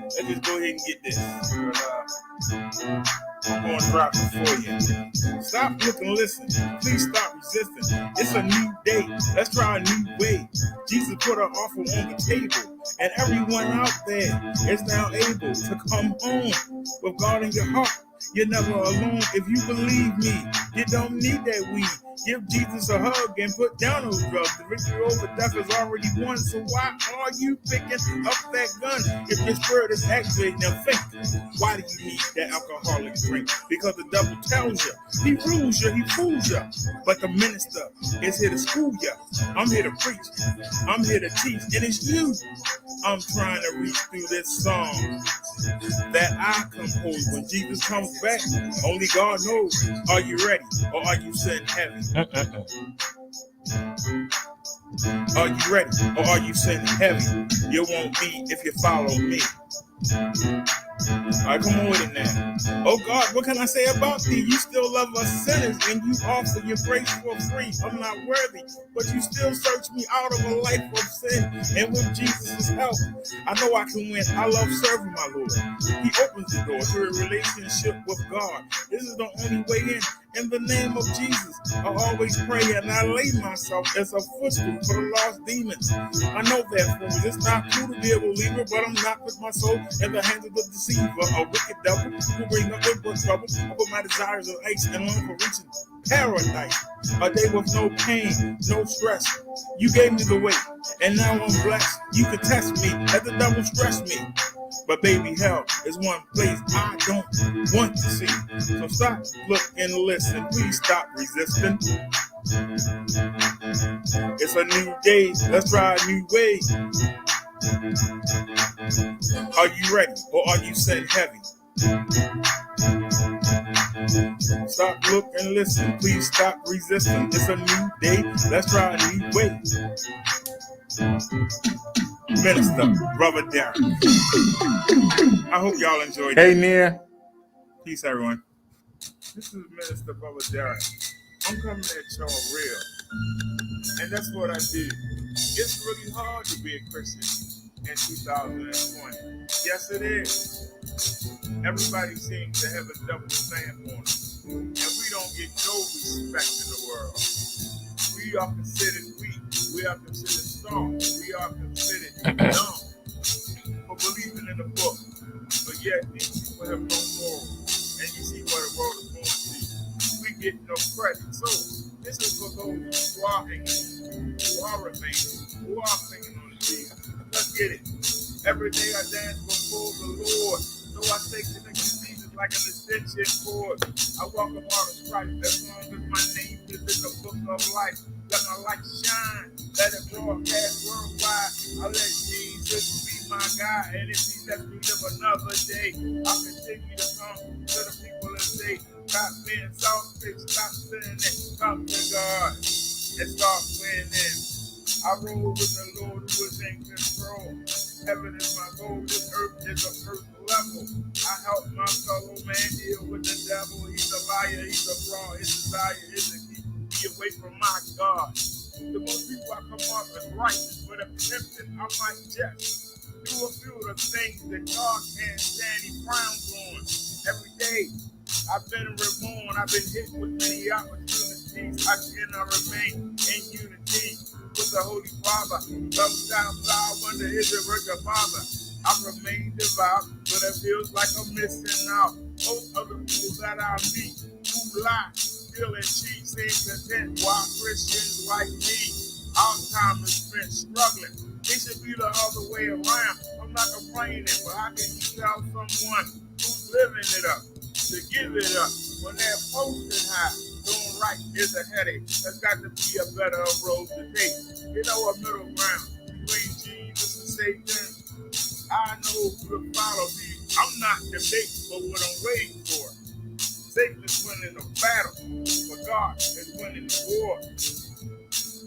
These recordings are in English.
Let's just go ahead and get this. I'm going to drop it for you. Stop, look, and listen. Please stop resisting. It's a new day. Let's try a new way. Jesus put an offer on the table, and everyone out there is now able to come home with God in your heart. You're never alone if you believe me. You don't need that weed. Give Jesus a hug and put down those drugs. The victory over death is already won. So why are you picking up that gun? If your spirit is activated and think, why do you need that alcoholic drink? Because the devil tells you, he rules you, he fools you. But the minister is here to school you. I'm here to preach. I'm here to teach. And it's you I'm trying to reach through this song that I compose. When Jesus comes back, only God knows. Are you ready or are you sitting heavy? Are you ready or are you sitting heavy? You won't be if you follow me. Alright, come on with it now. Oh God, what can I say about thee? You still love us sinners and you offer your grace for free. I'm not worthy, but you still search me out of a life of sin. And with Jesus' help, I know I can win. I love serving my Lord. He opens the door to a relationship with God. This is the only way in. In the name of Jesus, I always pray and I lay myself as a footstool for the lost demons. I know that for me. It's not true to be a believer, but I'm not with my soul in the hands of the deceiver, a wicked devil who bring up input trouble. I put my desires on ice and long for reaching paradise. A day with no pain, no stress. You gave me the way, and now I'm blessed. You can test me, let the devil stress me. But baby, hell is one place I don't want to see. So stop, look, and listen. Please stop resisting. It's a new day. Let's try a new way. Are you ready or are you set heavy? Stop, look, and listen. Please stop resisting. It's a new day. Let's try a new way. Minister, Brother Darren. I hope y'all enjoyed it. Hey, Nia. Peace, everyone. This is Minister Brother Darren. I'm coming at y'all real. And that's what I do. It's really hard to be a Christian in 2020. Yes, it is. Everybody seems to have a double stamp on it. And we don't get no respect in the world. We are considered weak. We are considered strong. We are considered dumb for believing in the book. But yet, these people have no morals. And you see what the world is going to see. We get no credit. So, this is for those who are hanging, who are remaining, who are clinging on Jesus. Let's get it. Every day I dance before the Lord. So I stay connected to Jesus like an extension cord. I walk upon the Christ as long as my name is in the book of life. Let my light shine. Let it broadcast worldwide. I let Jesus be my guide. And if he lets me live another day, I'll continue to come to the people and say, stop being selfish, stop sinning, come to God and start winning. I roll with the Lord who is in control. Heaven is my goal, this earth is a first level. I help my fellow man deal with the devil. He's a liar, he's a fraud. His desire is to keep me away from my God. The most people I come off as righteous, but if tempted, I might just do a few of the things that God can't stand. He frowns on every day. I've been reborn, I've been hit with many opportunities. I cannot remain in unity with the Holy Father. Sometimes I wonder, is it work of Father? I remain devout, but it feels like I'm missing out. Most of the people that I meet who lie, steal, and cheat seem content, while Christians like me, our time is spent struggling. It should be the other way around. I'm not complaining, but how can you tell someone who's living it up to give it up when they're posting high? Doing right is a headache. There's got to be a better road to take. You know, a middle ground between Jesus and Satan. I know who to follow me. I'm not debating for what I'm waiting for. Satan is winning the battle, but God is winning the war.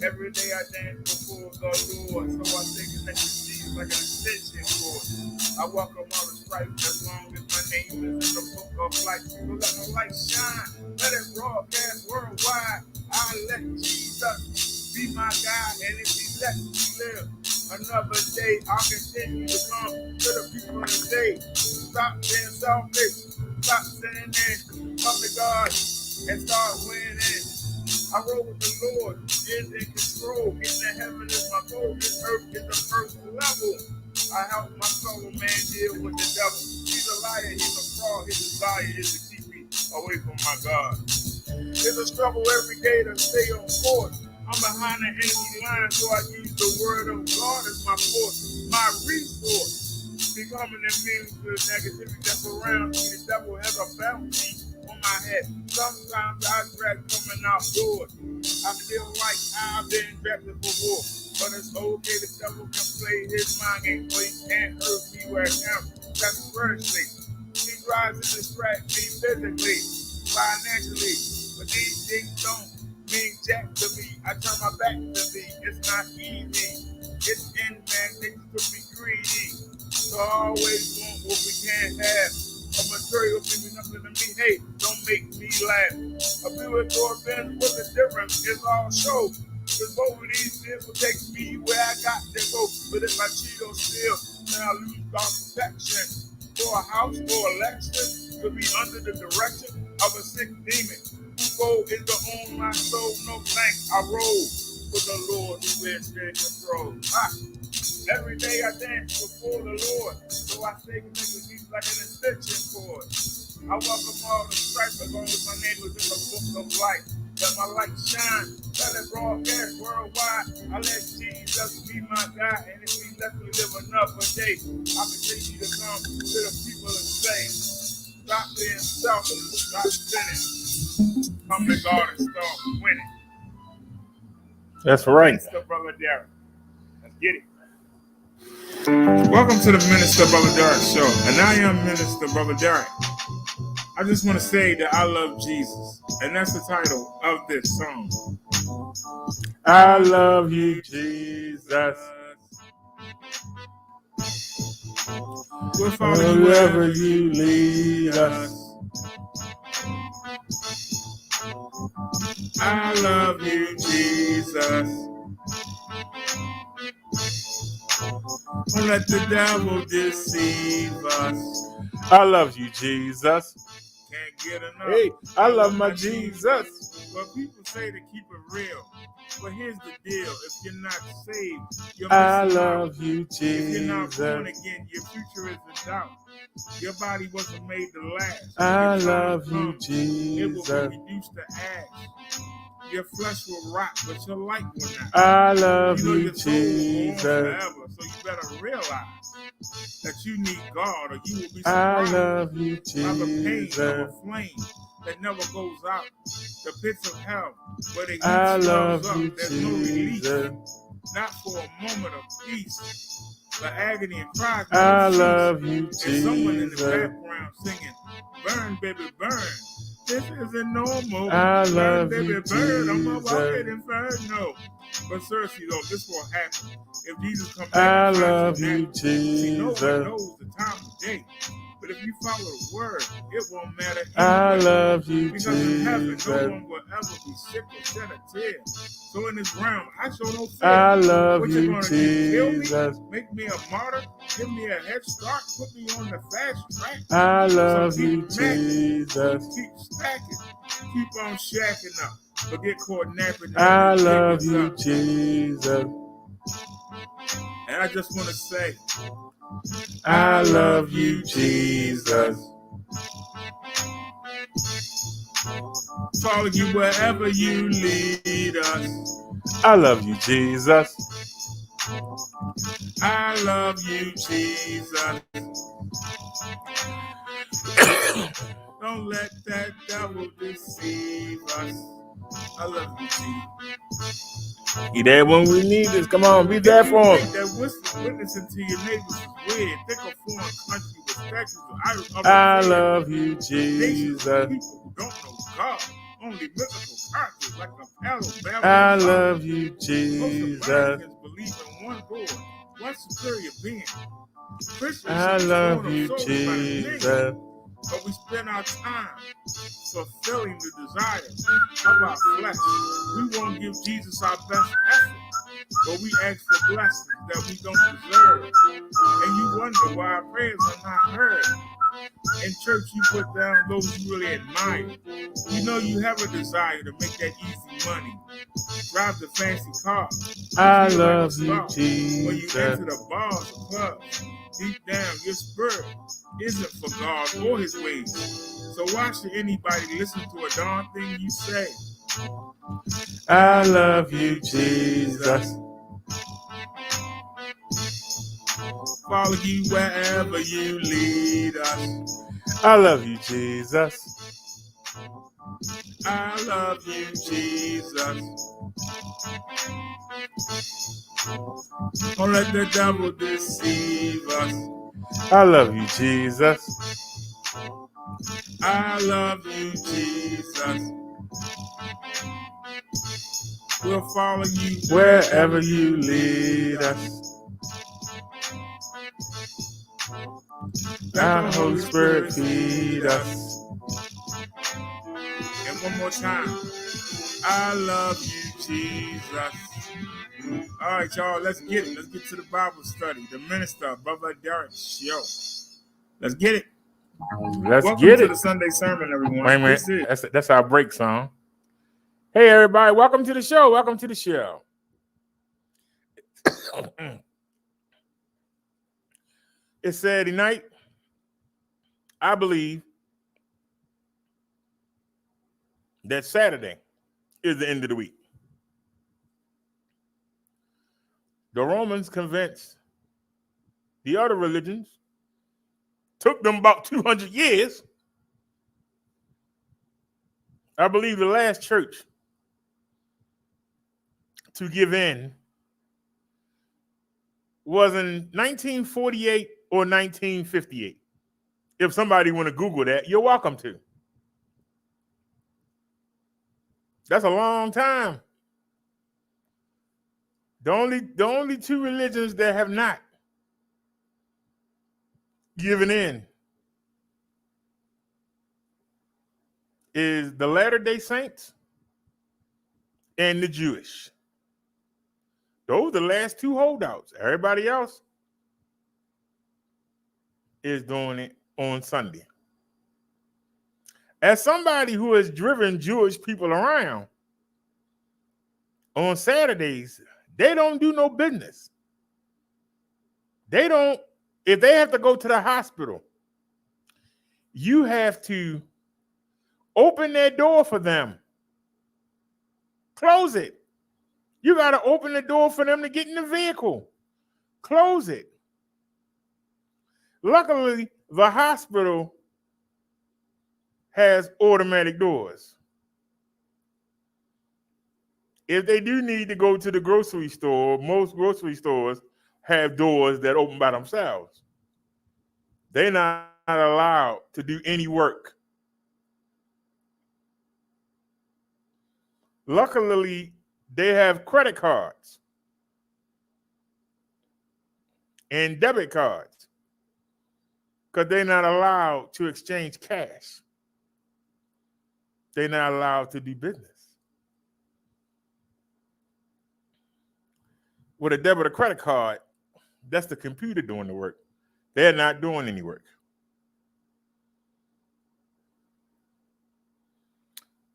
Every day I dance before the Lord, so I stay connected to Jesus like an extension cord. I walk on all the stripes as long as my name is in the book of life. So let my light shine, let it broadcast worldwide. I let Jesus be my guide, and if he lets me live another day, I'll continue to come to the people of the day. Stop being selfish, stop saying that, come to God and start winning. I roll with the Lord, is in control. Getting to heaven is my goal. This earth is the first level. I help my fellow man deal with the devil. He's a liar, he's a fraud. His desire is to keep me away from my God. It's a struggle every day to stay on course. I'm behind the enemy line, so I use the word of God as my force, my resource. Becoming immune to the negativity that surrounds me. The devil has a bounty on my head. Sometimes I dread coming outdoors. I feel like I've been drafted for war. But it's okay, the devil can play his mind game, but he can't hurt me where I am. That's spiritually. He tries to distract me physically, financially. But these things don't mean jack to me. I turn my back to thee. It's not easy. It's in man, things could be greedy. So I always want what we can't have. A material thing is nothing to me. Hey, don't make me laugh. A Buick or a Benz, what's the difference? It's all show. Cause both of these things will take me where I got to go. But if I cheat or steal, then I lose all protection. For a house or election, to be under the direction of a sick demon. Who goal is to own my soul? No thanks. I roll with the Lord who is in control. Every day I dance before the Lord, so I say niggas be like an extension cord. I welcome all the stripes as long as my name was in the book of life. Let my light shine, let it broadcast worldwide. I let Jesus be my God, and if he lets me live another day, I continue to come to the people and say, stop being selfish, stop sinning. Come to God and start winning. That's right. Minister Brother Derek. Let's get it. Welcome to the Minister Brother Derek Show, and I am Minister Brother Derek. I just want to say that I love Jesus, and that's the title of this song. I love you, Jesus. We'll follow you Wherever you lead us. I love you, Jesus. Don't let the devil deceive us. I love you, Jesus. Can't get enough. Hey, I love my Jesus. But people say to keep it real. But here's the deal. If you're not saved, you're I missing love out. you, If you're not Jesus. born again, your future is in doubt. Your body wasn't made to last. I When time love you, comes, it will Jesus. be reduced to ash. Your flesh will rot, but your light will not. I love You know you, your soul will go on Jesus. forever, so you better realize that you need God, or you will be I surprised love you, by the pain of Jesus. a flame that never goes out. The pits of hell, where the heat I swells love up, you, there's no relief, Jesus. not for a moment of peace. The agony and cries I never love cease. you, And someone in the Jesus. background singing, burn, baby, burn. This isn't normal. I Burn, love baby, you, burn. I'm a Jesus. walking inferno. But seriously though, this will happen if Jesus comes back. I and finds love you you, natural. See, no one Jesus. knows the time of day. But if you follow the word, it won't matter I anyway. love you, Because in heaven, no Jesus. one will ever be sick or shed a tear. So in this realm, I show no fear. I love What you you, gonna do? Kill me? Jesus. Make me a martyr? Give me a head start? Put me on the fast track? I love So you, keep macking, Jesus. keep stacking, keep on shacking up, but get caught napping. I love you, Jesus. And I just want to say, I love you, Jesus. Follow you wherever you lead us. I love you, Jesus. I love you, Jesus. Don't let that devil deceive us. I love you, Jesus. He there when we need us. Come on, be there for him. That witnessing to your neighbors is weird. Think of foreign country with statues of I love you, Jesus. People who don't know God. Only mythical characters like the Alabama. I love you, Most Jesus. Americans believe in one God, one superior being. Christians I love you, souls by the millions. Jesus. but we spend our time fulfilling the desires of our flesh. We won't give Jesus our best effort, but we ask for blessings that we don't deserve. And you wonder why our prayers are not heard. In church, you put down those you really admire. You know you have a desire to make that easy money, drive the fancy car. I feel love like a you, star. Jesus. When you enter the bars or clubs, deep down your spirit isn't for God or his ways. So why should anybody listen to a darn thing you say? I love you, Jesus. Follow you wherever you lead us. I love you, Jesus. I love you, Jesus. Don't let the devil deceive us. I love you, Jesus. I love you, Jesus. We'll follow you Wherever you lead us. Our Holy Spirit feed us. And one more time. I love you, Jesus. All right, y'all, let's get it. Let's get to the Bible study. The minister, Brother Derek Show. Let's get it. Welcome to the Sunday sermon, everyone. Wait a minute. That's our break song. Hey, everybody. Welcome to the show. Welcome to the show. It's Saturday night. I believe that Saturday is the end of the week. The Romans convinced the other religions, took them about 200 years. I believe the last church to give in was in 1948 or 1958. If somebody want to Google that, you're welcome to. That's a long time. The only two religions that have not given in is the Latter-day Saints and the Jewish. Those are the last two holdouts. Everybody else is doing it on Sunday. As somebody who has driven Jewish people around, on Saturdays, they don't do no business. They don't, if they have to go to the hospital, you have to open that door for them. Close it. You got to open the door for them to get in the vehicle. Close it. Luckily, the hospital has automatic doors. If they do need to go to the grocery store, most grocery stores have doors that open by themselves. They're not allowed to do any work. Luckily, they have credit cards and debit cards because they're not allowed to exchange cash. They're not allowed to do business. With a debit or credit card, that's the computer doing the work. They're not doing any work.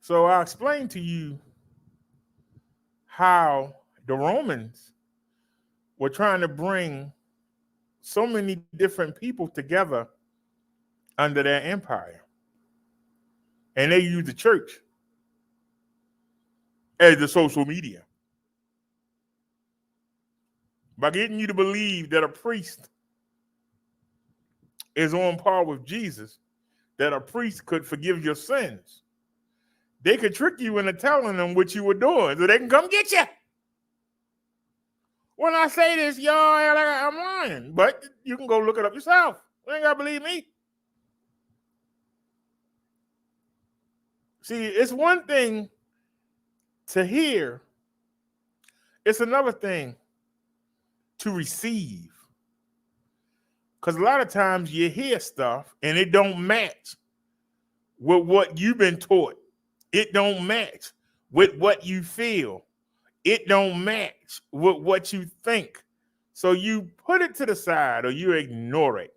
So I'll explain to you how the Romans were trying to bring so many different people together under their empire. And they used the church as the social media. By getting you to believe that a priest is on par with Jesus, that a priest could forgive your sins, they could trick you into telling them what you were doing so they can come get you. When I say this, y'all, I'm lying, but you can go look it up yourself. You ain't got to believe me. See, it's one thing to hear. It's another thing to receive. Because a lot of times you hear stuff and it don't match with what you've been taught. It don't match with what you feel. It don't match with what you think. So you put it to the side or you ignore it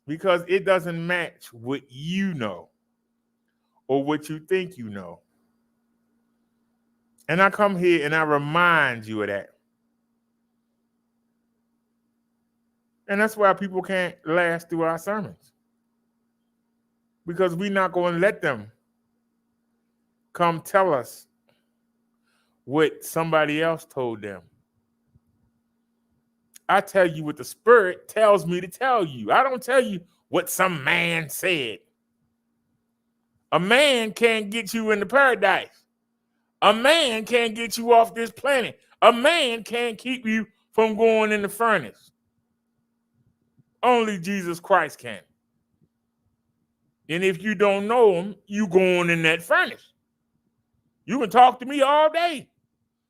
because it doesn't match what you know or what you think you know. And I come here and I remind you of that. And that's why people can't last through our sermons. Because we're not going to let them come tell us what somebody else told them. I tell you what the Spirit tells me to tell you. I don't tell you what some man said. A man can't get you into paradise. A man can't get you off this planet. A man can't keep you from going in the furnace. Only Jesus Christ can. And if you don't know him, you going in that furnace. You can talk to me all day.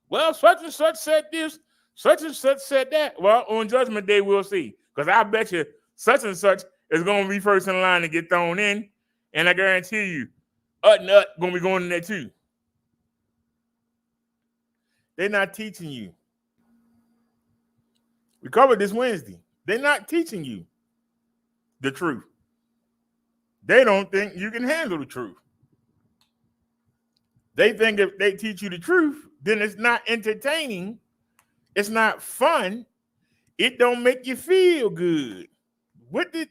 Well, such and such said this, such and such said that. Well, on Judgment Day, we'll see. Because I bet you such and such is going to be first in line to get thrown in. And I guarantee you, going to be going in there too. They're not teaching you. We covered this Wednesday. They're not teaching you the truth. They don't think you can handle the truth. They think if they teach you the truth, then it's not entertaining. It's not fun. It don't make you feel good. What did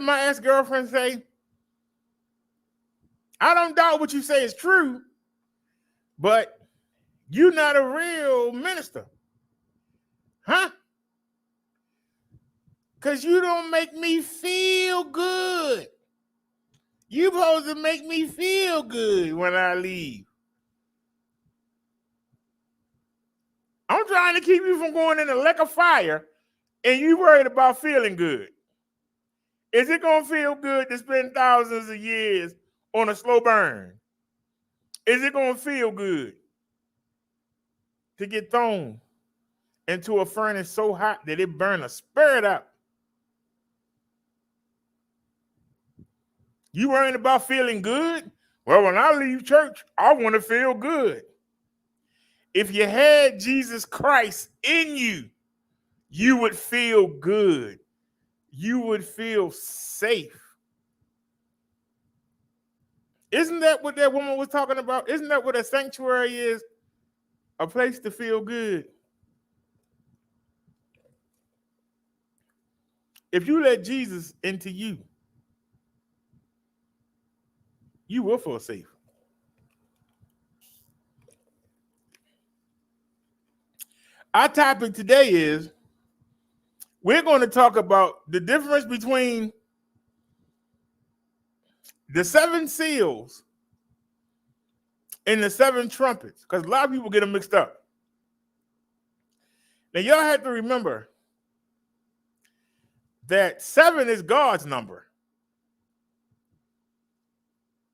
my ex-girlfriend say? I don't doubt what you say is true, but you're not a real minister. Huh? Because you don't make me feel good. You supposed to make me feel good when I leave. I'm trying to keep you from going in the lake of fire, and you worried about feeling good. Is it going to feel good to spend thousands of years on a slow burn? Is it going to feel good to get thrown into a furnace so hot that it burn a spirit up? You worrying about feeling good? Well, when I leave church, I want to feel good. If you had Jesus Christ in you, you would feel good. You would feel safe. Isn't that what that woman was talking about? Isn't that what a sanctuary is? A place to feel good. If you let Jesus into you, you will feel safe. Our topic today is we're going to talk about the difference between the 7 seals and the 7 trumpets, because a lot of people get them mixed up. Now, y'all have to remember that 7 is God's number.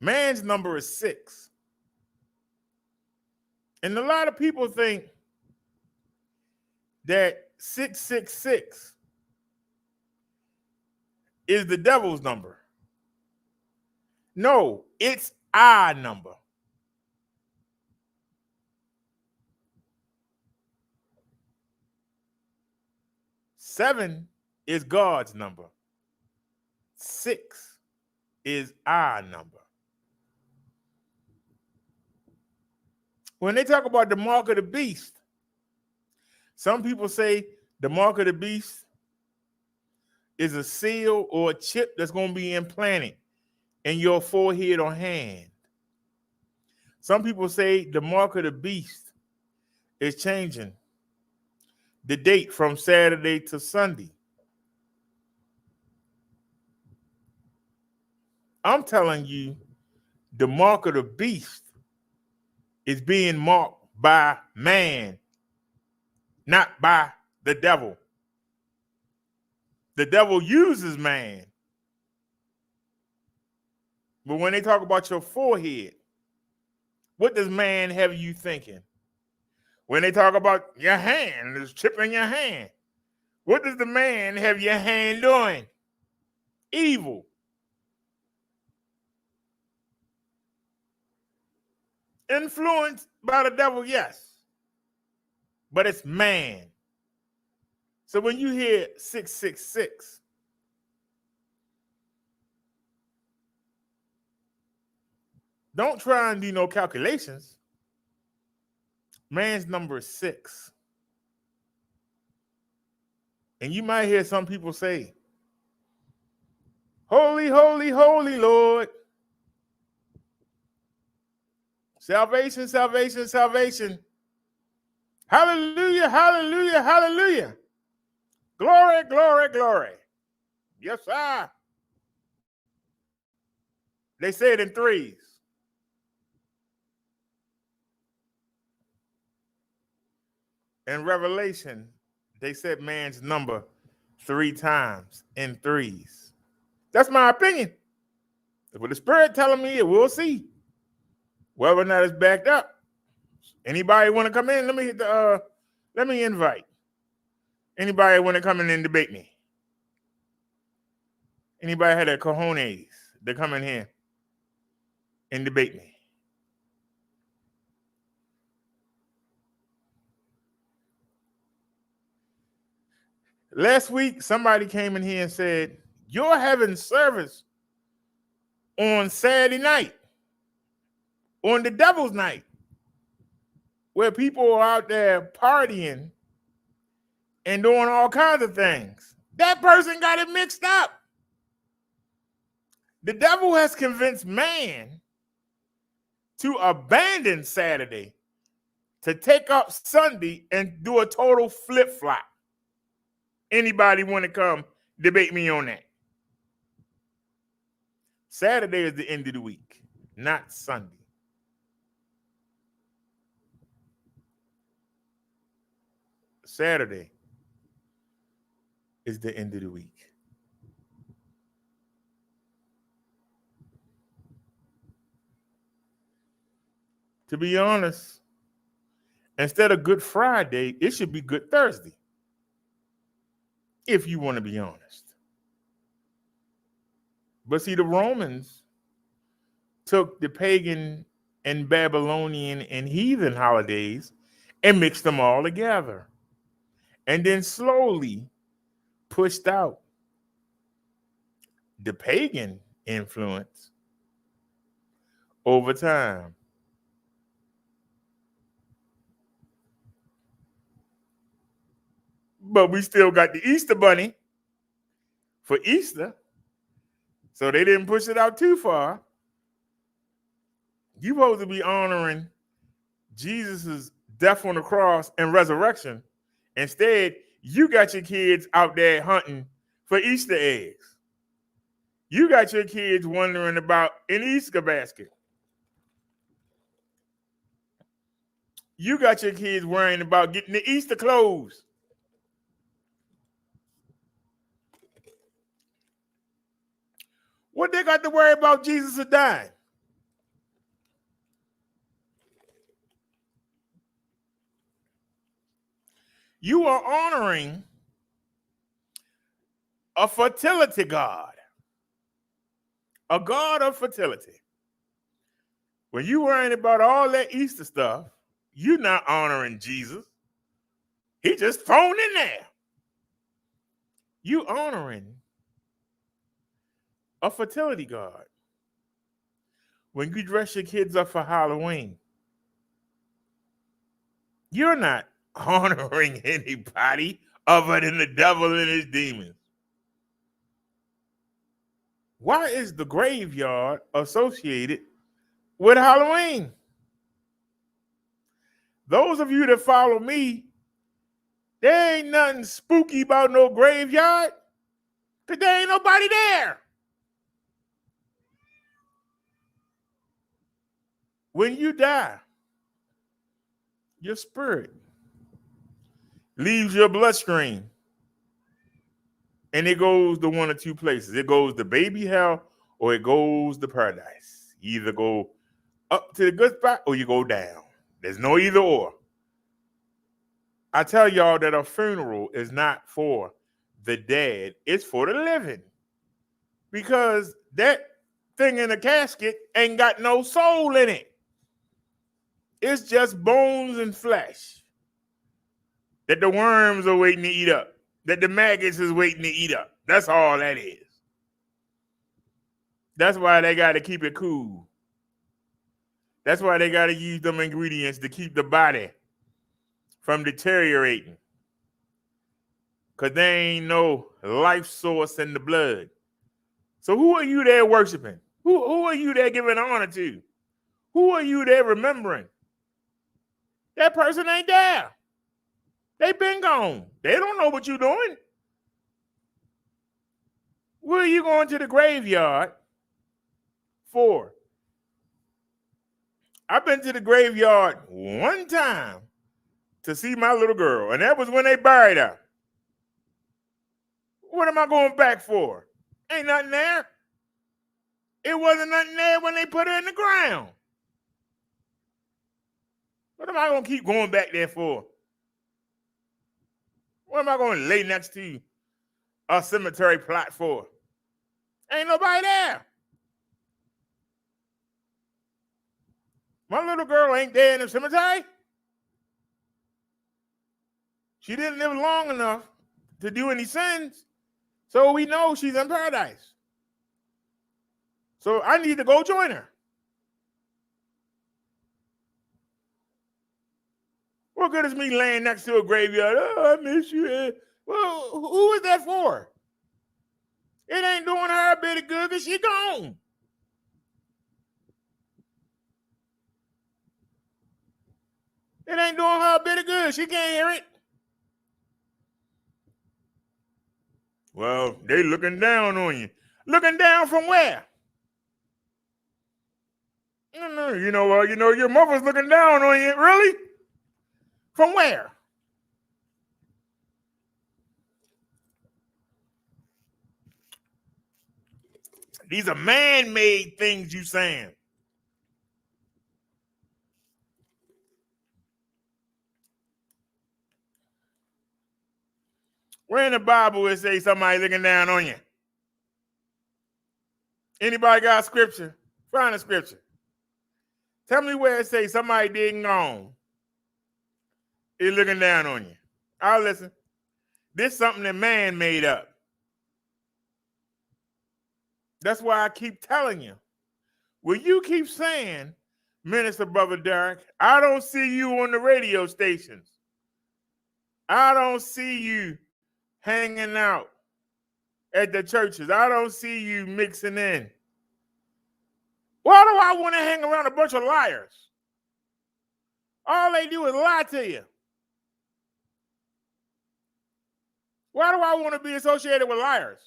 Man's number is 6. And a lot of people think that 666 is the devil's number. No, it's our number. Seven is God's number. 6 is our number. When they talk about the mark of the beast, some people say the mark of the beast is a seal or a chip that's going to be implanted in your forehead or hand. Some people say the mark of the beast is changing the date from Saturday to Sunday. I'm telling you, the mark of the beast is being marked by man, not by the devil. The devil uses man. But when they talk about your forehead, what does man have you thinking? When they talk about your hand, there's a chip in your hand, What does the man have your hand doing? Evil. Influenced by the devil, yes. But it's man. So when you hear 666, don't try and do no calculations. Man's number is 6. And you might hear some people say, holy, holy, holy Lord. Salvation, salvation, salvation. Hallelujah, hallelujah, hallelujah. Glory, glory, glory. Yes, sir. They say it in threes. In Revelation, they said man's number 3 times in threes. That's my opinion. With the Spirit telling me it, we'll see whether or not it's backed up. Anybody want to come in? Let me hit the let me invite. Anybody want to come in and debate me? Anybody had a cojones to come in here and debate me? Last week, somebody came in here and said, you're having service on Saturday night, on the devil's night, where people are out there partying and doing all kinds of things. That person got it mixed up. The devil has convinced man to abandon Saturday, to take up Sunday and do a total flip-flop. Anybody want to come debate me on that? Saturday is the end of the week, not Sunday. Saturday is the end of the week. To be honest, instead of Good Friday, it should be Good Thursday. If you want to be honest. But see, the Romans took the pagan and Babylonian and heathen holidays and mixed them all together. And then slowly pushed out the pagan influence over time. But we still got the Easter bunny for Easter. So they didn't push it out too far. You're supposed to be honoring Jesus' death on the cross and resurrection. Instead, you got your kids out there hunting for Easter eggs. You got your kids wondering about an Easter basket. You got your kids worrying about getting the Easter clothes. What they got to worry about Jesus dying? You are honoring a fertility god, a god of fertility. When you worrying about all that Easter stuff, you're not honoring Jesus. He just thrown in there. You honoring a fertility god. When you dress your kids up for Halloween, you're not honoring anybody other than the devil and his demons. Why is the graveyard associated with Halloween? Those of you that follow me, there ain't nothing spooky about no graveyard, because there ain't nobody there. When you die, your spirit leaves your bloodstream and it goes to one of two places. It goes to baby hell or it goes to paradise. You either go up to the good spot or you go down. There's no either or. I tell y'all that a funeral is not for the dead, it's for the living. Because that thing in the casket ain't got no soul in it. It's just bones and flesh that the worms are waiting to eat up, that the maggots is waiting to eat up. That's all that is. That's why they got to keep it cool. That's why they got to use them ingredients to keep the body from deteriorating. Because there ain't no life source in the blood. So who are you there worshiping? Who are you there giving honor to? Who are you there remembering? That person ain't there. They been gone. They don't know what you're doing. What are you going to the graveyard for? I've been to the graveyard one time to see my little girl, and that was when they buried her. What am I going back for? Ain't nothing there. It wasn't nothing there when they put her in the ground. What am I going to keep going back there for? What am I going to lay next to a cemetery plot for? Ain't nobody there. My little girl ain't there in the cemetery. She didn't live long enough to do any sins, so we know she's in paradise. So I need to go join her. What good is me laying next to a graveyard? Oh, I miss you. Well, who is that for? It ain't doing her a bit of good because she gone. It ain't doing her a bit of good. She can't hear it. Well, they looking down on you. Looking down from where? You know what? Your mother's looking down on you. Really? From where? These are man-made things you saying. Where in the Bible it say somebody looking down on you? Anybody got scripture? Find a scripture. Tell me where it say somebody didn't gone is looking down on you. I'll listen. This is something that man made up. That's why I keep telling you. Will you keep saying, Minister Brother Derek, I don't see you on the radio stations. I don't see you hanging out at the churches. I don't see you mixing in. Why do I want to hang around a bunch of liars? All they do is lie to you. Why do I want to be associated with liars?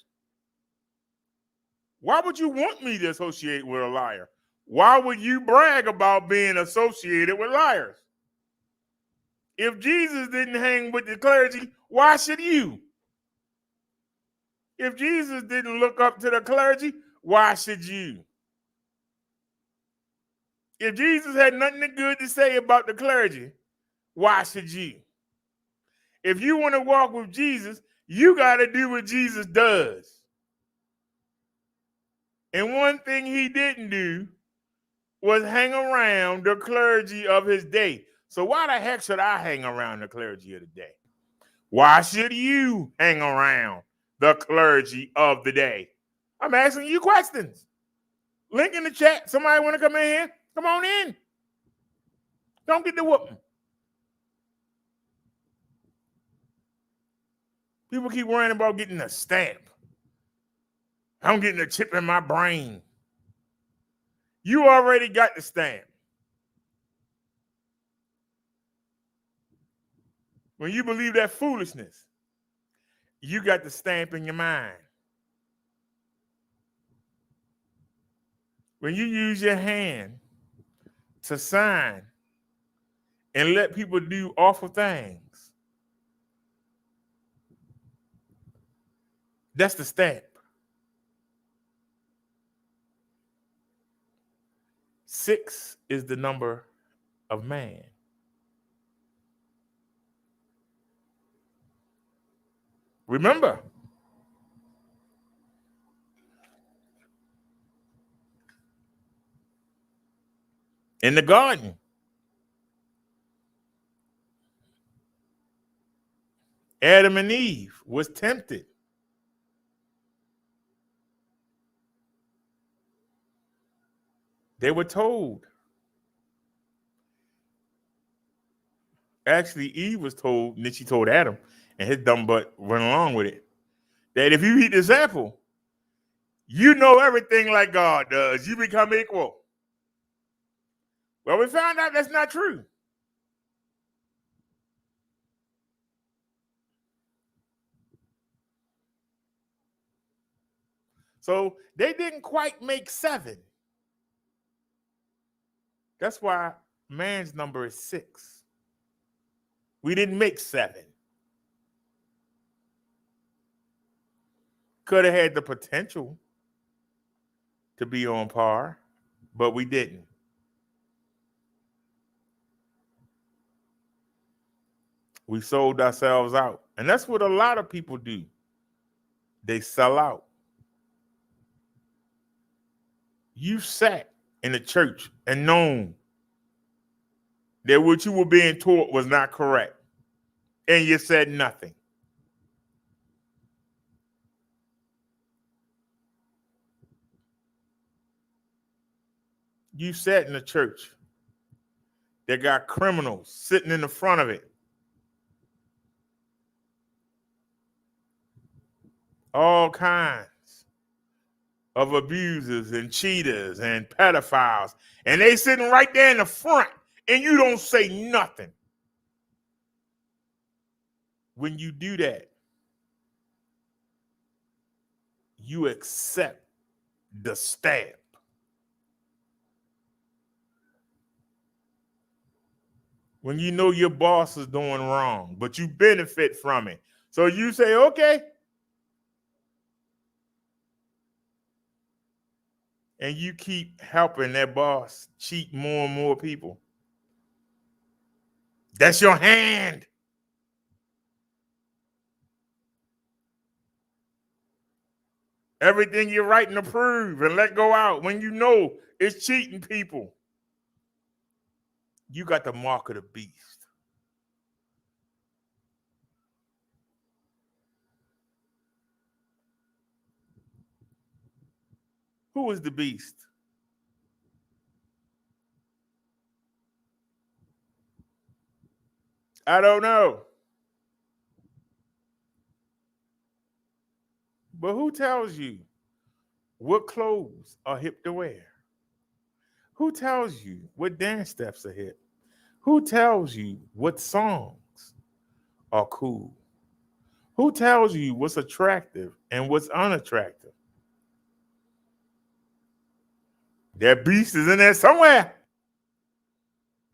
Why would you want me to associate with a liar? Why would you brag about being associated with liars? If Jesus didn't hang with the clergy, why should you? If Jesus didn't look up to the clergy, why should you? If Jesus had nothing good to say about the clergy, why should you? If you want to walk with Jesus, you got to do what Jesus does. And one thing he didn't do was hang around the clergy of his day. So why the heck should I hang around the clergy of the day? Why should you hang around the clergy of the day? I'm asking you questions. Link in the chat. Somebody want to come in here? Come on in. Don't get the whooping. People keep worrying about getting a stamp. I'm getting a chip in my brain. You already got the stamp. When you believe that foolishness, you got the stamp in your mind. When you use your hand to sign and let people do awful things, that's the stamp. 6 is the number of man. Remember, in the garden. Adam and Eve was tempted. They were told. Actually, Eve was told, and then she told Adam, and his dumb butt went along with it, that if you eat this apple, you know everything like God does. You become equal. Well, we found out that's not true. So they didn't quite make 7. That's why man's number is 6. We didn't make 7. Could have had the potential to be on par, but we didn't. We sold ourselves out. And that's what a lot of people do. They sell out. You sat in the church and known that what you were being taught was not correct, and you said nothing. You sat in a church that got criminals sitting in the front of it. All kinds of abusers and cheaters and pedophiles. And they sitting right there in the front, and you don't say nothing. When you do that, you accept the stamp. When you know your boss is doing wrong, but you benefit from it. So you say, okay. And you keep helping that boss cheat more and more people. That's your hand. Everything you're writing to prove and let go out when you know it's cheating people. You got the mark of the beast. Who is the beast? I don't know. But who tells you what clothes are hip to wear? Who tells you what dance steps are hip? Who tells you what songs are cool? Who tells you what's attractive and what's unattractive? That beast is in there somewhere,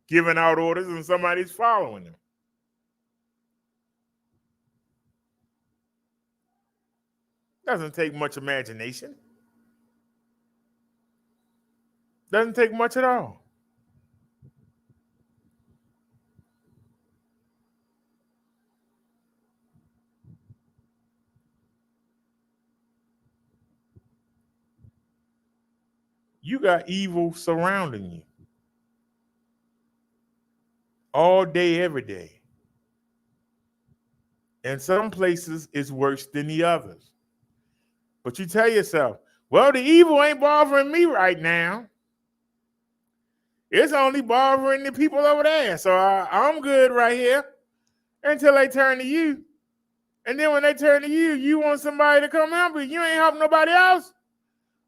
giving out orders and somebody's following them. Doesn't take much imagination. Doesn't take much at all. You got evil surrounding you all day, every day. And some places it's worse than the others. But you tell yourself, well, the evil ain't bothering me right now. It's only bothering the people over there. So I'm good right here until they turn to you. And then when they turn to you, you want somebody to come help you. You ain't helping nobody else.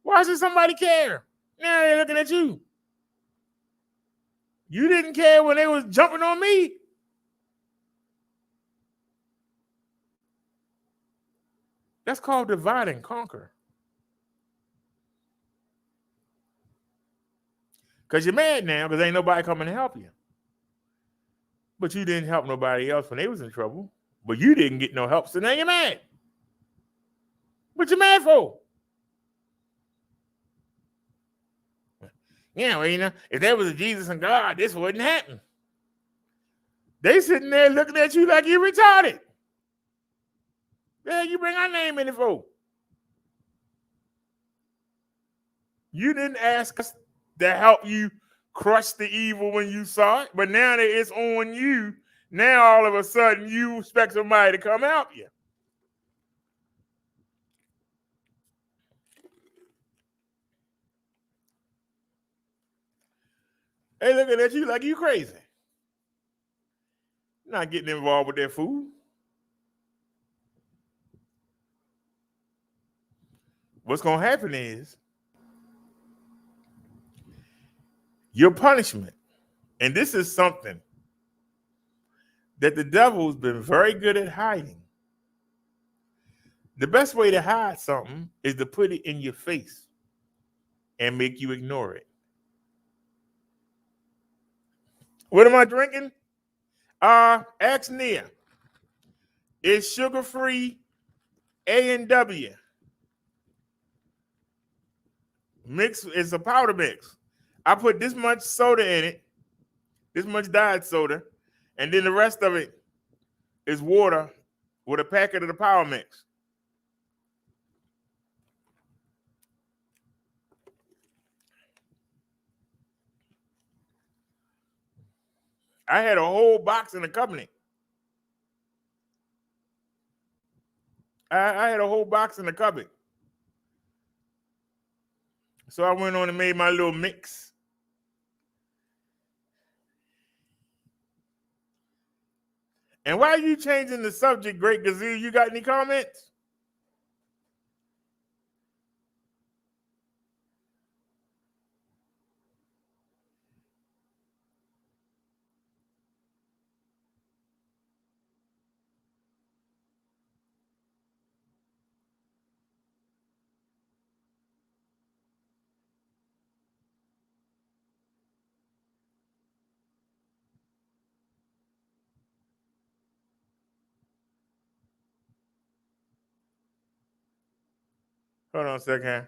Why should somebody care? Now they're looking at you. You didn't care when they was jumping on me. That's called divide and conquer. Because you're mad now because ain't nobody coming to help you. But you didn't help nobody else when they was in trouble. But you didn't get no help, so now you're mad. What you mad for? Yeah, well, if there was a Jesus and God, this wouldn't happen. They sitting there looking at you like you retarded. Yeah, you bring our name in it for. You didn't ask us to help you crushed the evil when you saw it, but now that it's on you, now all of a sudden you expect somebody to come help you. They looking at you like you crazy. Not getting involved with their food. What's going to happen is your punishment, and this is something that the devil's been very good at hiding. The best way to hide something is to put it in your face and make you ignore it. What am I drinking? Ask Nia. It's sugar-free A&W. Mix is a powder mix. I put this much soda in it, this much diet soda, and then the rest of it is water with a packet of the power mix. I had a whole box in the cabinet. I had a whole box in the cupboard. So I went on and made my little mix. And why are you changing the subject, Great Gazoo? You got any comments? Hold on a second.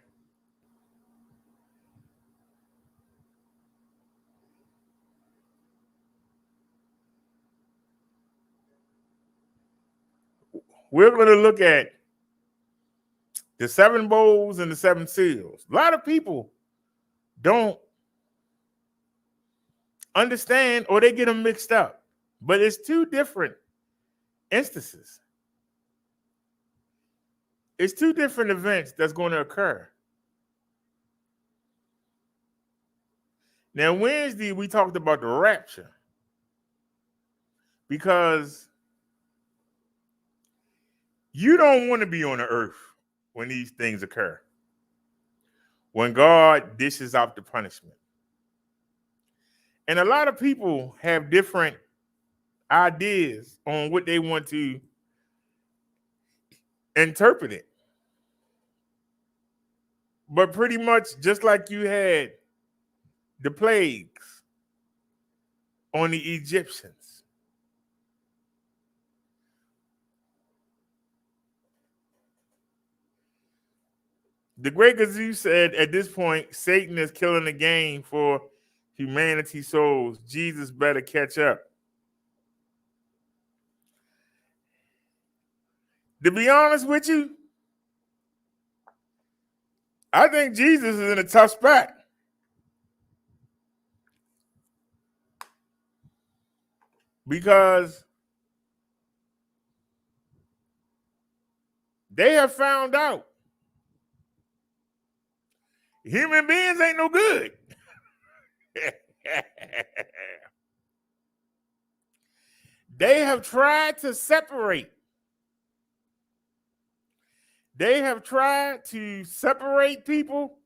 We're going to look at the 7 bowls and the 7 seals. A lot of people don't understand or they get them mixed up. But it's 2 different instances. It's 2 different events that's going to occur. Now, Wednesday, we talked about the rapture because you don't want to be on the earth when these things occur, when God dishes out the punishment. And a lot of people have different ideas on what they want to interpret it. But pretty much just like you had the plagues on the Egyptians, the Great Gazoo said at this point, Satan is killing the game for humanity's souls. Jesus better catch up. To be honest with you, I think Jesus is in a tough spot. Because they have found out human beings ain't no good. They have tried to separate. They have tried to separate people.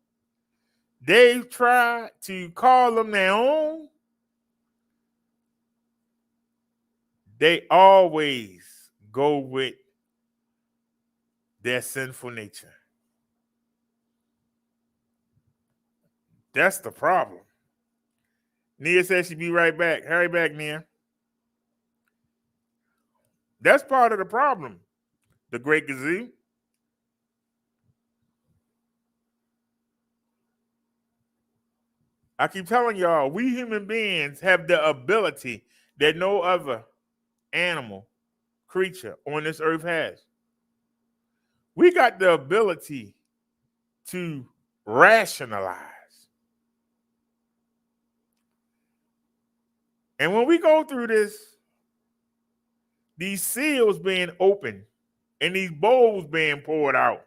They've tried to call them their own. They always go with their sinful nature. That's the problem. Nia says she'll be right back. Hurry back, Nia. That's part of the problem, the Great Gazoo. I keep telling y'all, we human beings have the ability that no other animal, creature on this earth has. We got the ability to rationalize. And when we go through this, these seals being opened and these bowls being poured out,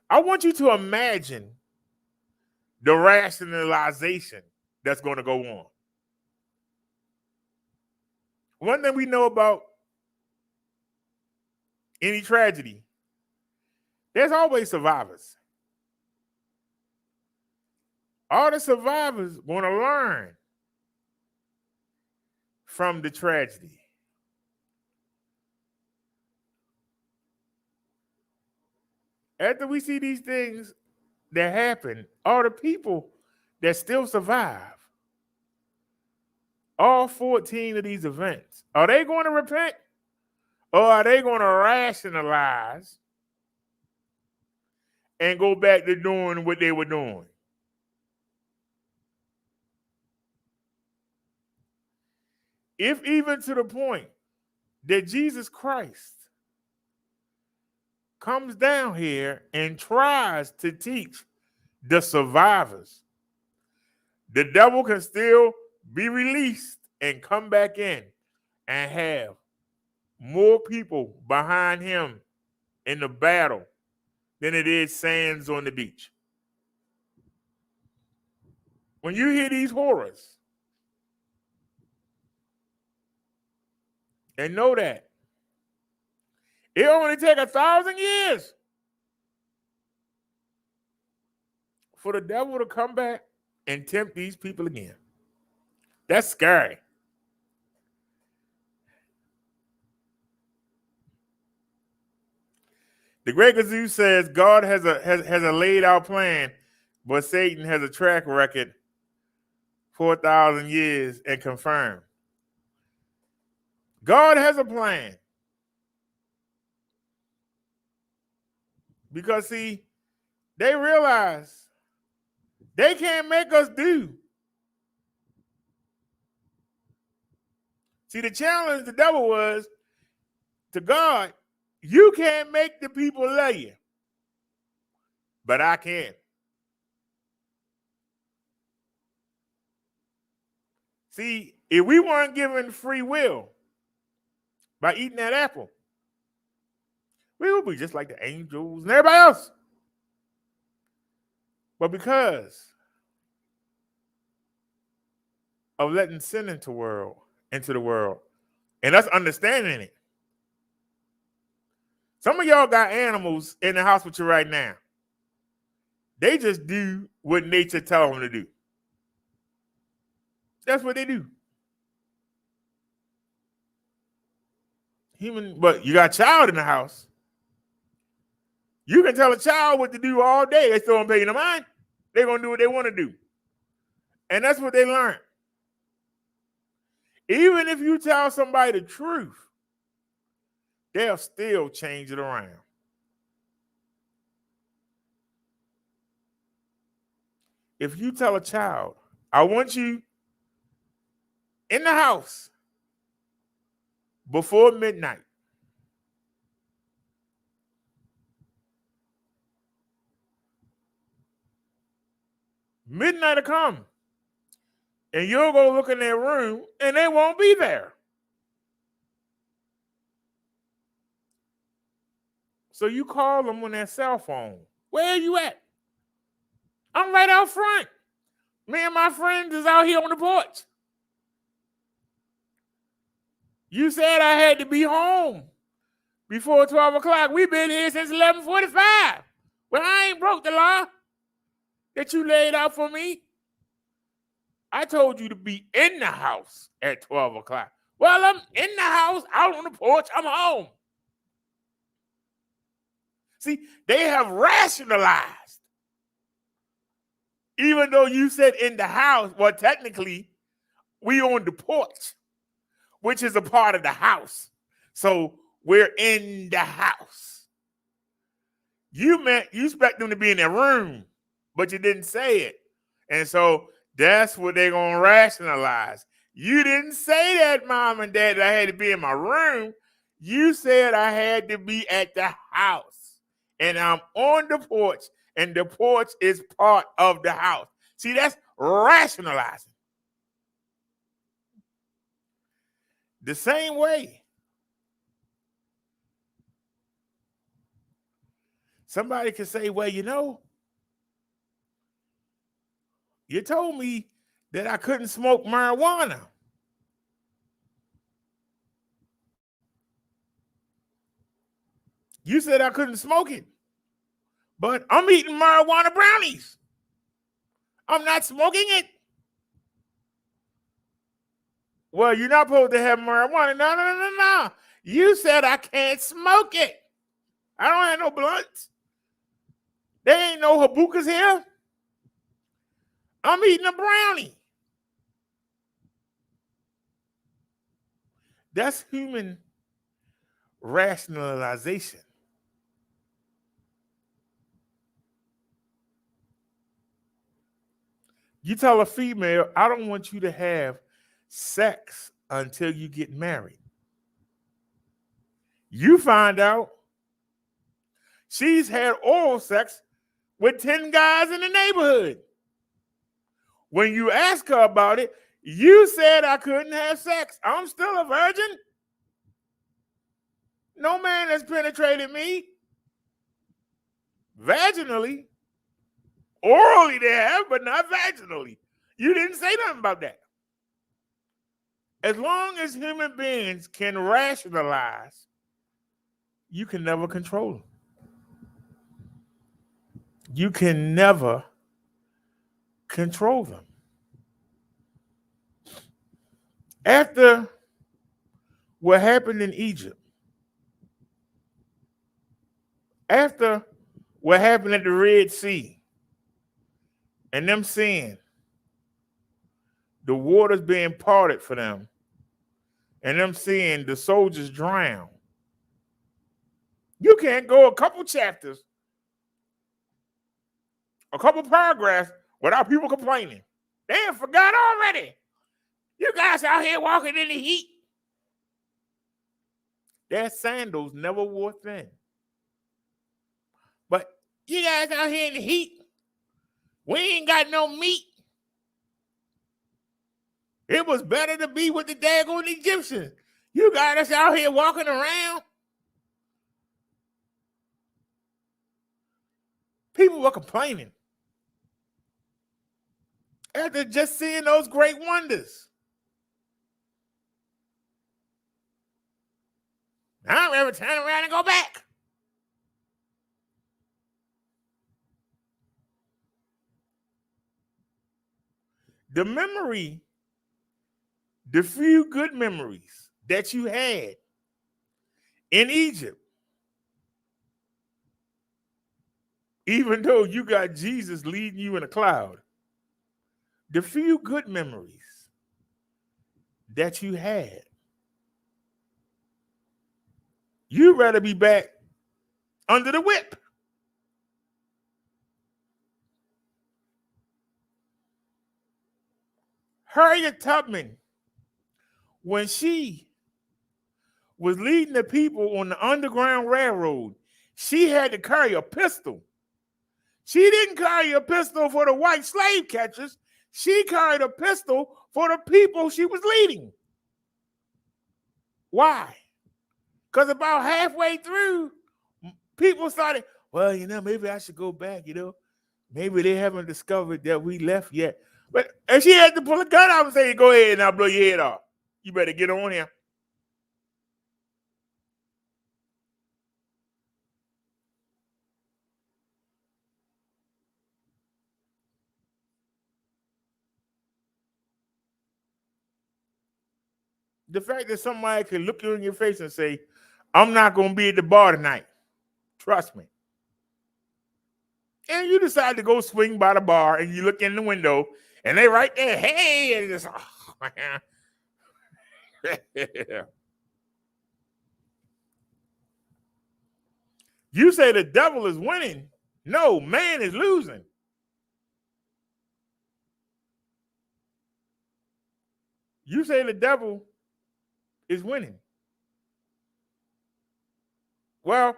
I want you to imagine the rationalization that's going to go on. One thing we know about any tragedy, there's always survivors. All the survivors want to learn from the tragedy. After we see these things that happen, all the people that still survive, all 14 of these events, are they going to repent? Or are they going to rationalize and go back to doing what they were doing? If even to the point that Jesus Christ comes down here and tries to teach the survivors, the devil can still be released and come back in and have more people behind him in the battle than it is sands on the beach. When you hear these horrors, and know that it only takes 1,000 years for the devil to come back and tempt these people again. That's scary. The Great Gazoo says God has a laid out plan, but Satan has a track record 4,000 years and confirmed. God has a plan. Because, see, they realize they can't make us do. See, the challenge the devil was to God, you can't make the people love you, but I can. See, if we weren't given free will by eating that apple, we would be just like the angels and everybody else. But because of letting sin into the world, and us understanding it, some of y'all got animals in the house with you right now. They just do what nature tells them to do. That's what they do. But you got a child in the house. You can tell a child what to do all day. They still don't pay you no mind. They're going to do what they want to do. And that's what they learn. Even if you tell somebody the truth, they'll still change it around. If you tell a child, I want you in the house before midnight, midnight will come, and you'll go look in their room, and they won't be there. So you call them on their cell phone. Where are you at? I'm right out front. Me and my friends is out here on the porch. You said I had to be home before 12 o'clock. We've been here since 11:45. Well, I ain't broke the law that you laid out for me. I told you to be in the house at 12 o'clock. Well, I'm in the house, out on the porch. I'm home. See, they have rationalized. Even though you said in the house, well, technically, we on the porch, which is a part of the house. So we're in the house. You expect them to be in their room, but you didn't say it. And so that's what they're going to rationalize. You didn't say that, Mom and Dad, that I had to be in my room. You said I had to be at the house. And I'm on the porch, and the porch is part of the house. See, that's rationalizing. The same way. Somebody can say, well, you told me that I couldn't smoke marijuana. You said I couldn't smoke it, but I'm eating marijuana brownies. I'm not smoking it. Well, you're not supposed to have marijuana. No. You said I can't smoke it. I don't have no blunts. There ain't no habukas here. I'm eating a brownie. That's human rationalization. You tell a female, I don't want you to have sex until you get married. You find out she's had oral sex with 10 guys in the neighborhood. When you ask her about it, you said I couldn't have sex. I'm still a virgin. No man has penetrated me vaginally. Orally they have, but not vaginally. You didn't say nothing about that. As long as human beings can rationalize, you can never control them. You can never control them. After what happened in Egypt, after what happened at the Red Sea, and them seeing the waters being parted for them, and them seeing the soldiers drown, you can't go a couple chapters, a couple paragraphs without people complaining. They have forgot already. You guys out here walking in the heat. Their sandals never wore thin. But you guys out here in the heat, we ain't got no meat. It was better to be with the daggone Egyptians. You got us out here walking around. People were complaining after just seeing those great wonders. I don't ever turn around and go back. The memory, the few good memories that you had in Egypt, even though you got Jesus leading you in a cloud, the few good memories that you had, you'd rather be back under the whip. Harriet Tubman, when she was leading the people on the Underground Railroad, she had to carry a pistol. She didn't carry a pistol for the white slave catchers. She carried a pistol for the people she was leading. Why? Because about halfway through, people started, well, maybe I should go back, Maybe they haven't discovered that we left yet. And she had to pull a gun out and say, go ahead and I'll blow your head off. You better get on here. The fact that somebody can look you in your face and say, I'm not going to be at the bar tonight. Trust me. And you decide to go swing by the bar and you look in the window and they right there, hey, and just, oh, man. You say the devil is winning. No, man is losing. You say the devil is winning. Well,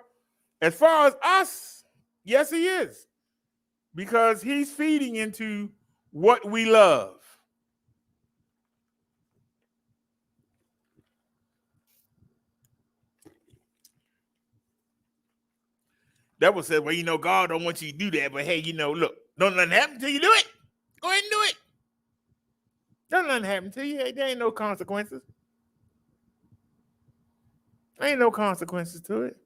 as far as us, yes, he is. Because he's feeding into what we love. Devil said, well, God don't want you to do that, but hey, look, don't let it happen until you do it. Go ahead and do it. Don't let it happen to you. Hey, there ain't no consequences. There ain't no consequences to it.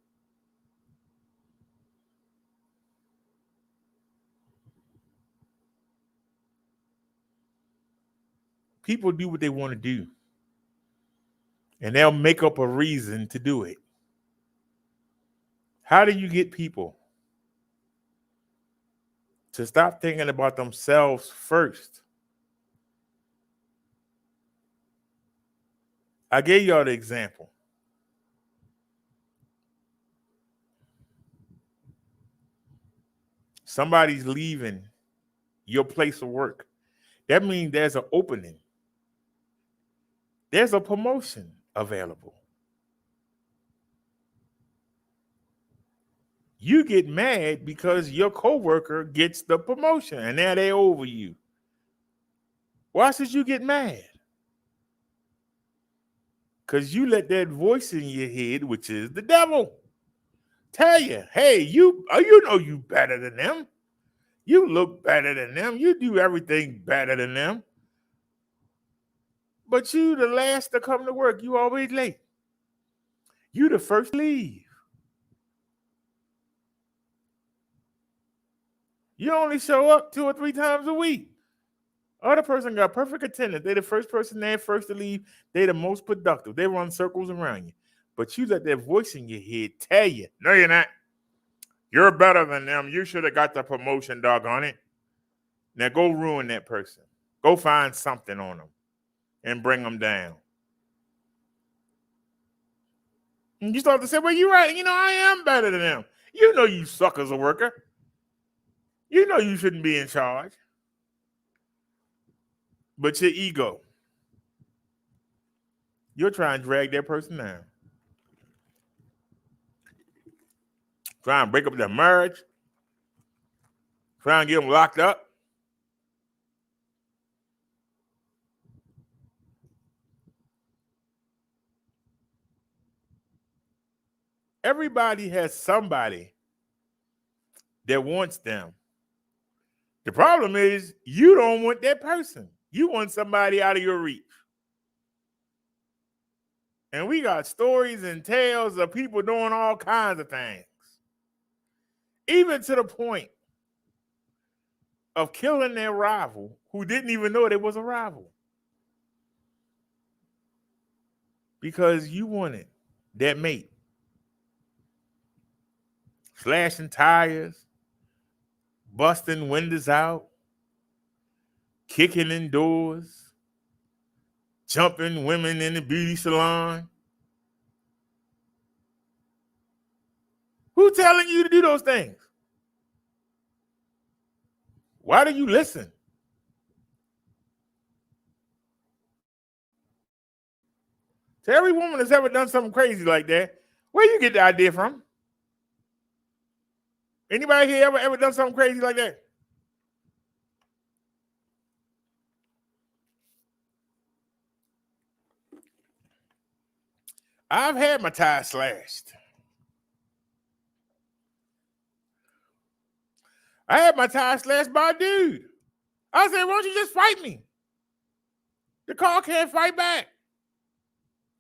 People do what they want to do. And they'll make up a reason to do it. How do you get people to stop thinking about themselves first? I gave y'all the example. Somebody's leaving your place of work. That means there's an opening. There's a promotion available. You get mad because your coworker gets the promotion and now they're over you. Why should you get mad? Because you let that voice in your head, which is the devil, tell you, hey, you better than them. You look better than them. You do everything better than them. But you the last to come to work. You always late. You the first to leave. You only show up 2 or 3 times a week. Other person got perfect attendance. They the first person there, first to leave. They the most productive. They run circles around you. But you let that voice in your head tell you, no, you're not. You're better than them. You should have got the promotion, doggone it. Now go ruin that person. Go find something on them and bring them down. And you start to say, well, you're right. I am better than them. You suck as a worker. You shouldn't be in charge. But your ego, you're trying to drag that person down. Trying to break up their marriage. Trying to get them locked up. Everybody has somebody that wants them. The problem is you don't want that person. You want somebody out of your reach. And we got stories and tales of people doing all kinds of things. Even to the point of killing their rival who didn't even know there was a rival. Because you wanted that mate. Slashing tires, busting windows out, kicking in doors, jumping women in the beauty salon. Who telling you to do those things? Why do you listen? To every woman that's ever done something crazy like that, where you get the idea from? Anybody here ever done something crazy like that? I've had my tires slashed. I had my tires slashed by a dude. I said, why don't you just fight me? The car can't fight back.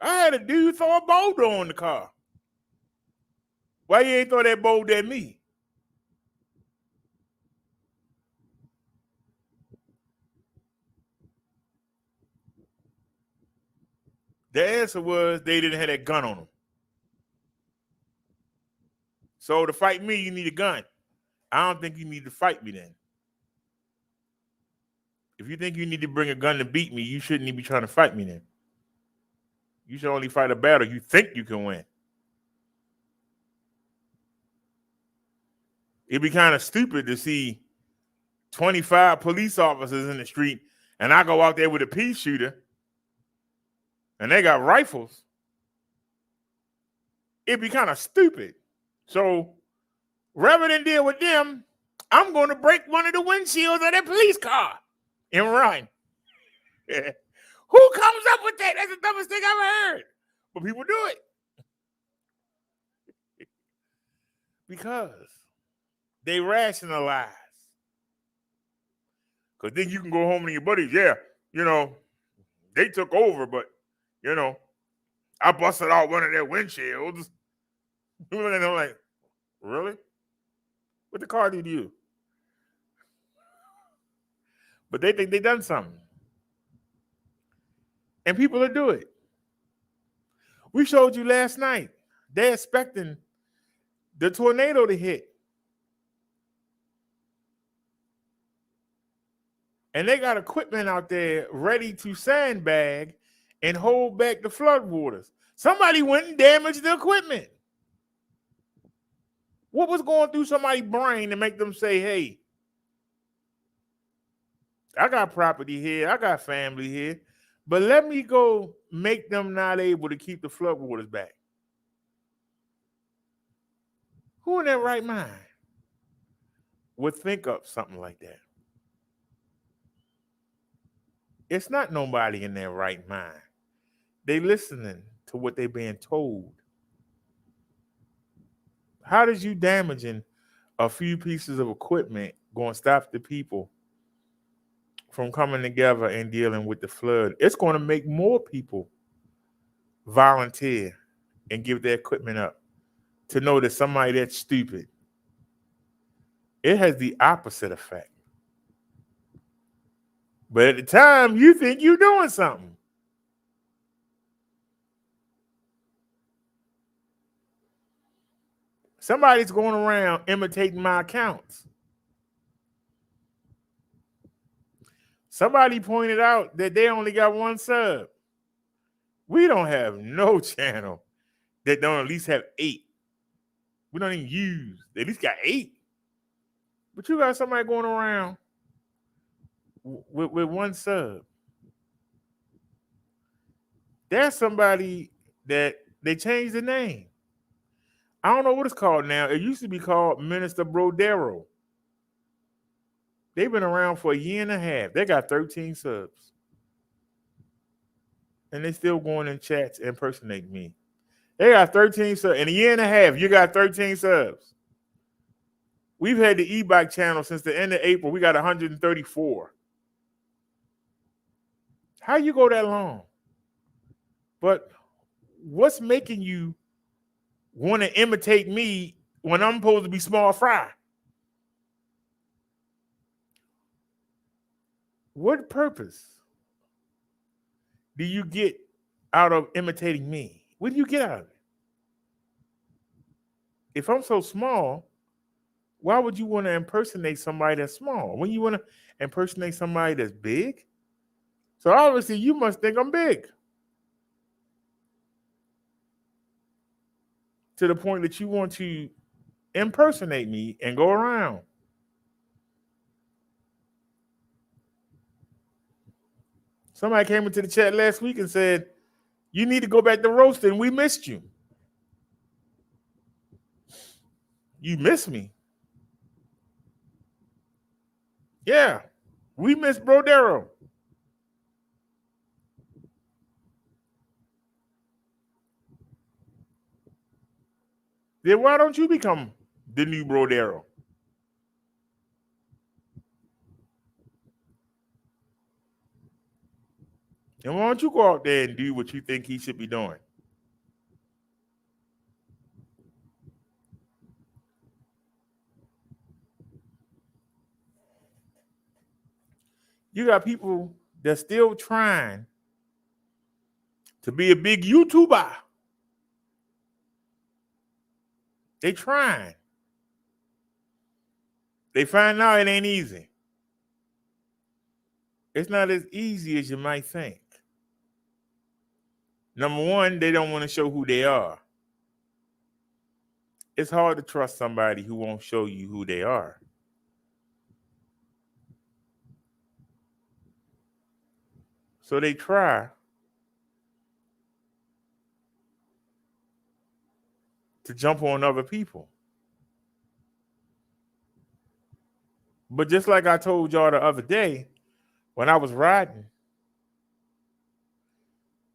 I had a dude throw a boulder on the car. Why you ain't throw that boulder at me? The answer was they didn't have that gun on them. So to fight me, you need a gun. I don't think you need to fight me then. If you think you need to bring a gun to beat me, you shouldn't even be trying to fight me then. You should only fight a battle you think you can win. It'd be kind of stupid to see 25 police officers in the street and I go out there with a pea shooter and they got rifles. It'd be kind of stupid. So rather than deal with them, I'm going to break one of the windshields of that police car and run. Who comes up with that? That's the dumbest thing I've ever heard. But people do it. Because They rationalize. Because then you can go home to your buddies. Yeah, they took over, but, I busted out one of their windshields. And I'm like, really? What the car did you? But they think they done something. And people will do it. We showed you last night. They're expecting the tornado to hit. And they got equipment out there ready to sandbag and hold back the flood waters. Somebody went and damaged the equipment. What was going through somebody's brain to make them say, hey, I got property here, I got family here, but let me go make them not able to keep the flood waters back? Who in their right mind would think up something like that? It's not nobody in their right mind. They listening to what they're being told. How does you damaging a few pieces of equipment going to stop the people from coming together and dealing with the flood? It's going to make more people volunteer and give their equipment up to know that somebody that's stupid. It has the opposite effect. But at the time, you think you're doing something. Somebody's going around imitating my accounts. Somebody pointed out that they only got one sub. We don't have no channel that don't at least have 8. We don't even use. They at least got 8. But you got somebody going around with one sub. That's somebody that they changed the name. I don't know what it's called now. It used to be called Minister Brodero. They've been around for a year and a half. They got 13 subs. And they still going in chats impersonating me. They got 13 subs. In a year and a half, you got 13 subs. We've had the e-bike channel since the end of April. We got 134. How you go that long? But what's making you want to imitate me when I'm supposed to be small fry? What purpose do you get out of imitating me? What do you get out of it? If I'm so small, why would you want to impersonate somebody that's small? When you want to impersonate somebody that's big? So obviously you must think I'm big. To the point that you want to impersonate me and go around. Somebody came into the chat last week and said, you need to go back to roasting. We missed you. You missed me. Yeah, we missed Brodero. Then why don't you become the new Brodero? And why don't you go out there and do what you think he should be doing? You got people that's still trying to be a big YouTuber. They trying. They find out it ain't easy. It's not as easy as you might think. Number one, they don't want to show who they are. It's hard to trust somebody who won't show you who they are. So they try to jump on other people. But just like I told y'all the other day, when I was riding,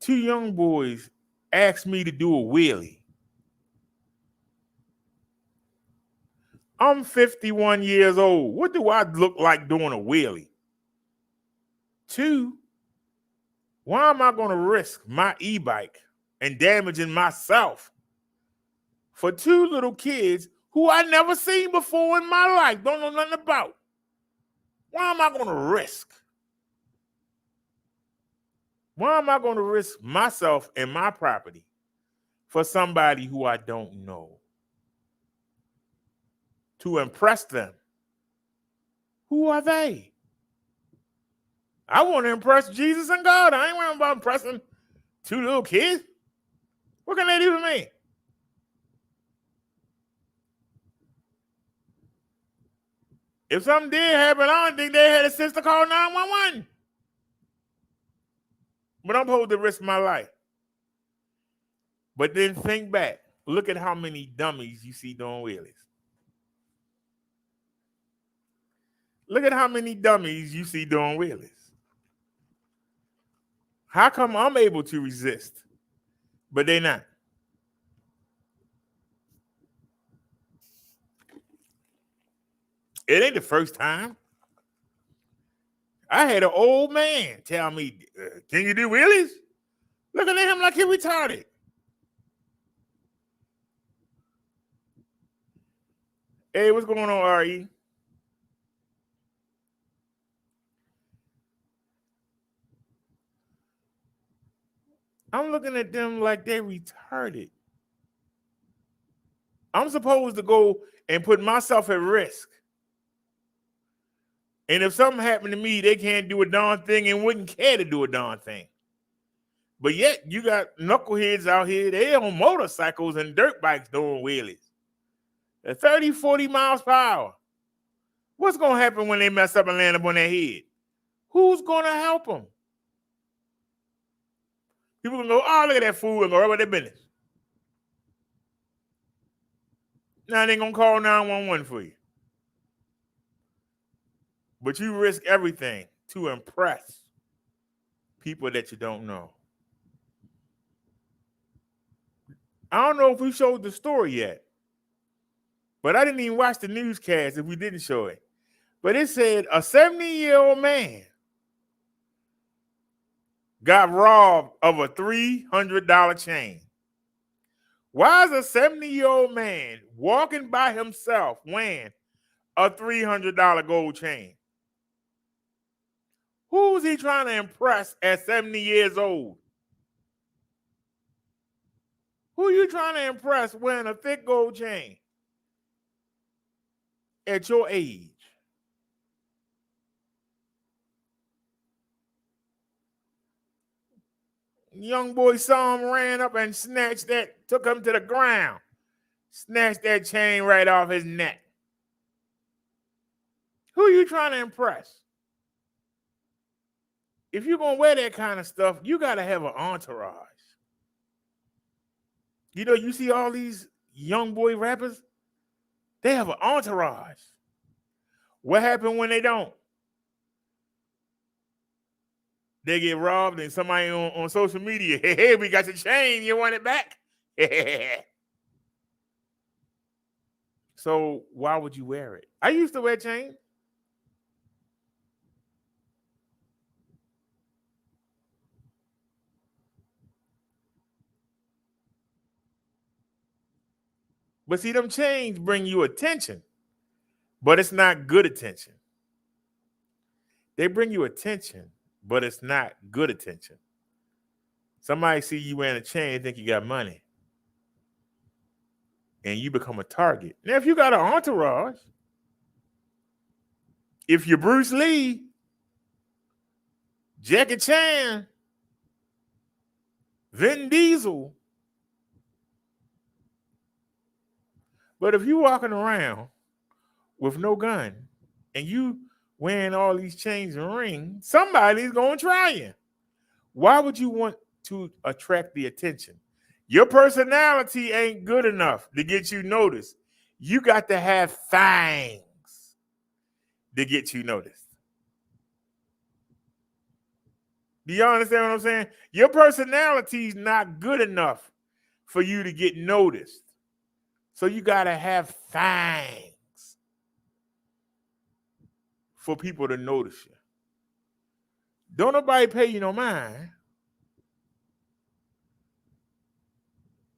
2 young boys asked me to do a wheelie. I'm 51 years old. What do I look like doing a wheelie? 2, why am I going to risk my e-bike and damaging myself for 2 little kids who I never seen before in my life, don't know nothing about? Why am I going to risk? Why am I going to risk myself and my property for somebody who I don't know? To impress them. Who are they? I want to impress Jesus and God. I ain't worrying about impressing 2 little kids. What can they do to me? If something did happen, I don't think they had a sense to call 911. But I'm supposed to risk my life. But then think back. Look at how many dummies you see doing wheelies. Look at how many dummies you see doing wheelies. How come I'm able to resist, but they not? It ain't the first time. I had an old man tell me, can you do wheelies? Looking at him like he retarded. Hey, what's going on, RE? I'm looking at them like they're retarded. I'm supposed to go and put myself at risk. And if something happened to me, they can't do a darn thing and wouldn't care to do a darn thing. But yet, you got knuckleheads out here, they on motorcycles and dirt bikes doing wheelies. At 30, 40 miles per hour. What's going to happen when they mess up and land up on their head? Who's going to help them? People can go, oh, look at that fool, and go right about their business. Now they going to call 911 for you. But you risk everything to impress people that you don't know. I don't know if we showed the story yet, but I didn't even watch the newscast if we didn't show it. But it said a 70-year-old man got robbed of a $300 chain. Why is a 70-year-old man walking by himself wearing a $300 gold chain? Who's he trying to impress at 70 years old? Who are you trying to impress wearing a thick gold chain at your age? Young boy saw him, ran up and snatched that, took him to the ground, snatched that chain right off his neck. Who are you trying to impress? If you're going to wear that kind of stuff, you got to have an entourage. You know, you see all these young boy rappers, they have an entourage. What happened when they don't? They get robbed and somebody on social media, hey, we got your chain, you want it back? So why would you wear it? I used to wear chains. But see, them chains bring you attention, but it's not good attention. They bring you attention, but it's not good attention. Somebody see you wearing a chain and think you got money, and you become a target. Now, if you got an entourage, if you're Bruce Lee, Jackie Chan, Vin Diesel, but if you walking around with no gun and you wearing all these chains and rings, somebody's going to try you. Why would you want to attract the attention? Your personality ain't good enough to get you noticed. You got to have fangs to get you noticed. Do y'all understand what I'm saying? Your personality is not good enough for you to get noticed. So you got to have fangs. for people to notice you. Don't nobody pay you no mind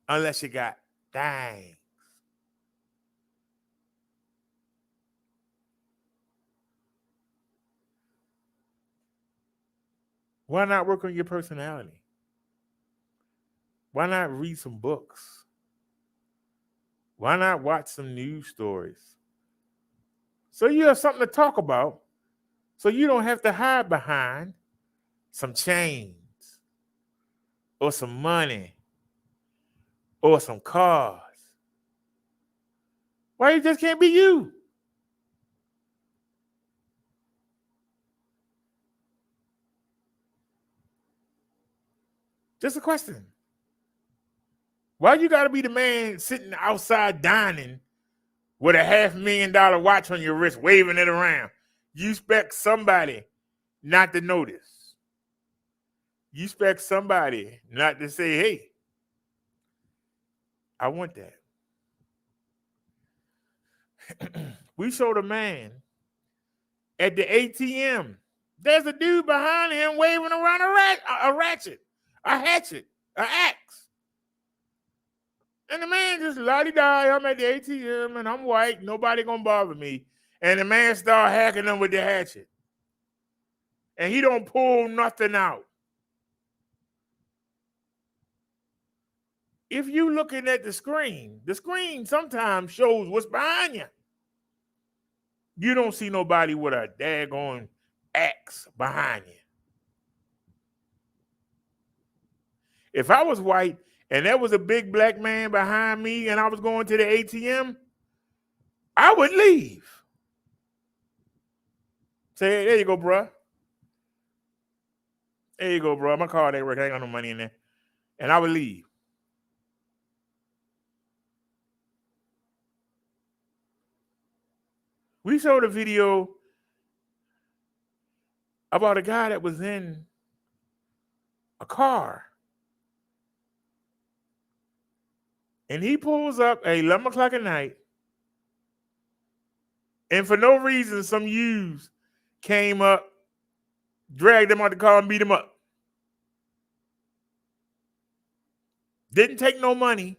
unless you got things. Why not work on your personality? Why not read some books? Why not watch some news stories? So you have something to talk about, so you don't have to hide behind some chains or some money or some cars. Why you just can't be you? Just a question. Why you got to be the man sitting outside dining with a $500,000 watch on your wrist, waving it around? You expect somebody not to notice. You expect somebody not to say, hey, I want that. We showed a man at the ATM. There's a dude behind him waving around a hatchet, an axe. And the man just la-di-da, I'm at the ATM and I'm white, nobody gonna bother me. And the man start hacking them with the hatchet. And he don't pull nothing out. If you looking at the screen sometimes shows what's behind you. You don't see nobody with a daggone axe behind you. If I was white and there was a big black man behind me and I was going to the ATM, I would leave. Say, there you go, bro. There you go, bro. My card ain't working. I ain't got no money in there. And I would leave. We showed a video about a guy that was in a car. And he pulls up at 11 o'clock at night. And for no reason, some youths came up, dragged him out the car and beat him up. Didn't take no money.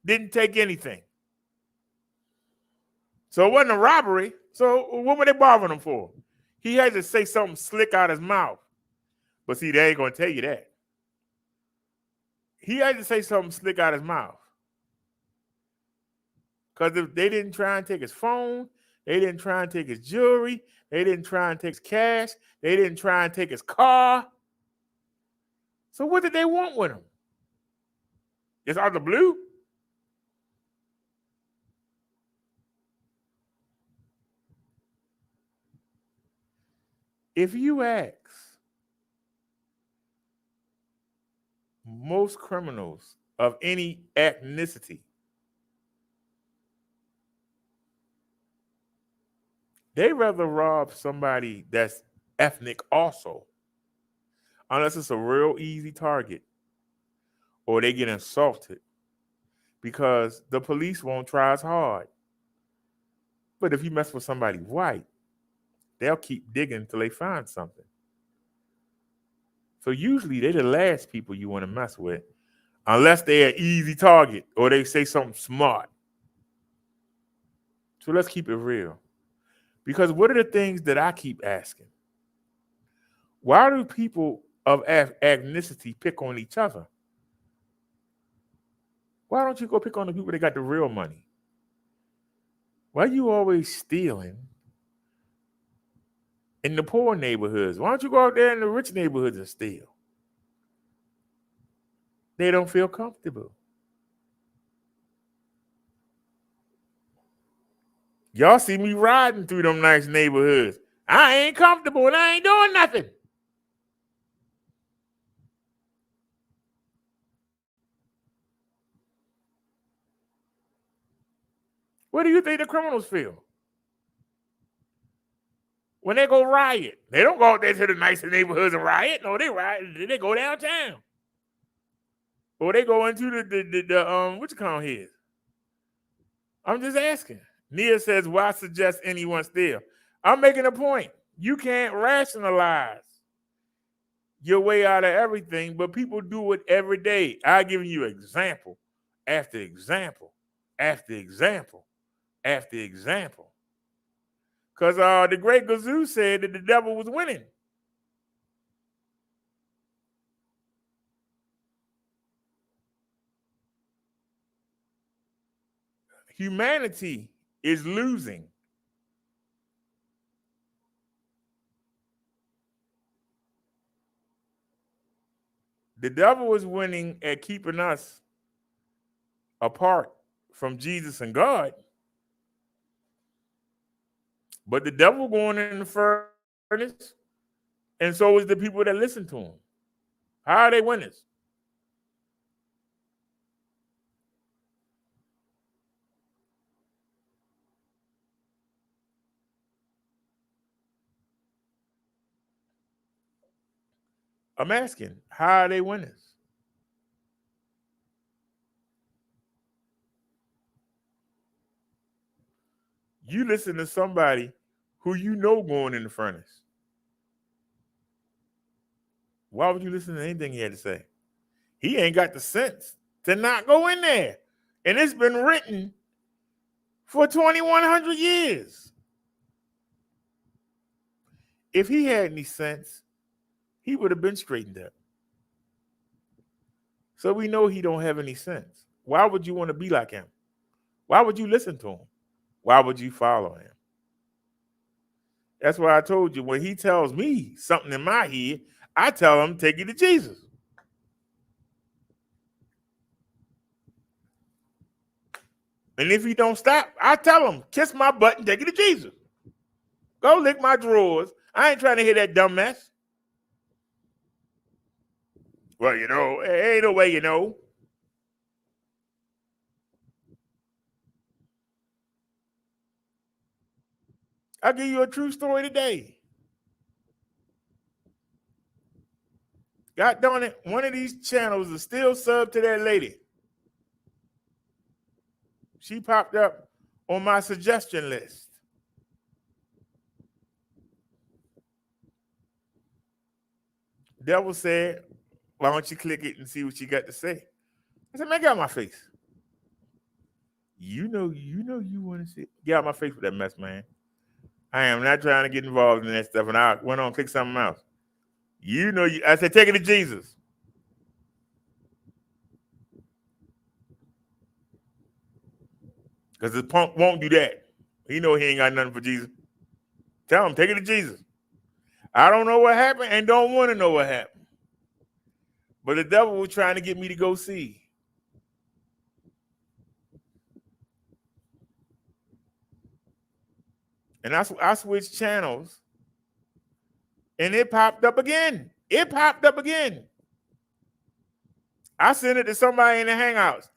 Didn't take anything. So it wasn't a robbery. So what were they bothering him for? He had to say something slick out his mouth. But see, they ain't going to tell you that. He had to say something slick out his mouth. Because if they didn't try and take his phone, they didn't try and take his jewelry, they didn't try and take his cash, they didn't try and take his car. So what did they want with him? It's out the blue? If you ask most criminals of any ethnicity, they rather rob somebody that's ethnic also, unless it's a real easy target, or they get insulted because the police won't try as hard. But if you mess with somebody white, they'll keep digging until they find something. So usually they're the last people you want to mess with, unless they're an easy target or they say something smart. So let's keep it real. Because what are the things that I keep asking? Why do people of ethnicity pick on each other? Why don't you go pick on the people that got the real money? Why are you always stealing in the poor neighborhoods? Why don't you go out there in the rich neighborhoods and steal? They don't feel comfortable. Y'all see me riding through them nice neighborhoods. I ain't comfortable and I ain't doing nothing. What do you think the criminals feel when they go riot? They don't go out there to the nicer neighborhoods and riot. No, they riot. They go downtown. Or they go into the what you call his? I'm just asking. Nia says, why suggest anyone steal? I'm making a point. You can't rationalize your way out of everything, but people do it every day. I've given you example after example after example after example. Because the great Gazoo said that the devil was winning. Humanity is losing. The devil is winning at keeping us apart from Jesus and God. But the devil going in the furnace, and so is the people that listen to him. How are they winners? I'm asking, how are they winners? You listen to somebody who you know going in the furnace. Why would you listen to anything he had to say? He ain't got the sense to not go in there. And it's been written for 2,100 years. If he had any sense, he would have been straightened up. So we know he don't have any sense. Why would you want to be like him? Why would you listen to him? Why would you follow him? That's why I told you, when he tells me something in my head, I tell him, take it to Jesus. And if he don't stop, I tell him, kiss my butt and take it to Jesus. Go lick my drawers. I ain't trying to hear that dumb mess. Well, ain't no way, I'll give you a true story today. God darn it, one of these channels is still sub to that lady. She popped up on my suggestion list. Devil said, why don't you click it and see what you got to say? I said, man, get out my face. You know you want to see it. Get out my face with that mess, man. I am not trying to get involved in that stuff. And I went on and click something else. I said, take it to Jesus. Because the punk won't do that. He know he ain't got nothing for Jesus. Tell him, take it to Jesus. I don't know what happened and don't want to know what happened. But the devil was trying to get me to go see. And I switched channels. And it popped up again. I sent it to somebody in the Hangouts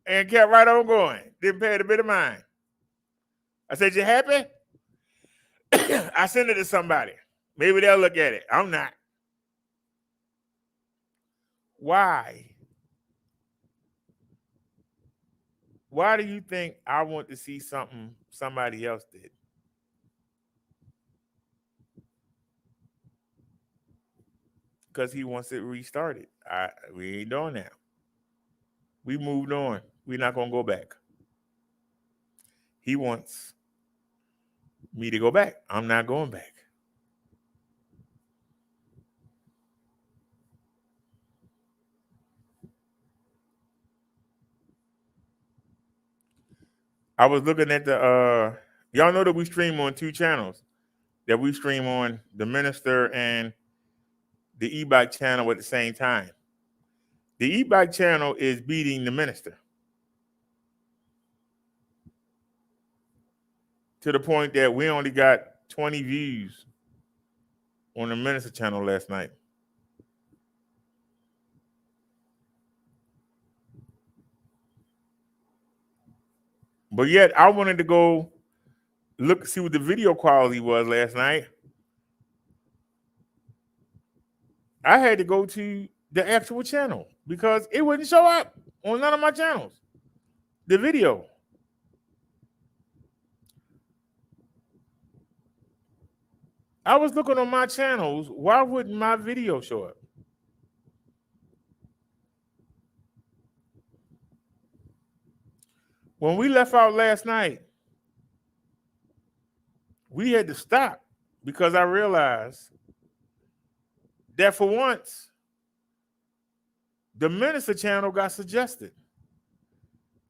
and kept right on going. Didn't pay it a bit of mind. I said, you happy? I sent it to somebody. Maybe they'll look at it. I'm not. Why? Why do you think I want to see something somebody else did? Because he wants it restarted. We ain't doing that. We moved on. We're not going to go back. He wants me to go back. I'm not going back. I was looking at y'all know that we stream on 2 channels. That we stream on the Minister and the e-bike channel at the same time. The e-bike channel is beating the Minister to the point that we only got 20 views on the Minister channel last night. But yet I wanted to go see what the video quality was last night. I had to go to the actual channel because it wouldn't show up on none of my channels. The video. I was looking on my channels. Why wouldn't my video show up? When we left out last night, we had to stop because I realized that for once, the Minister channel got suggested.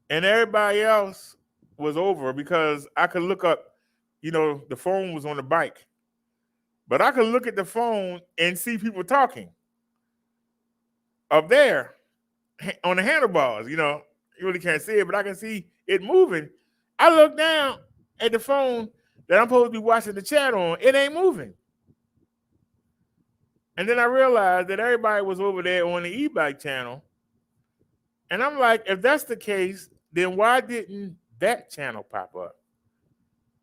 And everybody else was over because I could look up, the phone was on the bike. But I could look at the phone and see people talking up there on the handlebars. You really can't see it, but I can see it moving. I look down at the phone that I'm supposed to be watching the chat on. It ain't moving. And then I realized that everybody was over there on the e-bike channel. And I'm like, if that's the case, then why didn't that channel pop up?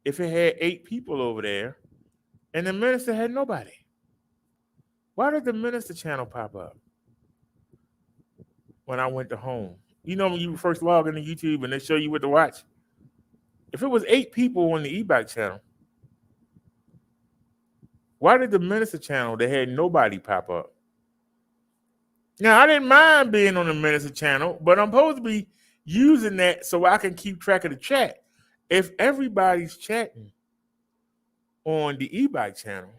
If it had 8 people over there and the Minister had nobody. Why did the Minister channel pop up when I went to home? When you first log into YouTube and they show you what to watch? If it was 8 people on the e-bike channel, why did the Minister channel that had nobody pop up? Now, I didn't mind being on the Minister channel, but I'm supposed to be using that so I can keep track of the chat. If everybody's chatting on the e-bike channel,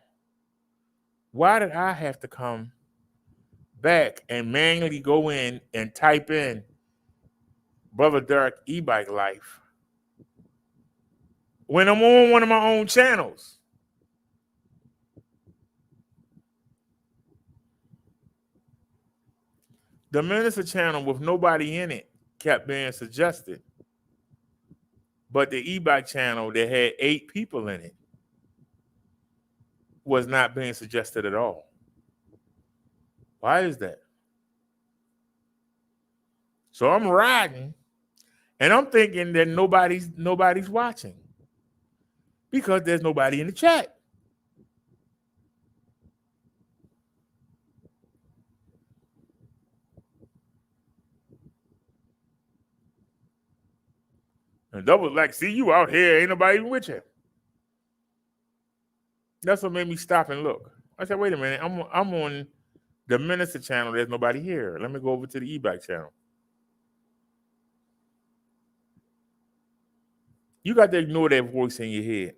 why did I have to come back and manually go in and type in Brother Derek e-bike life when I'm on one of my own channels? The Minister channel with nobody in it kept being suggested. But the e-bike channel that had 8 people in it was not being suggested at all. Why is that? So I'm riding and I'm thinking that nobody's watching because there's nobody in the chat. And that was like, see, you out here, ain't nobody even with you. That's what made me stop and look. I said, wait a minute, I'm on the Minister channel. There's nobody here. Let me go over to the e-bike channel. You got to ignore that voice in your head.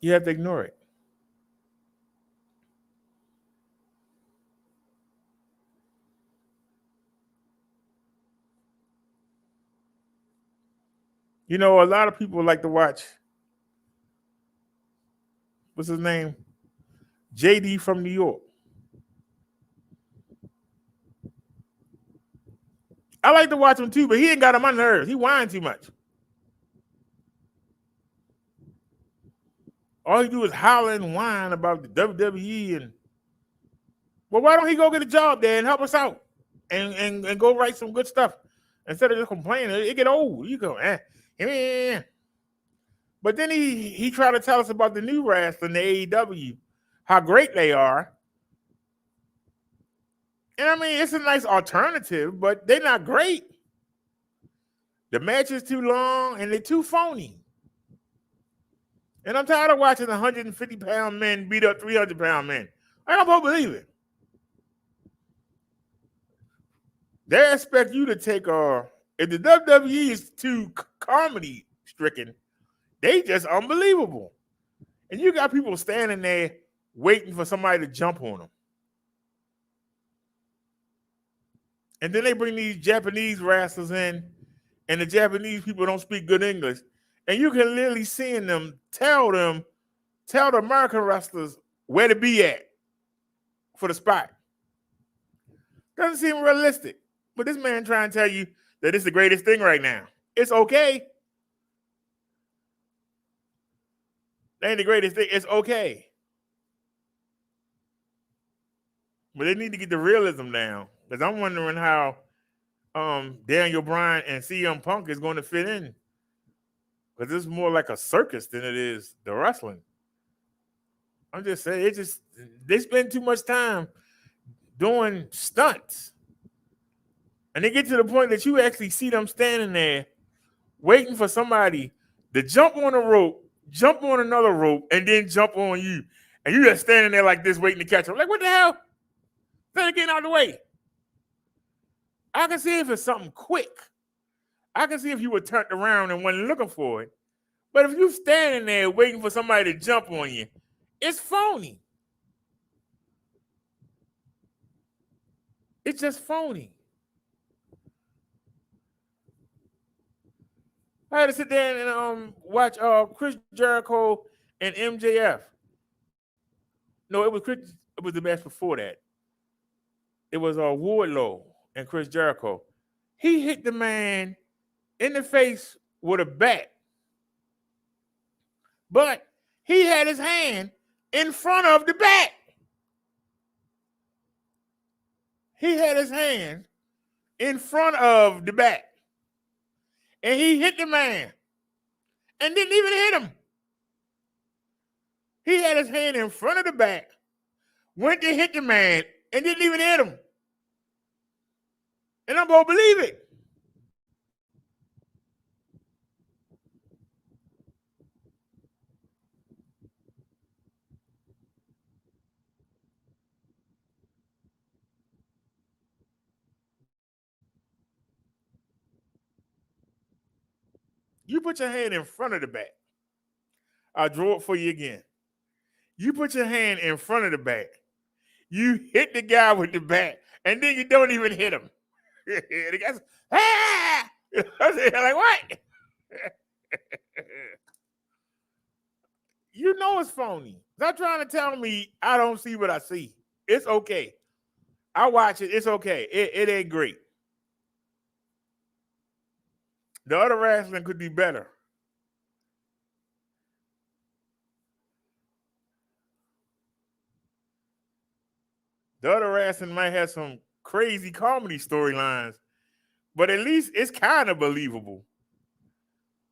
You have to ignore it. A lot of people like to watch, what's his name? JD from New York. I like to watch him too, but he ain't got on my nerves. He whines too much. All he do is holler and whine about the WWE. And well, why don't he go get a job there and help us out and go write some good stuff instead of just complaining? It get old. You go, But then he tried to tell us about the new wrestling, the AEW, how great they are. And I mean, it's a nice alternative, but they're not great. The match is too long and they're too phony. And I'm tired of watching 150-pound men beat up 300-pound men. I don't believe it. They expect you to take if the WWE is too comedy stricken, they just unbelievable. And you got people standing there waiting for somebody to jump on them. And then they bring these Japanese wrestlers in, and the Japanese people don't speak good English. And you can literally see them tell the American wrestlers where to be at for the spot. Doesn't seem realistic. But this man trying to tell you that it's the greatest thing right now. It's okay. That ain't the greatest thing. It's okay. But they need to get the realism down. Because I'm wondering how Daniel Bryan and CM Punk is going to fit in. Because this is more like a circus than it is the wrestling. I'm just saying, they spend too much time doing stunts. And they get to the point that you actually see them standing there waiting for somebody to jump on a rope jump on another rope, and then jump on you. And you just standing there like this waiting to catch him. Like, what the hell? Instead of getting out of the way. I can see if it's something quick. I can see if you were turned around and wasn't looking for it. But if you standing there waiting for somebody to jump on you, it's phony. It's just phony. I had to sit there and watch Chris Jericho and MJF. No, it was the match before that. It was Wardlow and Chris Jericho. He hit the man in the face with a bat, but he had his hand in front of the bat. He had his hand in front of the bat, and he hit the man and didn't even hit him. He had his hand in front of the bat, went to hit the man, and didn't even hit him. And I'm going to believe it. You put your hand in front of the bat. I'll draw it for you again. You put your hand in front of the bat. You hit the guy with the bat, and then you don't even hit him. The guy's, ah! Like, what? You know it's phony. Stop trying to tell me I don't see what I see. It's okay. I watch it. It's okay. It ain't great. The other wrestling could be better. The other wrestling might have some crazy comedy storylines, but at least it's kind of believable.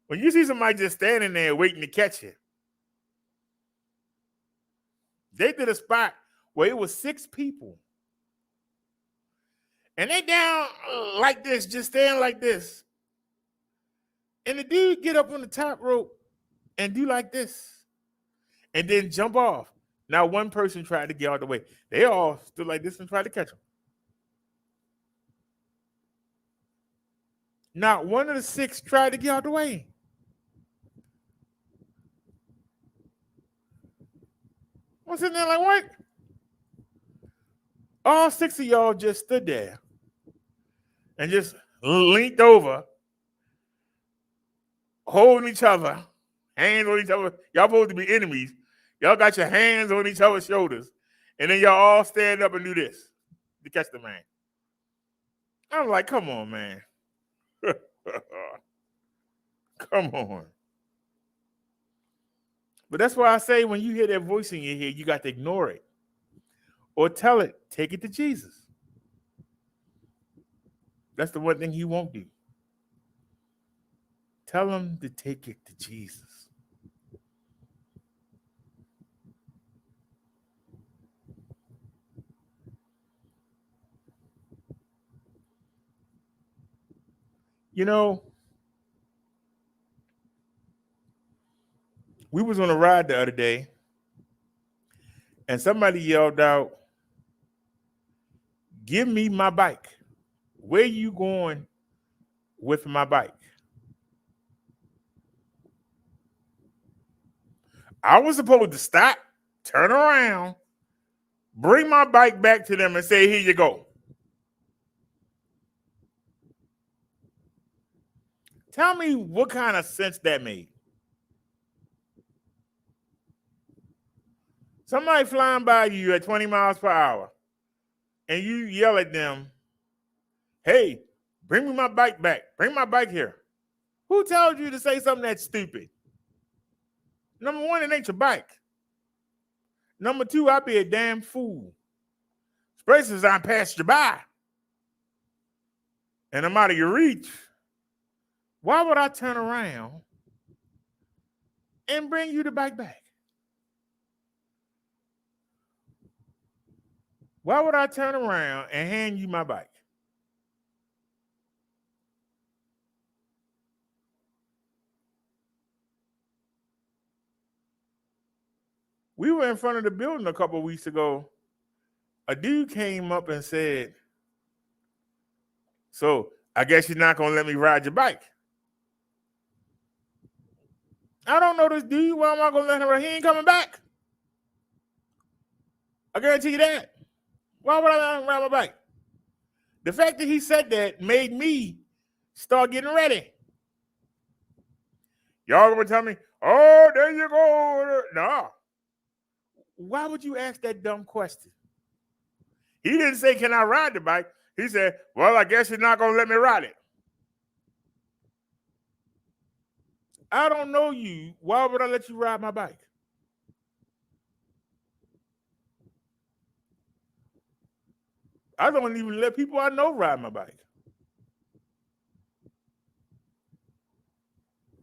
When you see somebody just standing there waiting to catch you, they did a spot where it was 6 people. And they down like this, just standing like this. And the dude get up on the top rope and do like this. And then jump off. Now one person tried to get out of the way. They all stood like this and tried to catch him. Not one of the 6 tried to get out of the way. I'm sitting there like, what? All 6 of y'all just stood there and just leaned over, holding each other, hands on each other. Y'all supposed to be enemies. Y'all got your hands on each other's shoulders, and then y'all all stand up and do this to catch the man. I'm like, come on, man. Come on. But that's why I say when you hear that voice in your head, you got to ignore it. Or tell it, take it to Jesus. That's the one thing he won't do. Tell him to take it to Jesus. You know, we was on a ride the other day, and somebody yelled out, "Give me my bike. Where you going with my bike?" I was supposed to stop, turn around, bring my bike back to them and say, here you go. Tell me what kind of sense that made. Somebody flying by you at 20 miles per hour, and you yell at them, hey, bring me my bike back. Bring my bike here. Who tells you to say something that's stupid? Number one, it ain't your bike. Number two, I'd be a damn fool. Especially since I passed you by and I'm out of your reach. Why would I turn around and bring you the bike back? Why would I turn around and hand you my bike? We were in front of the building a couple of weeks ago. A dude came up and said, "So I guess you're not gonna let me ride your bike." I don't know this dude. Why am I gonna let him ride? He ain't coming back. I guarantee you that. Why would I let him ride my bike? The fact that he said that made me start getting ready. Y'all gonna tell me, "Oh, there you go." No. Why would you ask that dumb question? He didn't say, "Can I ride the bike?" He said, "Well, I guess you're not gonna let me ride it." I don't know you. Why would I let you ride my bike? I don't even let people I know ride my bike.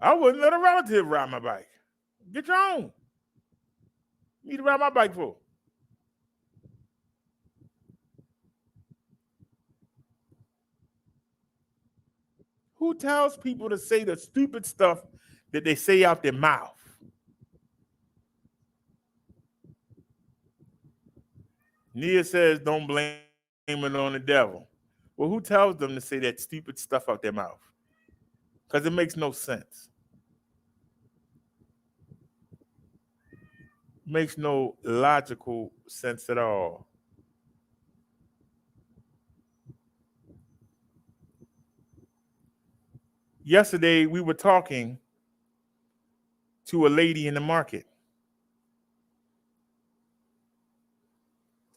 I wouldn't let a relative ride my bike. Get your own. You need to ride my bike for. Who tells people to say the stupid stuff that they say out their mouth? Nia says, "Don't blame it on the devil." Well, who tells them to say that stupid stuff out their mouth? Because it makes no sense. Makes no logical sense at all. Yesterday, we were talking to a lady in the market.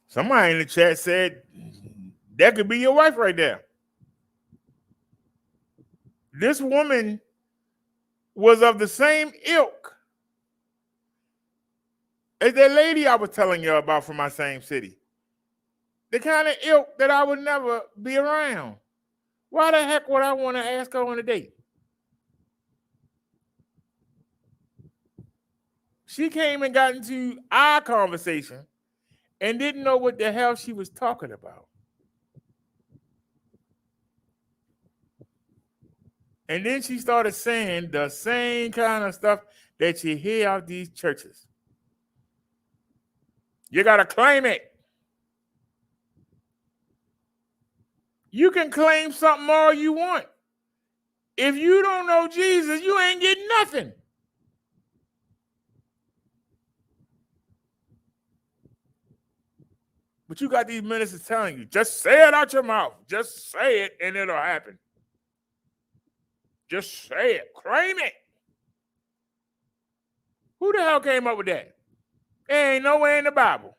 Somebody in the chat said, "That could be your wife right there." This woman was of the same ilk as that lady I was telling you about from my same city. The kind of ilk that I would never be around. Why the heck would I want to ask her on a date? She came and got into our conversation and didn't know what the hell she was talking about. And then she started saying the same kind of stuff that you hear out these churches. You got to claim it. You can claim something all you want. If you don't know Jesus, you ain't getting nothing. But you got these ministers telling you, just say it out your mouth. Just say it and it'll happen. Just say it. Claim it. Who the hell came up with that? There ain't nowhere in the Bible.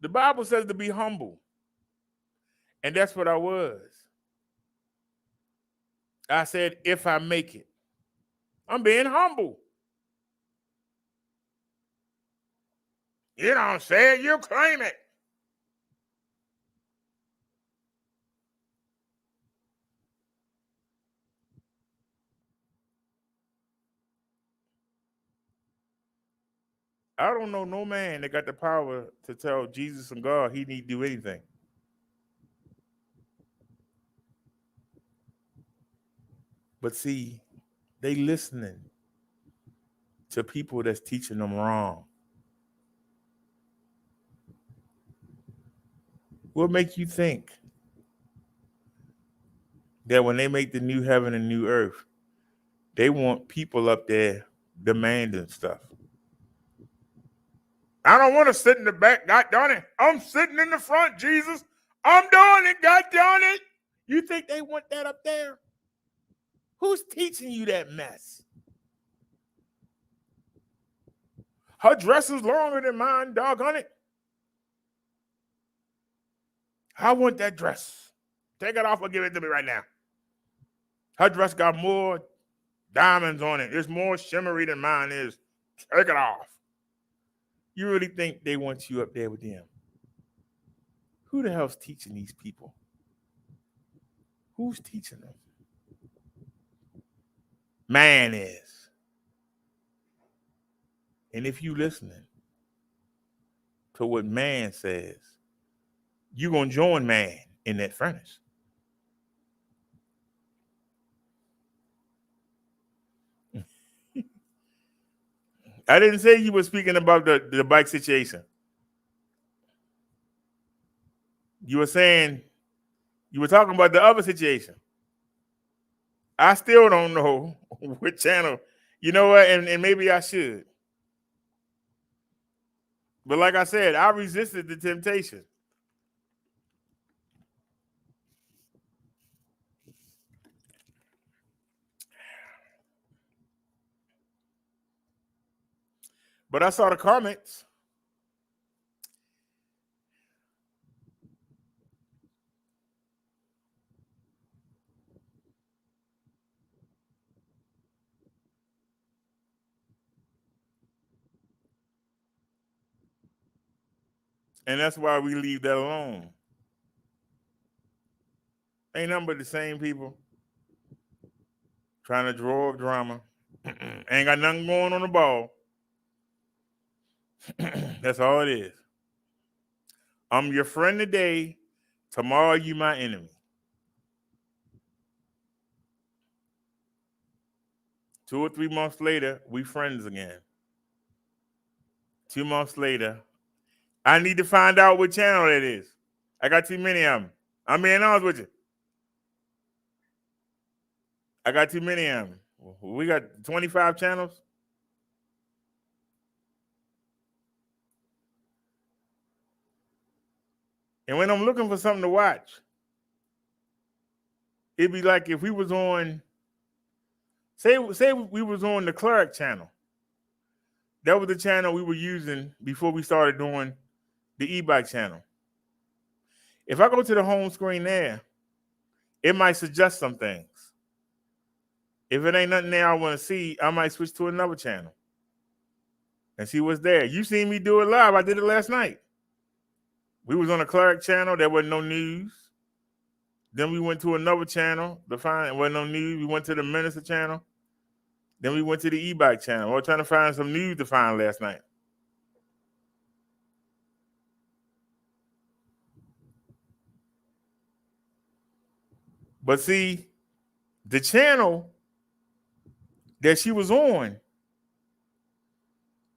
The Bible says to be humble. And that's what I was. I said, if I make it. I'm being humble. You don't say it, you claim it. I don't know no man that got the power to tell Jesus and God he need to do anything. But see, they listening to people that's teaching them wrong. What make you think that when they make the new heaven and new earth, they want people up there demanding stuff? I don't want to sit in the back, God darn it. I'm sitting in the front, Jesus. I'm doing it, God darn it. You think they want that up there? Who's teaching you that mess? Her dress is longer than mine, doggone it. I want that dress. Take it off or give it to me right now. Her dress got more diamonds on it. It's more shimmery than mine is. Take it off. You really think they want you up there with them? Who the hell's teaching these people? Who's teaching them? Man is. And if you listening to what man says, you're going to join man in that furnace. I didn't say you were speaking about the bike situation. You were saying you were talking about the other situation. I still don't know which channel. You know what? And maybe I should. But like I said, I resisted the temptation. But I saw the comments. And that's why we leave that alone. Ain't nothing but the same people trying to draw up drama. Ain't got nothing going on the ball. That's all it is. I'm your friend today. Tomorrow you my enemy. 2 or 3 months later, we friends again. 2 months later, I need to find out what channel it is. I got too many of them. I'm being honest with you. I got too many of them. We got 25 channels. And when I'm looking for something to watch, it'd be like if we was on, say we was on the Cleric channel. That was the channel we were using before we started doing the e-bike channel. If I go to the home screen there, it might suggest some things. If it ain't nothing there I want to see, I might switch to another channel and see what's there. You seen me do it live. I did it last night. We was on the Cleric channel. There wasn't no news. Then we went to another channel to find there wasn't no news. We went to the Minister channel. Then we went to the e-bike channel. We were trying to find some news to find last night. But see, the channel that she was on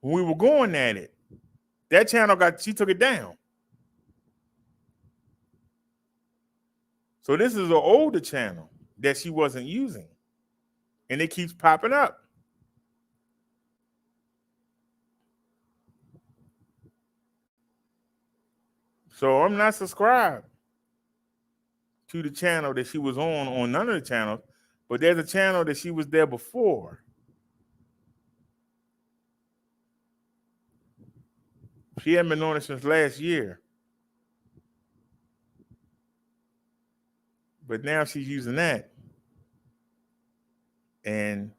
when we were going at it, that channel she took it down. So this is an older channel that she wasn't using. And it keeps popping up. So I'm not subscribed to the channel that she was on none of the channels, but there's a channel that she was there before. She hadn't been on it since last year. But now she's using that. And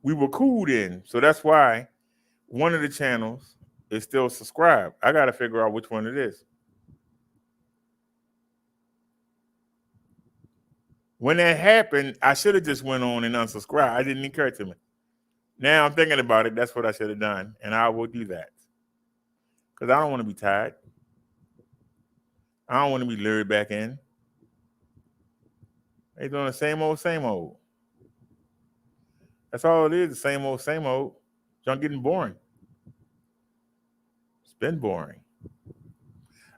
we were cool then. So that's why one of the channels is still subscribed. I got to figure out which one it is. When that happened, I should have just went on and unsubscribed. It didn't occur to me. Now I'm thinking about it. That's what I should have done. And I will do that. Because I don't want to be tired. I don't want to be lured back in. They doing the same old, same old. That's all it is, the same old, same old. It's getting boring. It's been boring.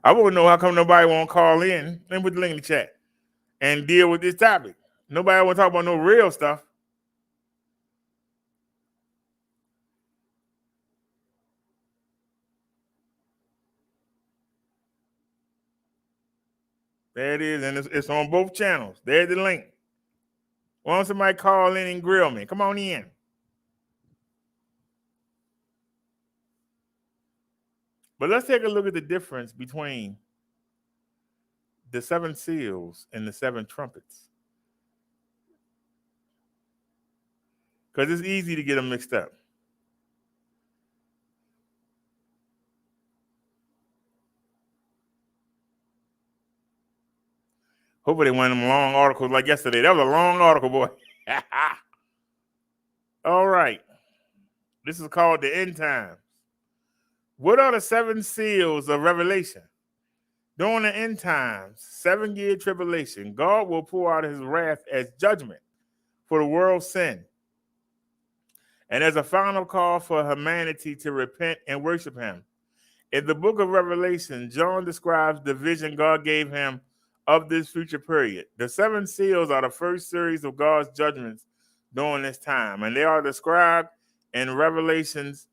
I wouldn't know how come nobody won't call in. Let me put the link in the chat and deal with this topic. Nobody want to talk about no real stuff. There it is, and it's on both channels. There's the link. Why don't somebody call in and grill me? Come on in. But let's take a look at the difference between the 7 seals and the 7 trumpets. Because it's easy to get them mixed up. Hopefully they went them long articles like yesterday. That was a long article, boy. All right. This is called the end times. What are the 7 seals of Revelation? During the end times, 7-year tribulation, God will pour out his wrath as judgment for the world's sin and as a final call for humanity to repent and worship him. In the book of Revelation, John describes the vision God gave him of this future period. The seven seals are the first series of God's judgments during this time, and they are described in Revelations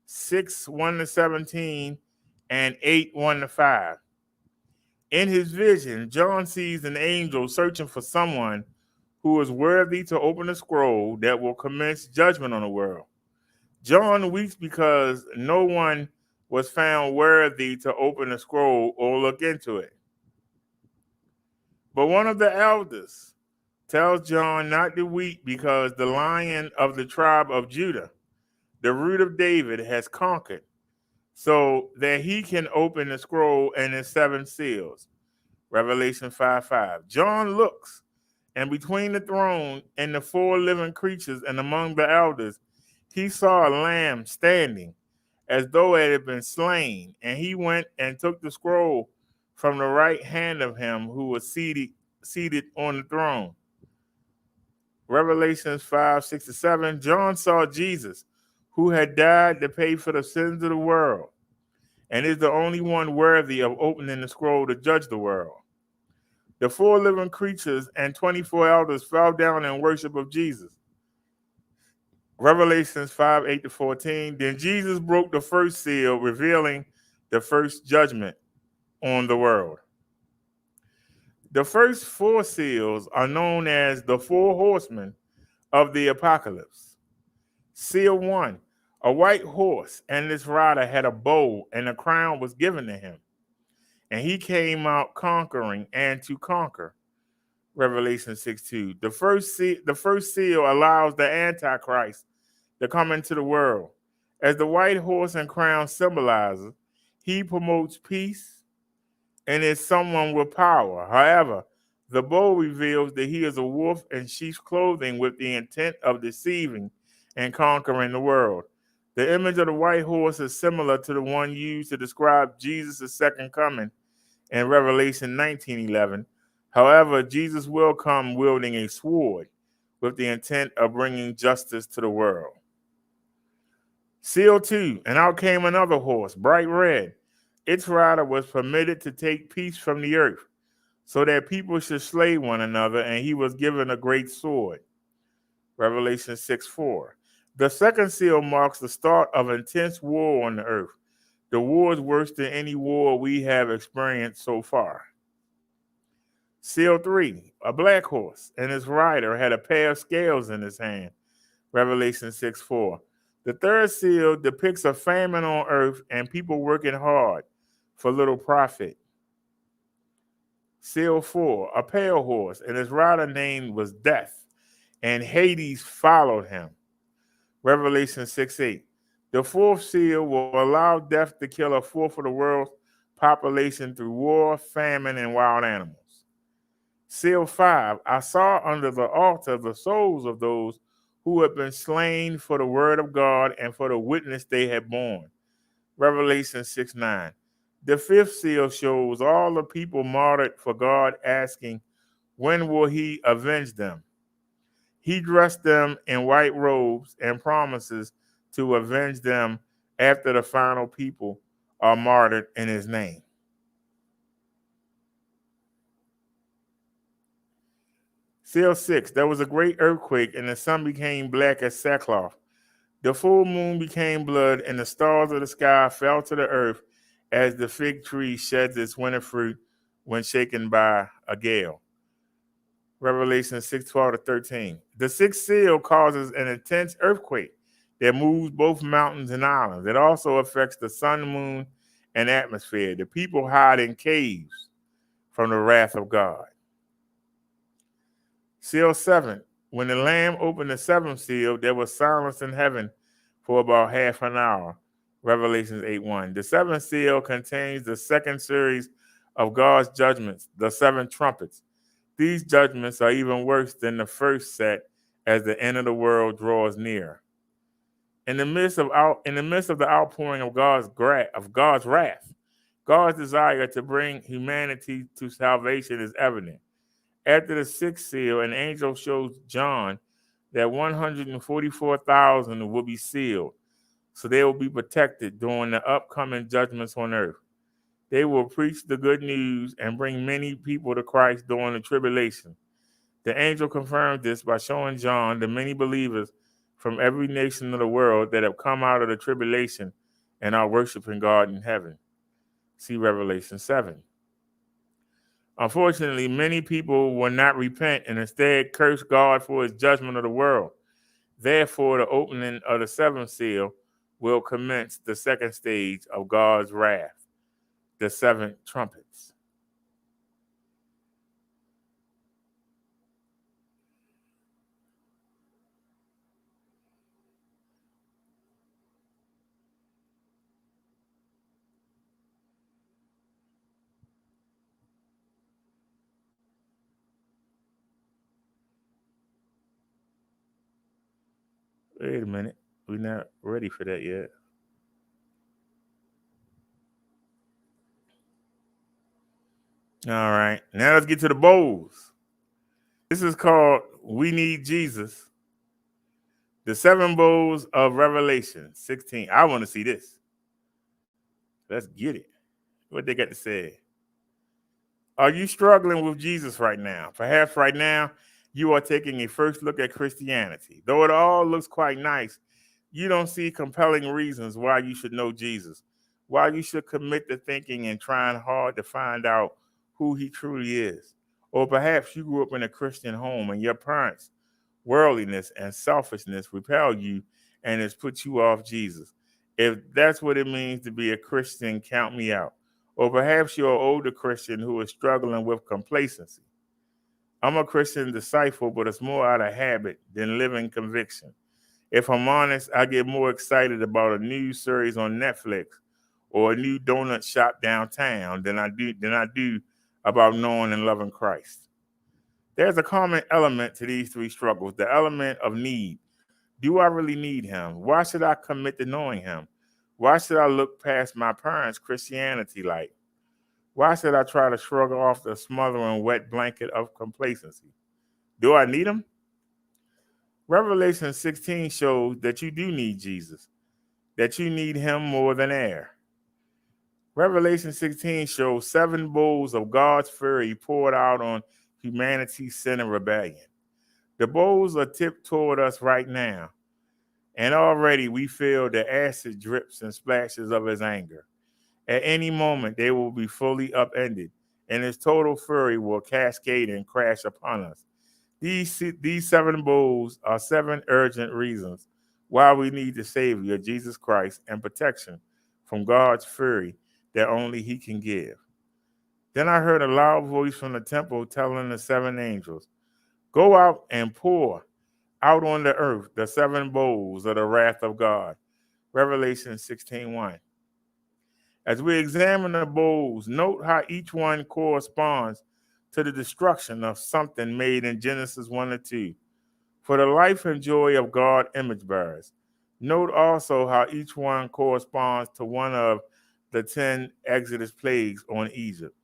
6, 1 to 17, and 8, 1 to 5. In his vision, John sees an angel searching for someone who is worthy to open a scroll that will commence judgment on the world. John weeps because no one was found worthy to open the scroll or look into it. But one of the elders tells John not to weep because the Lion of the tribe of Judah, the root of David, has conquered, so that he can open the scroll and its seven seals. Revelation 5:5. John looks, and between the throne and the four living creatures and among the elders, he saw a lamb standing as though it had been slain, and he went and took the scroll from the right hand of him who was seated on the throne. Revelations 5:6 to 7. John saw Jesus, who had died to pay for the sins of the world, and is the only one worthy of opening the scroll to judge the world. The four living creatures and 24 elders fell down in worship of Jesus. Revelations 5:8 to 14. Then Jesus broke the first seal, revealing the first judgment on the world. The first four seals are known as the four horsemen of the apocalypse. Seal 1. A white horse, and its rider had a bow, and a crown was given to him. And he came out conquering and to conquer. Revelation 6:2. The first seal allows the Antichrist to come into the world. As the white horse and crown symbolizes, he promotes peace and is someone with power. However, the bow reveals that he is a wolf in sheep's clothing with the intent of deceiving and conquering the world. The image of the white horse is similar to the one used to describe Jesus' second coming in Revelation 19:11. However, Jesus will come wielding a sword with the intent of bringing justice to the world. Seal 2, and out came another horse, bright red. Its rider was permitted to take peace from the earth, so that people should slay one another, and he was given a great sword. Revelation 6:4. The second seal marks the start of intense war on the earth. The war is worse than any war we have experienced so far. Seal 3, a black horse, and his rider had a pair of scales in his hand. Revelation 6:4. The third seal depicts a famine on earth and people working hard for little profit. Seal 4, a pale horse, and his rider name was Death, and Hades followed him. Revelation 6:8. The fourth seal will allow death to kill a fourth of the world's population through war, famine, and wild animals. Seal 5, I saw under the altar the souls of those who had been slain for the word of God and for the witness they had borne. Revelation 6:9. The fifth seal shows all the people martyred for God, asking, when will he avenge them? He dressed them in white robes and promises to avenge them after the final people are martyred in his name. Seal 6, there was a great earthquake, and the sun became black as sackcloth. The full moon became blood, and the stars of the sky fell to the earth as the fig tree sheds its winter fruit when shaken by a gale. Revelation 6:12 to 13. The sixth seal causes an intense earthquake that moves both mountains and islands. It also affects the sun, moon, and atmosphere. The people hide in caves from the wrath of God. Seal 7. When the Lamb opened the seventh seal, there was silence in heaven for about half an hour. Revelation 8:1. The seventh seal contains the second series of God's judgments, the seven trumpets. These judgments are even worse than the first set as the end of the world draws near. In the midst of the outpouring of God's wrath, God's desire to bring humanity to salvation is evident. After the sixth seal, an angel shows John that 144,000 will be sealed, so they will be protected during the upcoming judgments on earth. They will preach the good news and bring many people to Christ during the tribulation. The angel confirmed this by showing John the many believers from every nation of the world that have come out of the tribulation and are worshiping God in heaven. See Revelation 7. Unfortunately, many people will not repent and instead curse God for his judgment of the world. Therefore, the opening of the seventh seal will commence the second stage of God's wrath, the seven trumpets. Wait a minute. We're not ready for that yet. All right. Now let's get to the bowls. This is called We Need Jesus. The seven bowls of Revelation 16. I want to see this. Let's get it. What they got to say. Are you struggling with Jesus right now? Perhaps right now you are taking a first look at Christianity. Though it all looks quite nice, you don't see compelling reasons why you should know Jesus, why you should commit to thinking and trying hard to find out who he truly is. Or perhaps you grew up in a Christian home and your parents' worldliness and selfishness repel you and has put you off Jesus. If that's what it means to be a Christian, count me out. Or perhaps you're an older Christian who is struggling with complacency. I'm a Christian disciple, but it's more out of habit than living conviction. If I'm honest, I get more excited about a new series on Netflix or a new donut shop downtown than I do about knowing and loving Christ. There's a common element to these three struggles, the element of need. Do I really need him? Why should I commit to knowing him? Why should I look past my parents' Christianity light? Why should I try to shrug off the smothering wet blanket of complacency? Do I need him? Revelation 16 shows that you do need Jesus, that you need him more than air. Revelation 16 shows seven bowls of God's fury poured out on humanity's sin and rebellion. The bowls are tipped toward us right now, and already we feel the acid drips and splashes of his anger. At any moment, they will be fully upended, and his total fury will cascade and crash upon us. These seven bowls are seven urgent reasons why we need the Savior, Jesus Christ, and protection from God's fury that only he can give. Then I heard a loud voice from the temple telling the seven angels, go out and pour out on the earth the seven bowls of the wrath of God. Revelation 16:1. As we examine the bowls, note how each one corresponds to the destruction of something made in Genesis 1 or 2 for the life and joy of God image bearers. Note also how each one corresponds to one of the 10 Exodus plagues on Egypt.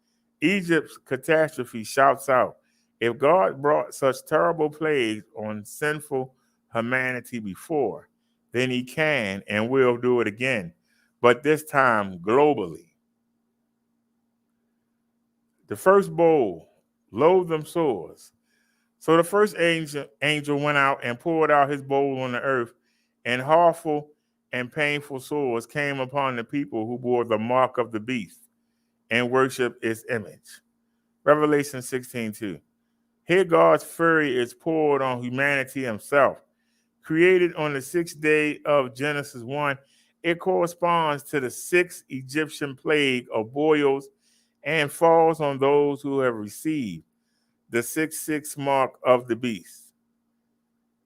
Egypt's catastrophe shouts out, if God brought such terrible plagues on sinful humanity before, then he can and will do it again, but this time globally. The first bowl, loathsome sores. So the first angel went out and poured out his bowl on the earth, and awful and painful sores came upon the people who bore the mark of the beast and worshiped its image. Revelation 16:2. Here God's fury is poured on humanity himself. Created on the sixth day of Genesis 1, it corresponds to the sixth Egyptian plague of boils and falls on those who have received the 666 mark of the beast.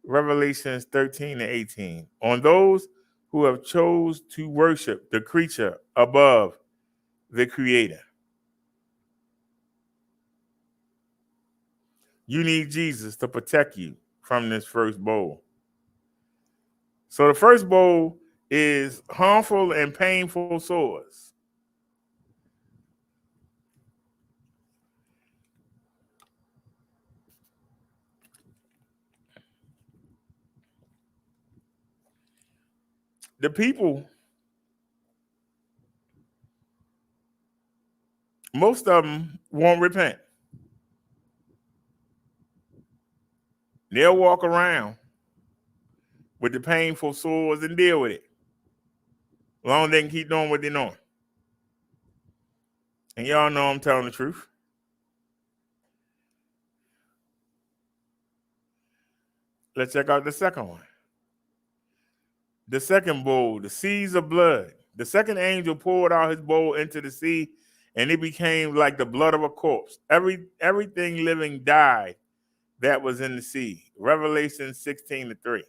Revelations 13-18. On those who have chose to worship the creature above the creator. You need Jesus to protect you from this first bowl. So the first bowl is harmful and painful sores. the people, most of them won't repent. They'll walk around with the painful sores and deal with it. As long as they can keep doing what they're doing. And y'all know I'm telling the truth. Let's check out the second one. The second bowl, the seas of blood. The second angel poured out his bowl into the sea, and it became like the blood of a corpse. Everything living died that was in the sea. Revelation 16:3.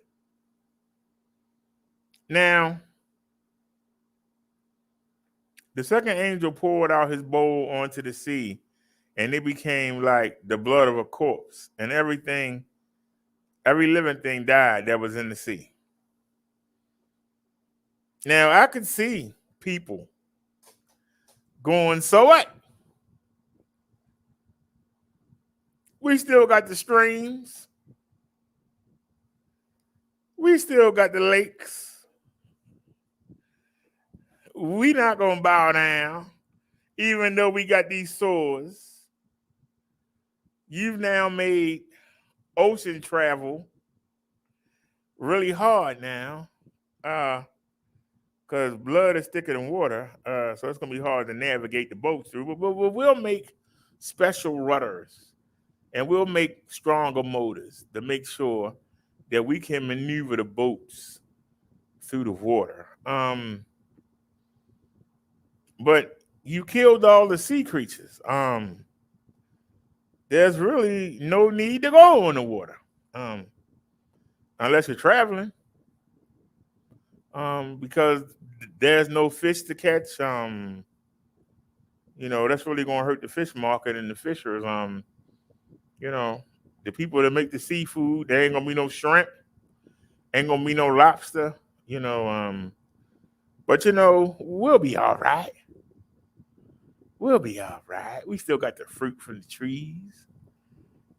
Now, the second angel poured out his bowl onto the sea, and it became like the blood of a corpse, and every living thing died that was in the sea. Now, I could see people going, so what? We still got the streams. We still got the lakes. We not going to bow down, even though we got these sores. You've now made ocean travel really hard now, because blood is thicker than water, so it's going to be hard to navigate the boats through. But we'll make special rudders, and we'll make stronger motors to make sure that we can maneuver the boats through the water. But you killed all the sea creatures. There's really no need to go on the water, unless you're traveling, because there's no fish to catch. That's really going to hurt the fish market and the fishers. The people that make the seafood, there ain't going to be no shrimp, ain't going to be no lobster, but we'll be all right. We'll be all right. We still got the fruit from the trees.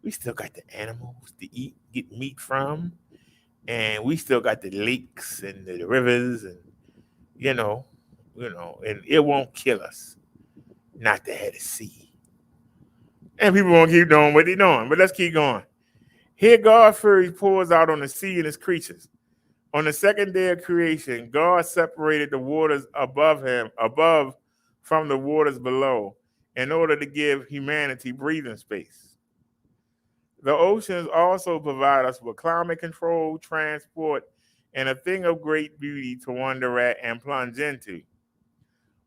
We still got the animals to eat, get meat from. And we still got the lakes and the rivers and, and it won't kill us not to have the sea. And people won't keep doing what they're doing. But let's keep going. Here God's fury pours out on the sea and its creatures. On the second day of creation, God separated the waters above from the waters below in order to give humanity breathing space. The oceans also provide us with climate control, transport, and a thing of great beauty to wonder at and plunge into.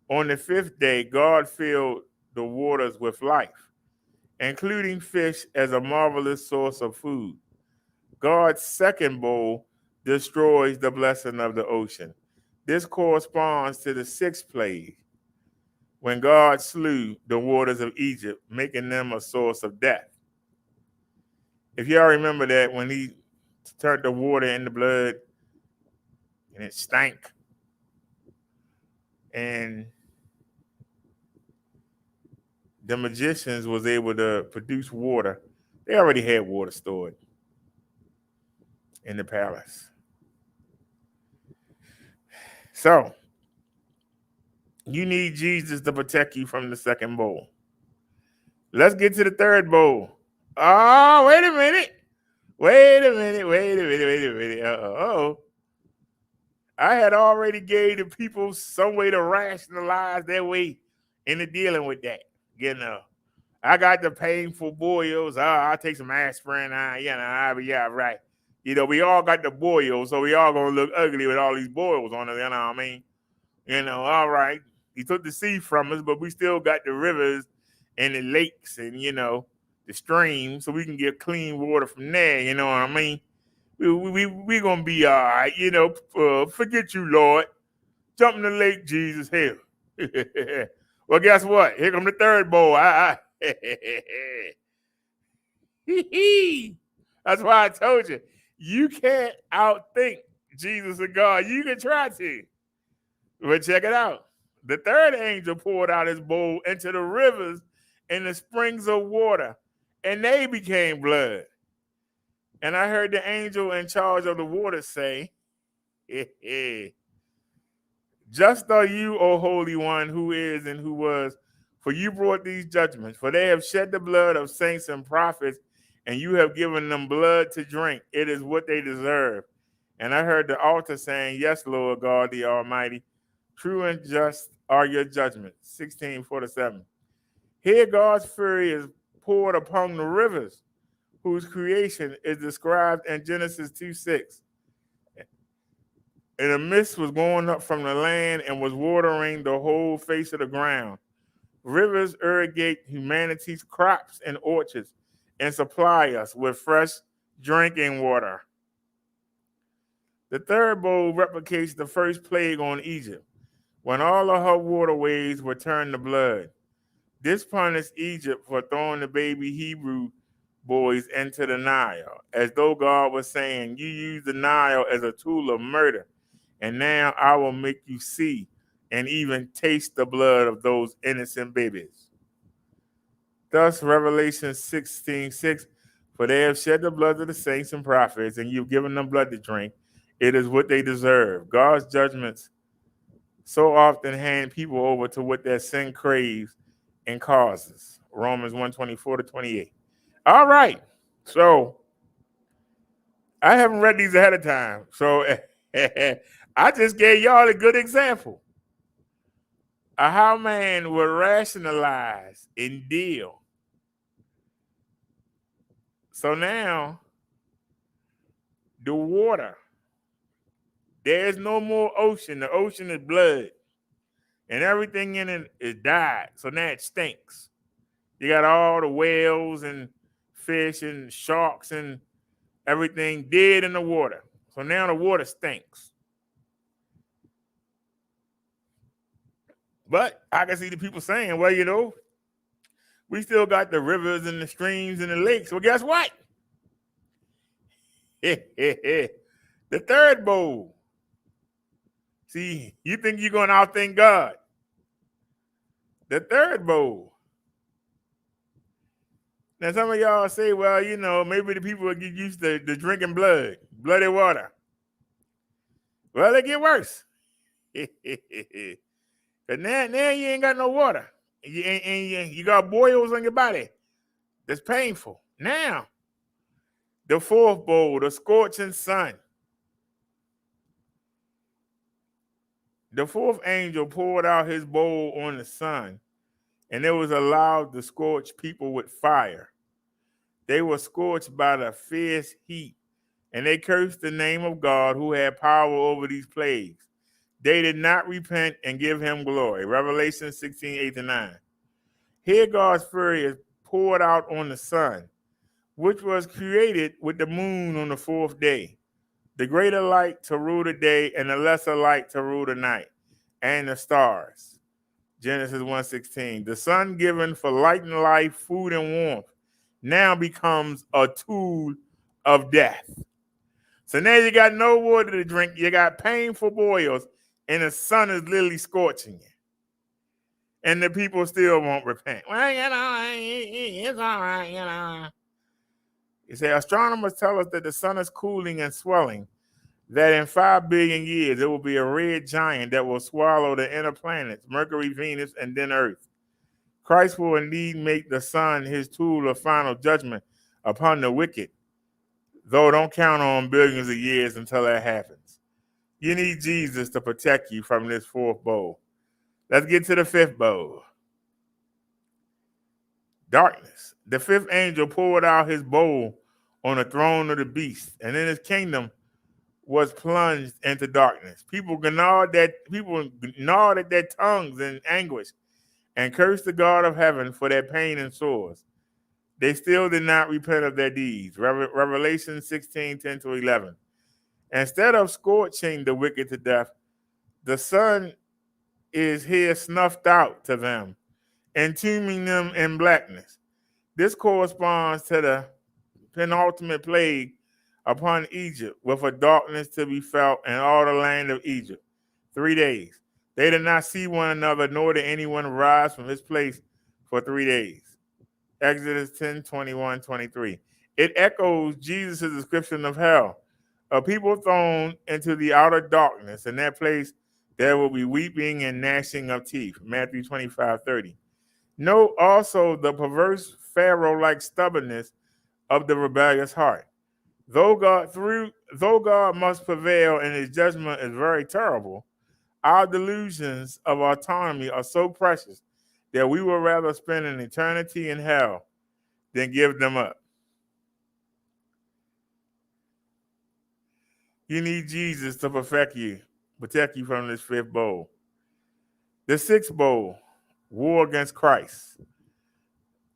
On the fifth day, God filled the waters with life, including fish as a marvelous source of food. God's second bowl destroys the blessing of the ocean. This corresponds to the sixth plague, when God slew the waters of Egypt, making them a source of death. If y'all remember that, when he turned the water into blood and it stank, and the magicians was able to produce water. They already had water stored in the palace. So, you need Jesus to protect you from the second bowl. Let's get to the third bowl. Oh, wait a minute. Uh-oh. I had already gave the people some way to rationalize their way into dealing with that. I got the painful boils. I'll take some aspirin. I'll be all right. We all got the boils, so we all gonna look ugly with all these boils on us. You know what I mean? All right. He took the sea from us, but we still got the rivers and the lakes and the streams, so we can get clean water from there. You know what I mean? We gonna be all right. Forget you, Lord. Jump in the lake, Jesus. Hell. Well, guess what? Here come the third bowl. That's why I told you. You can't outthink Jesus and God. You can try to. But check it out. The third angel poured out his bowl into the rivers and the springs of water, and they became blood. And I heard the angel in charge of the water say, Just are you, O Holy One, who is and who was, for you brought these judgments. For they have shed the blood of saints and prophets, and you have given them blood to drink. It is what they deserve. And I heard the altar saying, Yes, Lord God, the Almighty, true and just are your judgments. 16:47. Here God's fury is poured upon the rivers, whose creation is described in Genesis 2:6. And a mist was going up from the land and was watering the whole face of the ground. Rivers irrigate humanity's crops and orchards and supply us with fresh drinking water. The third bowl replicates the first plague on Egypt, when all of her waterways were turned to blood. This punished Egypt for throwing the baby Hebrew boys into the Nile, as though God was saying, You use the Nile as a tool of murder, and now I will make you see and even taste the blood of those innocent babies. Thus, Revelation 16:6, for they have shed the blood of the saints and prophets, and you've given them blood to drink. It is what they deserve. God's judgments so often hand people over to what their sin craves and causes. Romans 1:24-28. All right. So I haven't read these ahead of time. So I just gave y'all a good example of how man will rationalize and deal. So now, the water, there's no more ocean. The ocean is blood. And everything in it is died. So now it stinks. You got all the whales and fish and sharks and everything dead in the water. So now the water stinks. But I can see the people saying, well, you know, we still got the rivers and the streams and the lakes. Well, guess what? The third bowl. See, you think you're going to outthink God. The third bowl. Now, some of y'all say, well, you know, maybe the people will get used to drinking bloody water. Well, it get worse. Because now you ain't got no water. You got boils on your body. That's painful. Now, the fourth bowl, the scorching sun. The fourth angel poured out his bowl on the sun, and it was allowed to scorch people with fire. They were scorched by the fierce heat, and they cursed the name of God who had power over these plagues. They did not repent and give him glory. Revelation 16:8-9. Here God's fury is poured out on the sun, which was created with the moon on the fourth day. The greater light to rule the day and the lesser light to rule the night, and the stars. Genesis 1:16. The sun given for light and life, food and warmth, now becomes a tool of death. So now you got no water to drink, you got painful boils, and the sun is literally scorching you. And the people still won't repent. Well, you know, it's all right, you know. You say, astronomers tell us that the sun is cooling and swelling, that in 5 billion years, it will be a red giant that will swallow the inner planets, Mercury, Venus, and then Earth. Christ will indeed make the sun his tool of final judgment upon the wicked, though don't count on billions of years until that happens. You need Jesus to protect you from this fourth bowl. Let's get to the fifth bowl. Darkness. The fifth angel poured out his bowl on the throne of the beast, and in his kingdom was plunged into darkness. People gnawed at their tongues in anguish and cursed the God of heaven for their pain and sores. They still did not repent of their deeds. Revelation 16:10-11. Instead of scorching the wicked to death, the sun is here snuffed out to them, entombing them in blackness. This corresponds to the penultimate plague upon Egypt, with a darkness to be felt in all the land of Egypt. 3 days. They did not see one another, nor did anyone rise from his place for 3 days. Exodus 10:21-23. It echoes Jesus' description of hell, a people thrown into the outer darkness, and that place There will be weeping and gnashing of teeth. Matthew 25:30. Note also the perverse Pharaoh-like stubbornness of the rebellious heart. Though God must prevail and his judgment is very terrible, our delusions of autonomy are so precious that we would rather spend an eternity in hell than give them up. You need Jesus to protect you from this fifth bowl. The sixth bowl, war against Christ.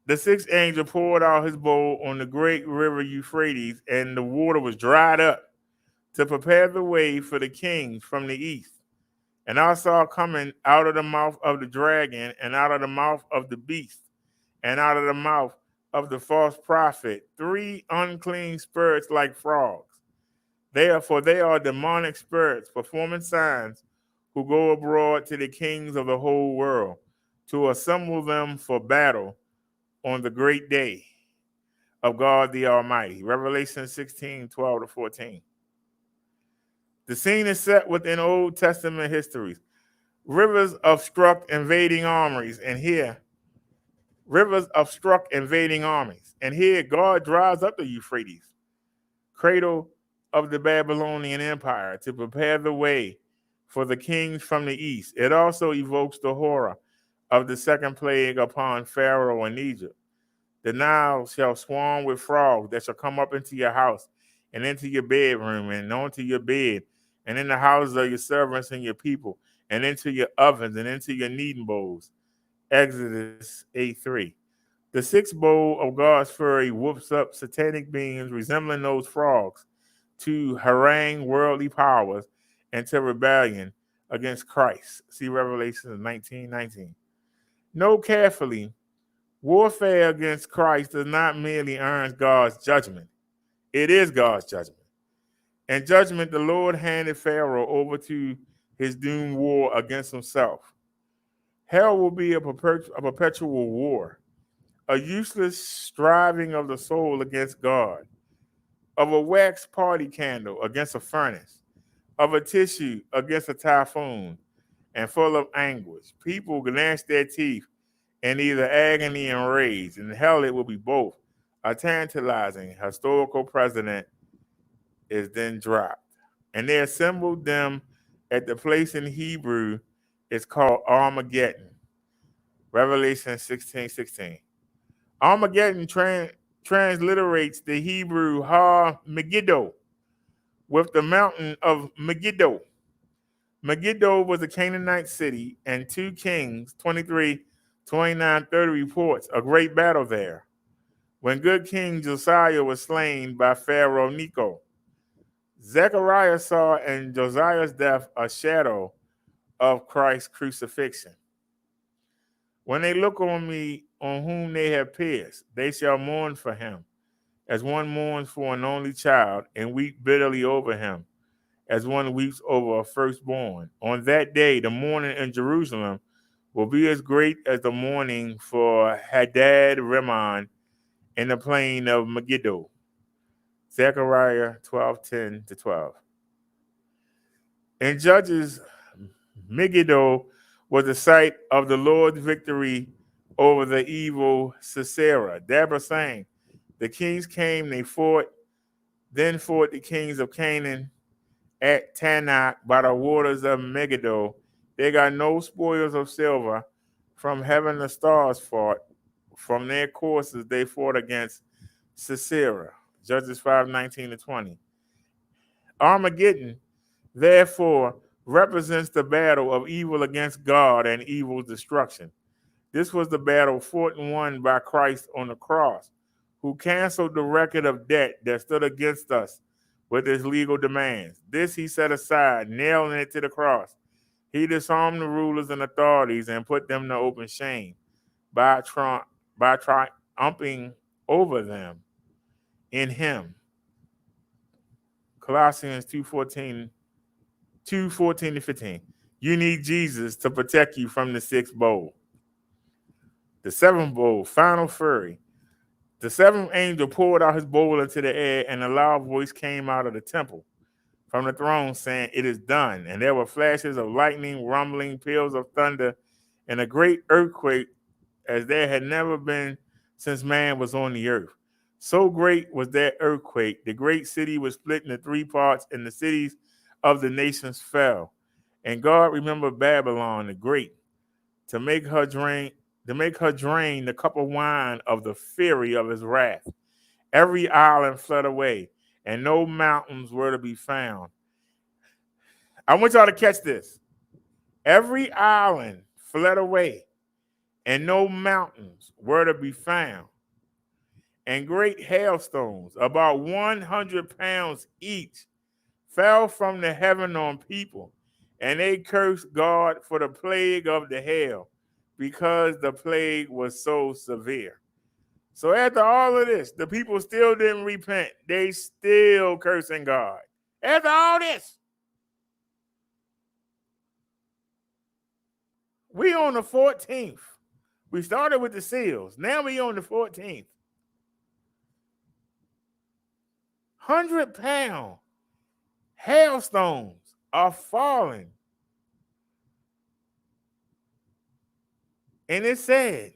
The sixth angel poured out his bowl on the great river Euphrates, and the water was dried up to prepare the way for the kings from the east. And I saw coming out of the mouth of the dragon, and out of the mouth of the beast, and out of the mouth of the false prophet, 3 unclean spirits like frogs. They are demonic spirits performing signs, who go abroad to the kings of the whole world to assemble them for battle on the great day of God the Almighty. Revelation 16:12-14. The scene is set within Old Testament histories. Rivers obstruct invading armies, and here God dries up the Euphrates, cradle of the Babylonian Empire, to prepare the way for the kings from the east. It also evokes the horror of the second plague upon Pharaoh and Egypt. The Nile shall swarm with frogs that shall come up into your house and into your bedroom and onto your bed and in the houses of your servants and your people and into your ovens and into your kneading bowls. Exodus 8:3. The sixth bowl of God's fury whoops up satanic beings resembling those frogs to harangue worldly powers and to rebellion against Christ. See Revelation 19:19. Note carefully, warfare against Christ does not merely earn God's judgment. It is God's judgment. In judgment, the Lord handed Pharaoh over to his doomed war against himself. Hell will be a perpetual war, a useless striving of the soul against God, of a wax party candle against a furnace, of a tissue against a typhoon, and full of anguish. People gnash their teeth in either agony and rage. In hell, it will be both. A tantalizing historical precedent is then dropped. And they assembled them at the place in Hebrew is called Armageddon. Revelation 16:16. Armageddon transliterates the Hebrew Ha-Megiddo with the mountain of Megiddo. Megiddo was a Canaanite city, and 2 Kings 23:29-30 reports a great battle there, when good King Josiah was slain by Pharaoh Necho. Zechariah saw in Josiah's death a shadow of Christ's crucifixion. When they look on me, on whom they have pierced, they shall mourn for him, as one mourns for an only child, and weep bitterly over him, as one weeps over a firstborn. On that day, the mourning in Jerusalem will be as great as the mourning for Hadad Rimmon in the plain of Megiddo. Zechariah 12:10-12. In Judges, Megiddo was the site of the Lord's victory over the evil Sisera. Deborah sang, the kings came, then fought the kings of Canaan at Tanakh by the waters of Megiddo. They got no spoils of silver. From heaven the stars fought. From their courses they fought against Sisera. Judges 5:19-20. Armageddon, therefore, represents the battle of evil against God and evil's destruction. This was the battle fought and won by Christ on the cross, who canceled the record of debt that stood against us with his legal demands. This he set aside, nailing it to the cross. He disarmed the rulers and authorities and put them to open shame by triumphing over them in him. Colossians 2:14-15. You need Jesus to protect you from the sixth bowl. The seventh bowl, final fury. The seventh angel poured out his bowl into the air, and a loud voice came out of the temple. from the throne, saying, "It is done." And there were flashes of lightning, rumbling, peals of thunder, and a great earthquake as there had never been since man was on the earth. So great was that earthquake, the great city was split into three parts, and the cities of the nations fell. And God remembered Babylon the Great to make her drain the cup of wine of the fury of his wrath. Every island fled away, and no mountains were to be found. I want y'all to catch this. Every island fled away, and no mountains were to be found. And great hailstones, about 100 pounds each, fell from the heaven on people, and they cursed God for the plague of the hail, because the plague was so severe. So after all of this, the people still didn't repent. They still cursing God. After all this, we on the 14th. We started with the seals. Now we on the 14th. 100-pound hailstones are falling. And it said,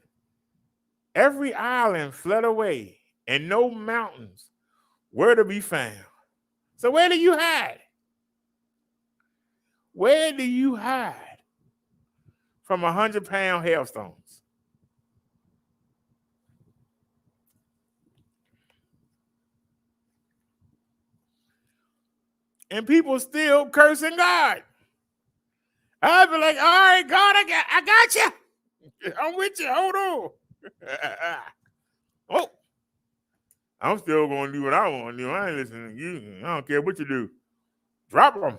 every island fled away, and no mountains were to be found. So where do you hide? Where do you hide from 100-pound hailstones? And people still cursing God. I'd be like, all right, God, I got you. I'm with you. Hold on. Oh, I'm still going to do what I want to do. I ain't listening to you. I don't care what you do. Drop them.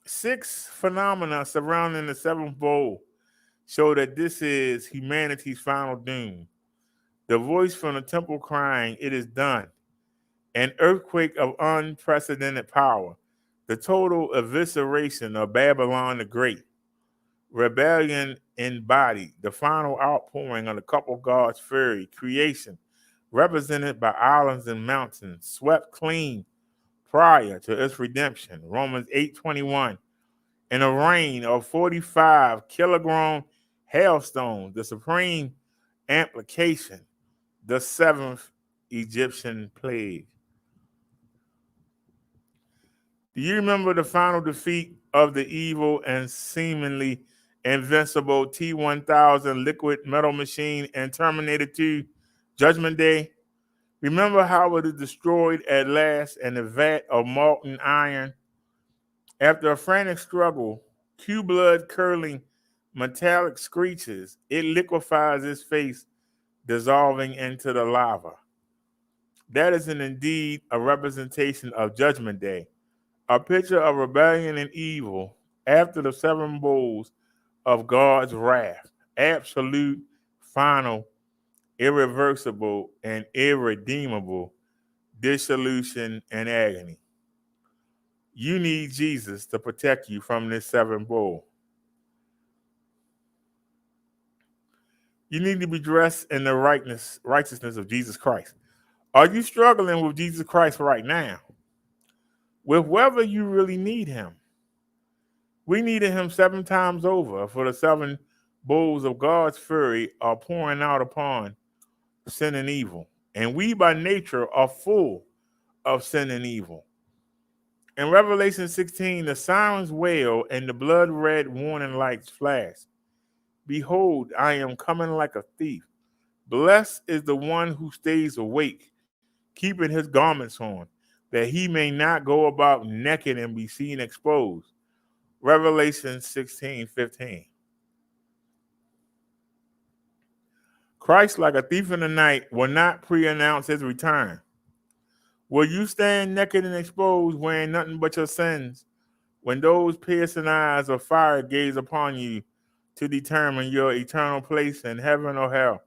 Six phenomena surrounding the seventh bowl show that this is humanity's final doom. The voice from the temple crying, "It is done." An earthquake of unprecedented power. The total evisceration of Babylon the Great. Rebellion embodied. The final outpouring of the cup of God's fury. Creation, represented by islands and mountains, swept clean prior to its redemption. Romans 8:21. In a rain of 45-kilogram hailstones, the supreme amplification, the seventh Egyptian plague. Do you remember the final defeat of the evil and seemingly invincible T-1000 liquid metal machine in Terminator 2 Judgment Day? Remember how it is destroyed at last in a vat of molten iron? After a frantic struggle, blood-curdling metallic screeches, it liquefies its face, dissolving into the lava. That is indeed a representation of Judgment Day, a picture of rebellion and evil after the seven bowls of God's wrath, absolute, final, irreversible, and irredeemable dissolution and agony. You need Jesus to protect you from this seven bowl. You need to be dressed in the righteousness of Jesus Christ. Are you struggling with Jesus Christ right now? With whether you really need him? We needed him 7 times over, for the 7 bowls of God's fury are pouring out upon sin and evil. And we by nature are full of sin and evil. In Revelation 16, the sirens wail and the blood-red warning lights flash. Behold, I am coming like a thief. Blessed is the one who stays awake, keeping his garments on, that he may not go about naked and be seen exposed. Revelation 16:15. Christ, like a thief in the night, will not pre-announce his return. Will you stand naked and exposed, wearing nothing but your sins, when those piercing eyes of fire gaze upon you to determine your eternal place in heaven or hell?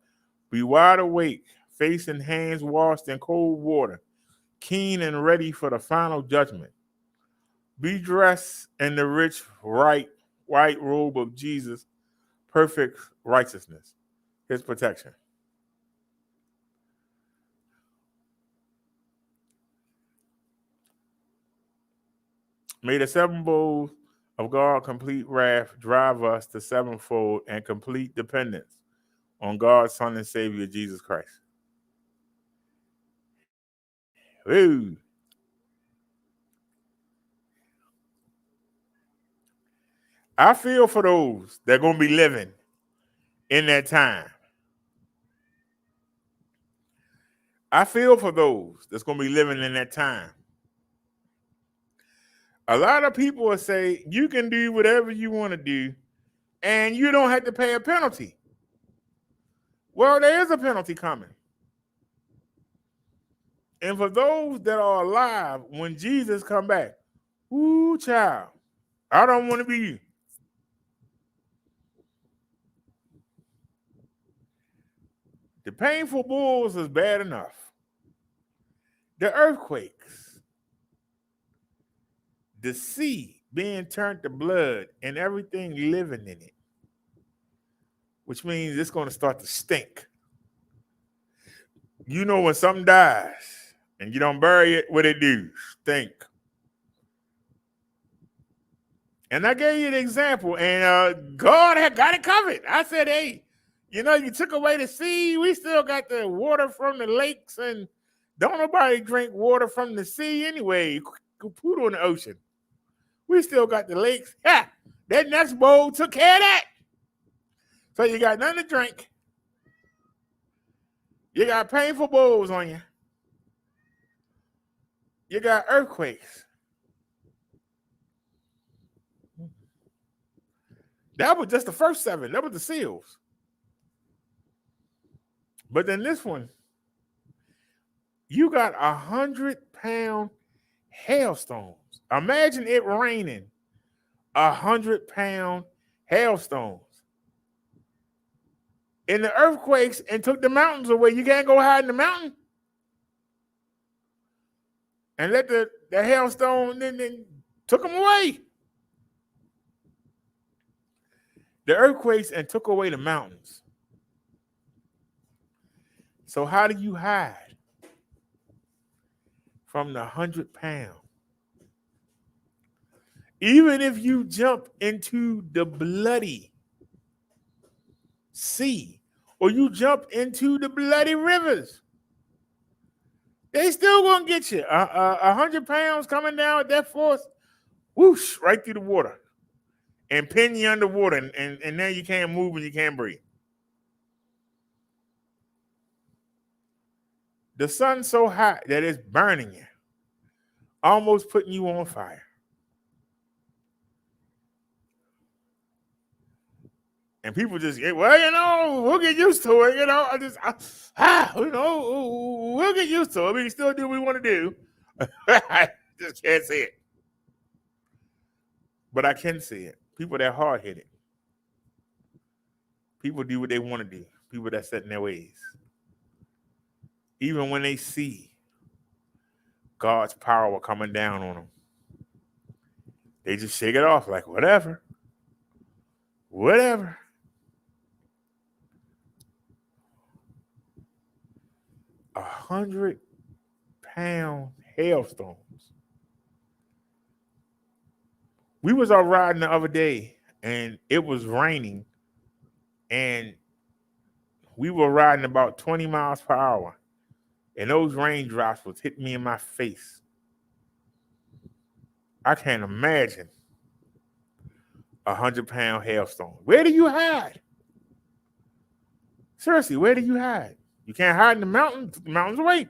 Be wide awake, face and hands washed in cold water, keen and ready for the final judgment. Be dressed in the rich, white robe of Jesus' perfect righteousness, his protection. May the seven bowls of God complete wrath drive us to sevenfold and complete dependence on God's Son and Savior, Jesus Christ. Woo. I feel for those that are going to be living in that time. I feel for those that's going to be living in that time. A lot of people will say, you can do whatever you want to do, and you don't have to pay a penalty. Well, there is a penalty coming. And for those that are alive when Jesus come back, ooh, child, I don't want to be you. The painful bulls is bad enough. The earthquakes, the sea being turned to blood and everything living in it, which means it's going to start to stink. You know when something dies and you don't bury it, what it do? Stink. And I gave you an example, and God had got it covered. I said, hey, you know, you took away the sea. We still got the water from the lakes, and don't nobody drink water from the sea anyway. Put on the ocean. We still got the lakes. Yeah, that next bowl took care of that. So you got nothing to drink. You got painful bowls on you. You got earthquakes. That was just the first 7. That was the seals. But then this one, you got 100-pound hailstones. Imagine it raining 100-pound hailstones. And the earthquakes and took the mountains away. You can't go hide in the mountain. And let the hailstone then took them away. The earthquakes and took away the mountains. So how do you hide from the 100-pound? Even if you jump into the bloody sea or you jump into the bloody rivers, they still gonna get you. 100 pounds coming down at that force, whoosh, right through the water and pin you underwater, and now you can't move and you can't breathe. The sun's so hot that it's burning you, almost putting you on fire. And people just get, well, you know, we'll get used to it. You know, we'll get used to it. We can still do what we want to do. I just can't see it. But I can see it. People that are hard-headed. People do what they want to do. People that set in their ways. Even when they see God's power coming down on them, they just shake it off like, whatever. 100-pound hailstones. We was out riding the other day, and it was raining, and we were riding about 20 miles per hour, and those raindrops was hitting me in my face. I can't imagine 100-pound hailstone. Where do you hide? Seriously, where do you hide? You can't hide in the mountains. The mountains away.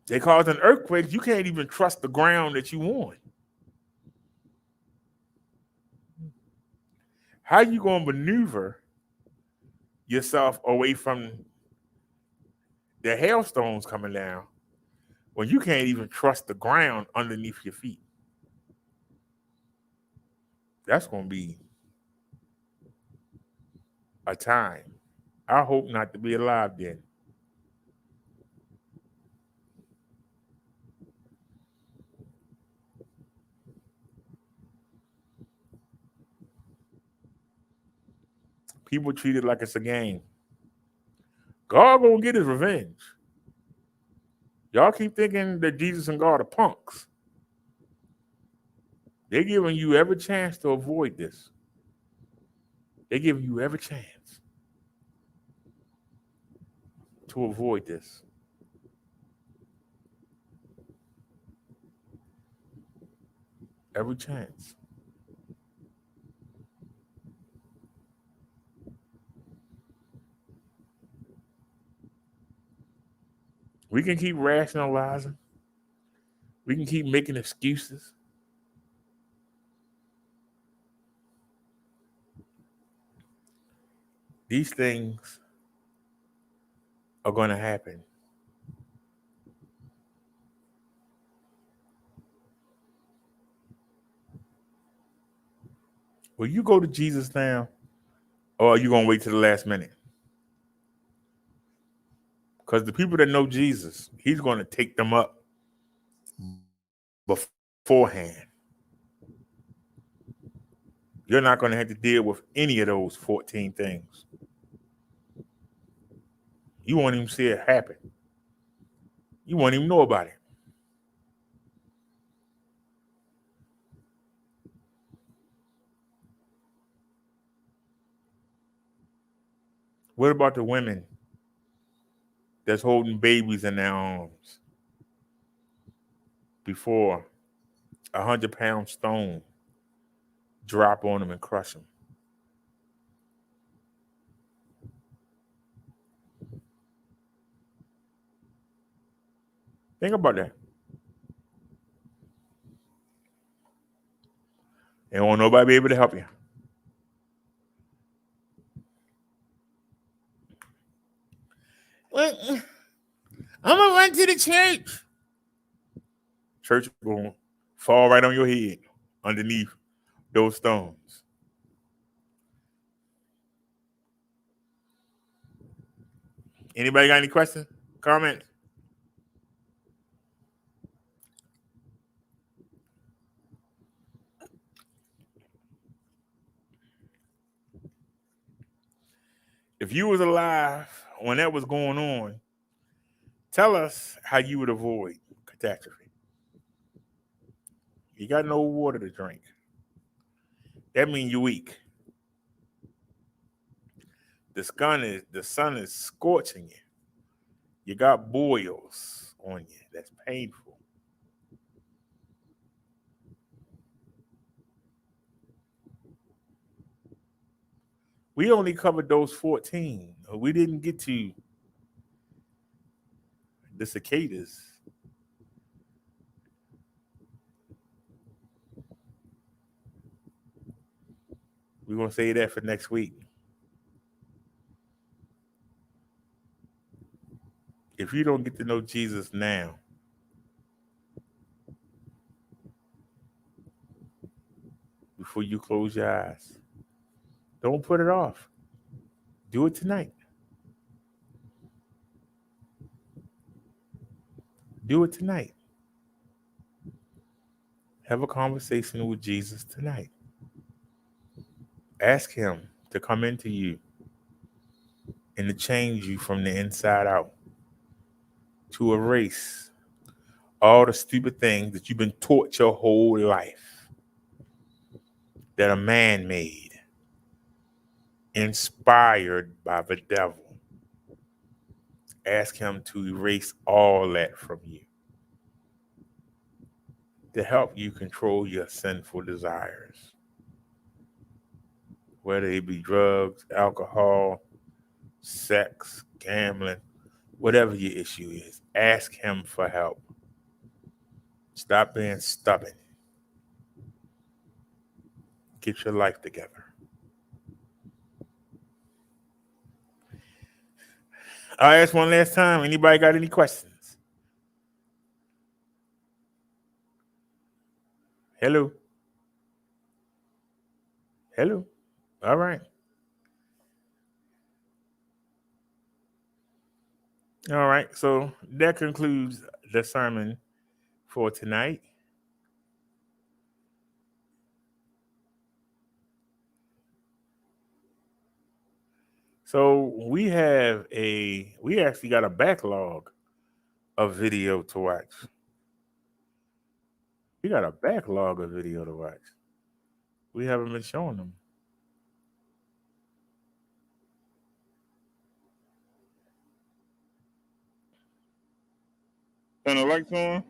They cause an earthquake. You can't even trust the ground that you on. How you going to maneuver yourself away from the hailstones coming down when you can't even trust the ground underneath your feet? That's going to be a time. I hope not to be alive then. People treat it like it's a game. God gonna get his revenge. Y'all keep thinking that Jesus and God are punks. They're giving you every chance to avoid this. They're giving you every chance to avoid this. Every chance. We can keep rationalizing. We can keep making excuses. These things are going to happen. Will you go to Jesus now, or are you going to wait till the last minute? Because the people that know Jesus, he's going to take them up beforehand. You're not going to have to deal with any of those 14 things. You won't even see it happen. You won't even know about it. What about the women that's holding babies in their arms before 100-pound stone drop on them and crush them? Think about that. And won't nobody be able to help you. Well, I'm going to run to the church. Church going to fall right on your head underneath those stones. Anybody got any questions, comments? If you was alive when that was going on, tell us how you would avoid catastrophe. You got no water to drink. That means you're weak. The sun is scorching you. You got boils on you. That's painful. We only covered those 14. We didn't get to the cicadas. We're going to say that for next week. If you don't get to know Jesus now, before you close your eyes, don't put it off. Do it tonight. Do it tonight. Have a conversation with Jesus tonight. Ask him to come into you and to change you from the inside out, to erase all the stupid things that you've been taught your whole life that are man-made, inspired by the devil. Ask him to erase all that from you, to help you control your sinful desires, whether it be drugs, alcohol, sex, gambling, whatever your issue is. Ask him for help. Stop being stubborn. Get your life together. I'll ask one last time. Anybody got any questions? Hello? Hello? All right. All right. So that concludes the sermon for tonight. So we actually got a backlog of video to watch. We got a backlog of video to watch. We haven't been showing them. Turn the lights on.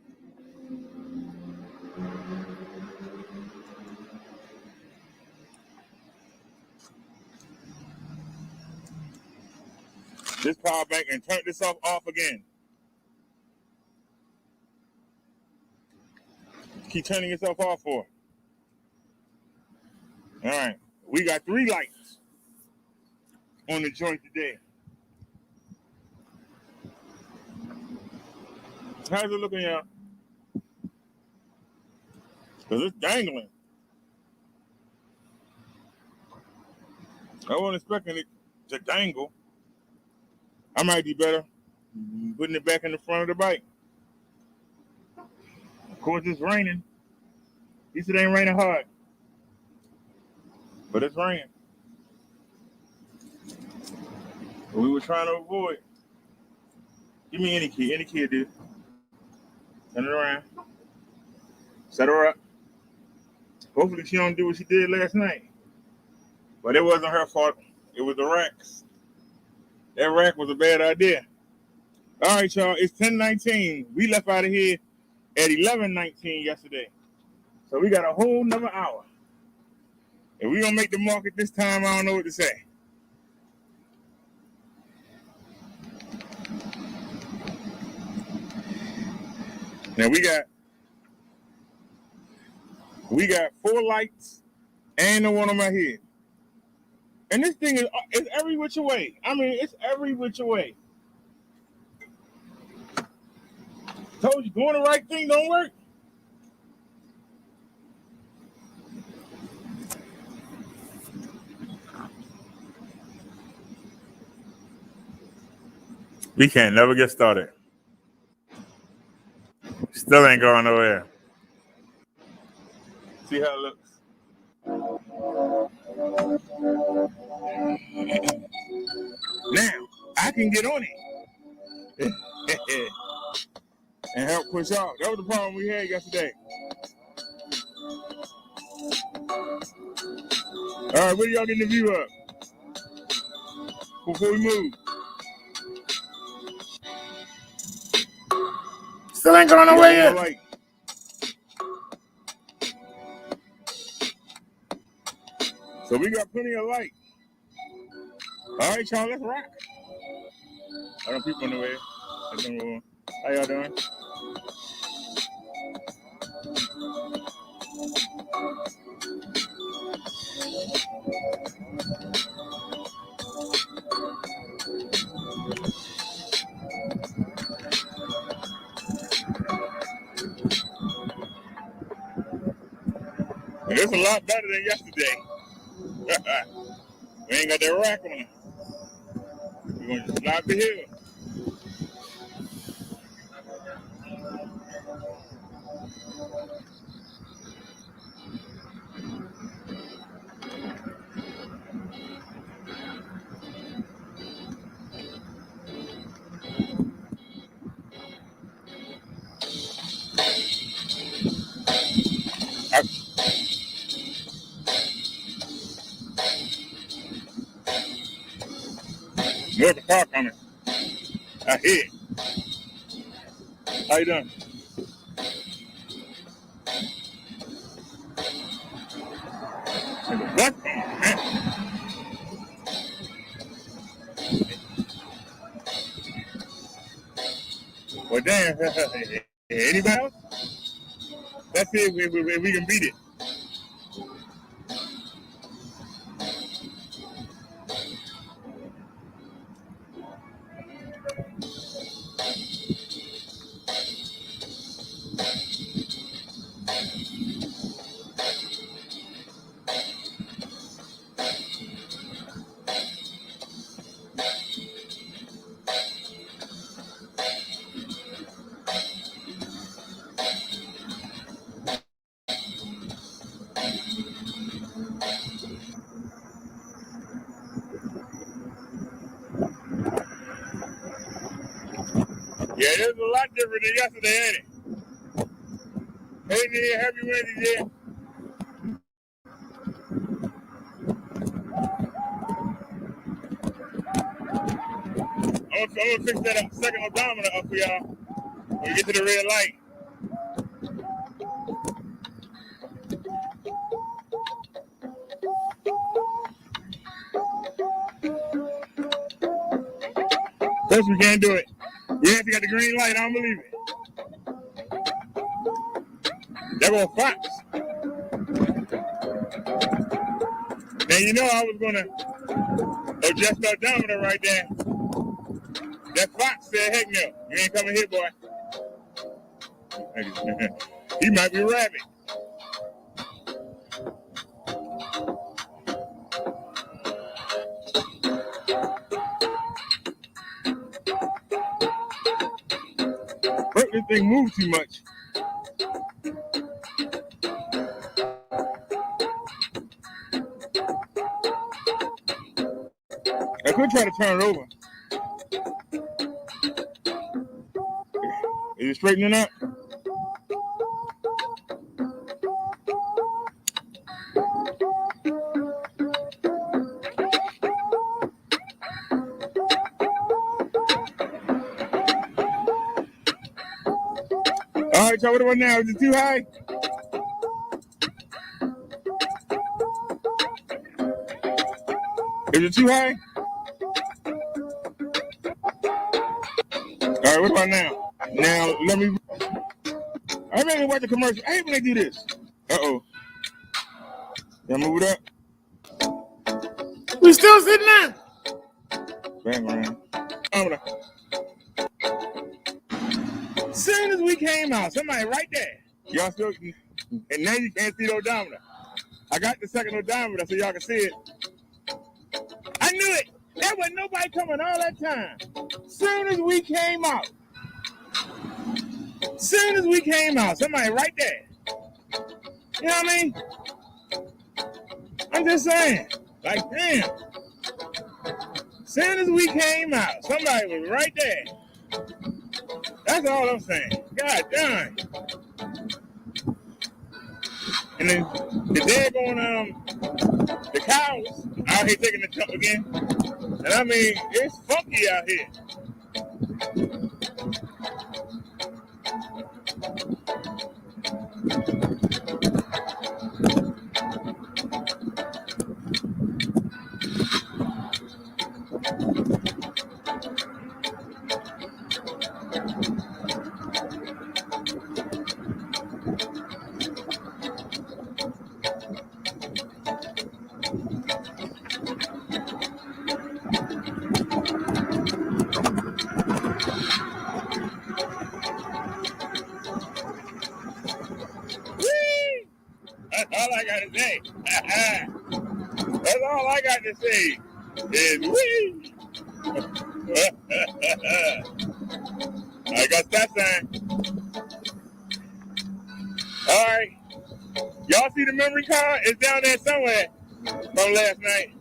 This power bank and turn this off again. Keep turning yourself off for. All right. We got 3 lights on the joint today. How's it looking, y'all? Because it's dangling. I wasn't expecting it to dangle. I might be better putting it back in the front of the bike. Of course, it's raining. At least it ain't raining hard. But it's raining. We were trying to avoid. Give me any key, dude. Turn it around. Set her up. Hopefully she don't do what she did last night. But it wasn't her fault. It was the racks. That rack was a bad idea. All right, y'all. It's 10:19. We left out of here at 11:19 yesterday. So we got a whole nother hour. If we don't make the market this time, I don't know what to say. Now we got 4 lights and the one on my head. And this thing is every which way. I mean, it's every which way. Told you, doing the right thing don't work. We can't never get started. Still ain't going nowhere. See how it looks. Now, I can get on it. And help push out. That was the problem we had yesterday. All right, what are y'all getting the view up? Before we move. Still ain't going nowhere yet. Light. So we got plenty of light. All right, y'all, let's rock. I got people in the way. How y'all doing? It's a lot better than yesterday. We ain't got that rack on. We're going to just slide the hill. There's a car coming. I hear it. How you doing? What? Well, damn. Anybody else? Let's see if we can beat it. Yeah, this is a lot different than yesterday, ain't it? Hey, dear, happy Wednesday, dear. I'm gonna fix that second odometer up for y'all when we get to the red light. First, we can't do it. We actually got the green light. I don't believe it. That was Fox. Now, you know I was going to adjust the odometer right there. That Fox said, heck no. You ain't coming here, boy. He might be rabid. This thing moves too much. I could try to turn it over. Is it straightening up? All right, y'all, what about now? Is it too high? Is it too high? All right, what about now? Now, let me... I really watch the commercial. I hate when they do this. Uh-oh. Can I move it up? We still sitting there. Bang around. Soon as we came out, somebody right there. Y'all still... And now you can't see the odometer. I got the second odometer so y'all can see it. I knew it. There wasn't nobody coming all that time. Soon as we came out. Soon as we came out, somebody right there. You know what I mean? I'm just saying. Like, damn. Soon as we came out, somebody was right there. That's all I'm saying. God damn. And then the daggone, the cows out here taking the jump again. And I mean, it's funky out here. That's all I got to say. That's all I got to say is wee. I got that sign. All right. Y'all see the memory card? It's down there somewhere from last night.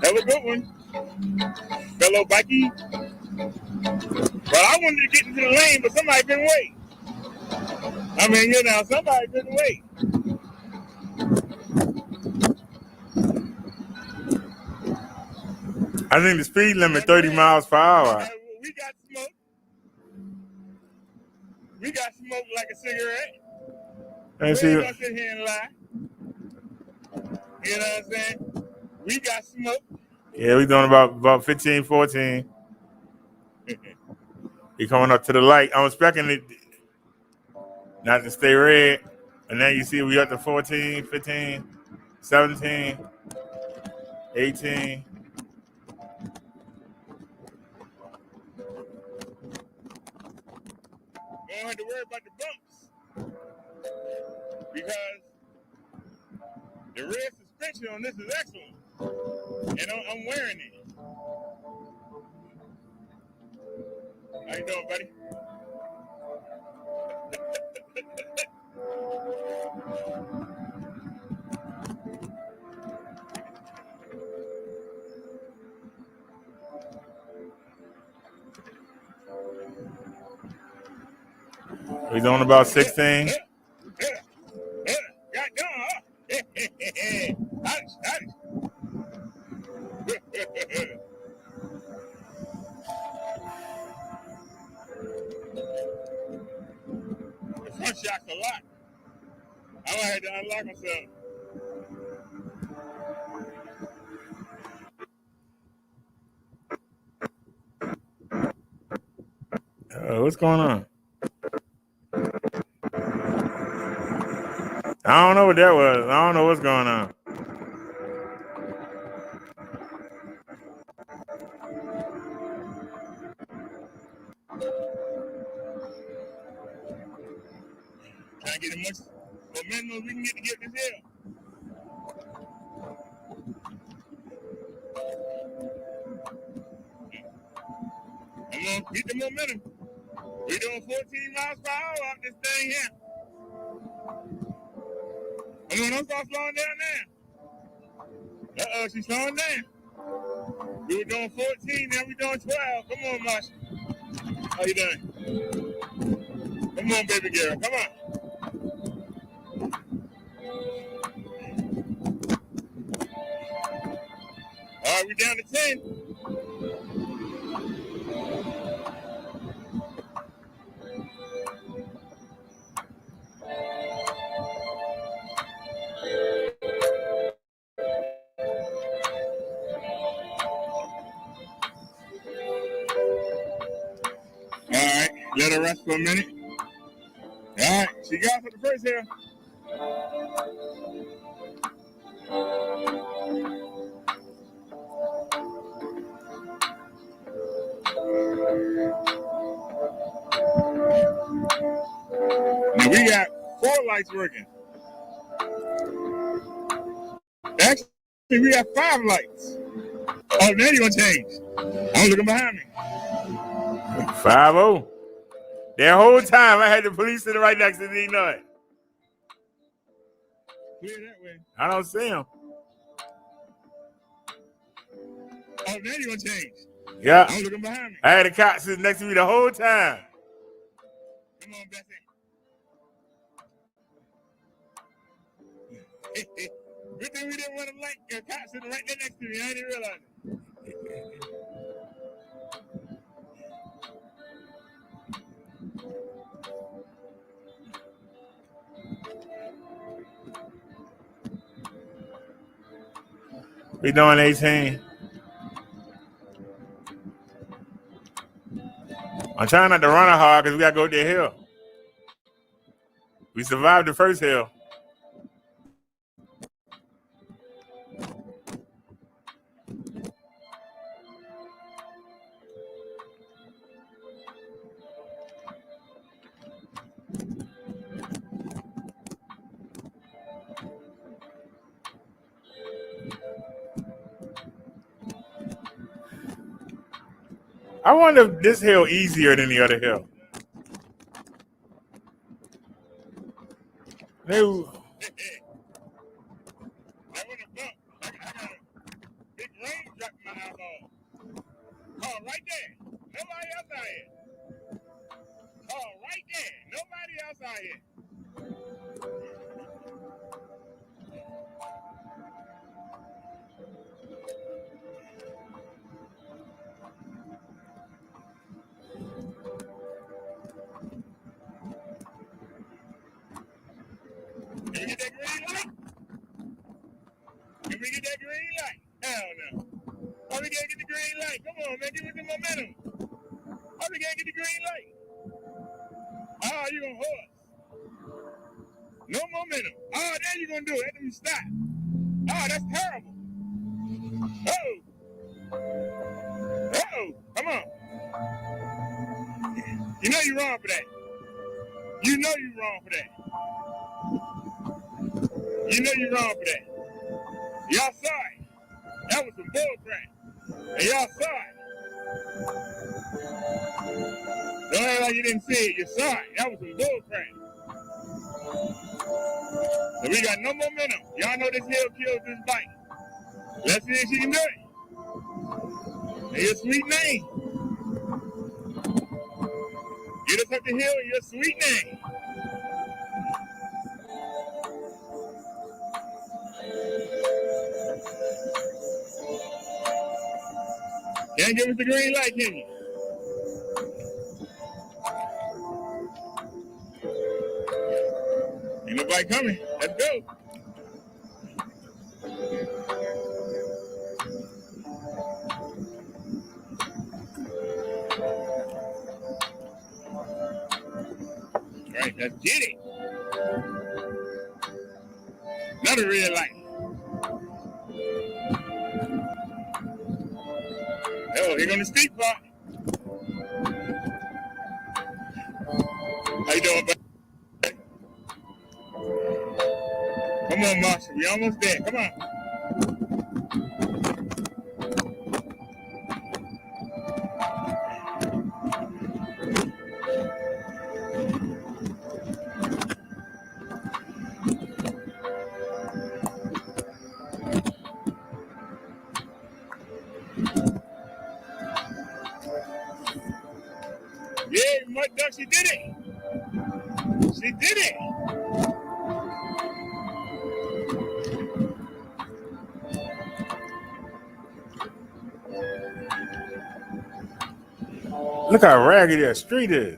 That was a good one. Fellow Becky. Well, I wanted to get into the lane, but somebody couldn't wait. I mean, you know, somebody couldn't wait. I think the speed limit 30 miles per hour. We got smoke. We got smoke like a cigarette. We ain't gonna sit here and lie. You know what I'm saying? We got smoke. Yeah, we doing about 15, 14. He coming up to the light. I'm expecting it not to stay red. And now you see we up to 14, 15, 17, 18. Don't have to worry about the bumps because the rear suspension on this is excellent, and I'm wearing it. How you doing, buddy? He's on about 16. The front shock's a lot. I might have to unlock myself. What's going on? I don't know what that was. I don't know what's going on. Trying to get as much momentum as we can get to get this hill. I'm going to get the momentum. We're doing 14 miles per hour up this thing here. I'm going to start slowing down now. She's slowing down. We were doing 14, now we're doing 12. Come on, Marsha. How you doing? Come on, baby girl. Come on. All right, we down to 10. All right, let her rest for a minute. All right, she got for the first hill. Now we got 4 lights working. Actually, we got 5 lights. Oh, now you're going to change. I'm looking behind me. 5-0. That whole time I had the police sitting right next to me. You know it. Clear that way. I don't see him. Oh, now you're going to change. Yeah. I'm looking behind me. I had a cop sitting next to me the whole time. Come on, Bessie. Good thing we didn't want to like a cop sitting right there next to me. I didn't realize it. We doing 18. I'm trying not to run it hard because we got to go to the hill. We survived the first hill. I wonder if this hill easier than the other hill. No. I went a bump. I got a big raindrop in my eyeball. Oh, right there. Nobody else out here. Oh, right there. Nobody else out here. Can we get that green light? Can we get that green light? Hell no. How we gonna get the green light? Come on, man. Give us the momentum. How we gonna get the green light? Oh, you gonna horse. No momentum. Oh, there you gonna do it. After we stop. Oh, that's terrible. Uh-oh. Uh-oh. Come on. You know you're wrong for that. You know you're wrong for that. You know you're wrong for that. Y'all saw it. That was some bull crap. And y'all saw it. Don't act like you didn't see it. You saw it. That was some bull crap. So we got no momentum. Y'all know this hill kills this bike. Let's see if she can do it. And your sweet name. Get us up the hill in your sweet name. Can't give us the green light, can you? Ain't nobody coming. Let's go. All right, let's get it. Another red light. Oh, here on the steep part. How you doing, buddy? Come on, Marshall. We almost there. Come on. Yeah, Mud Duck, she did it. She did it. Look how raggedy that street is.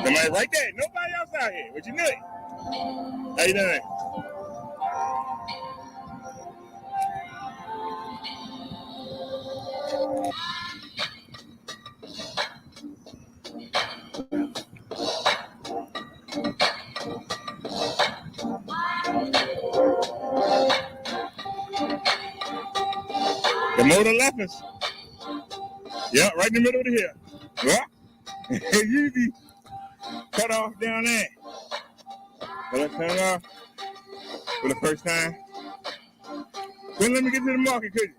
Somebody right there. Nobody else out here. What you doing? How you doing? The motor left us. Yeah, right in the middle of the hill. Yeah. It usually cut off down there. But let's turn it off for the first time. Couldn't let me get to the market, could you?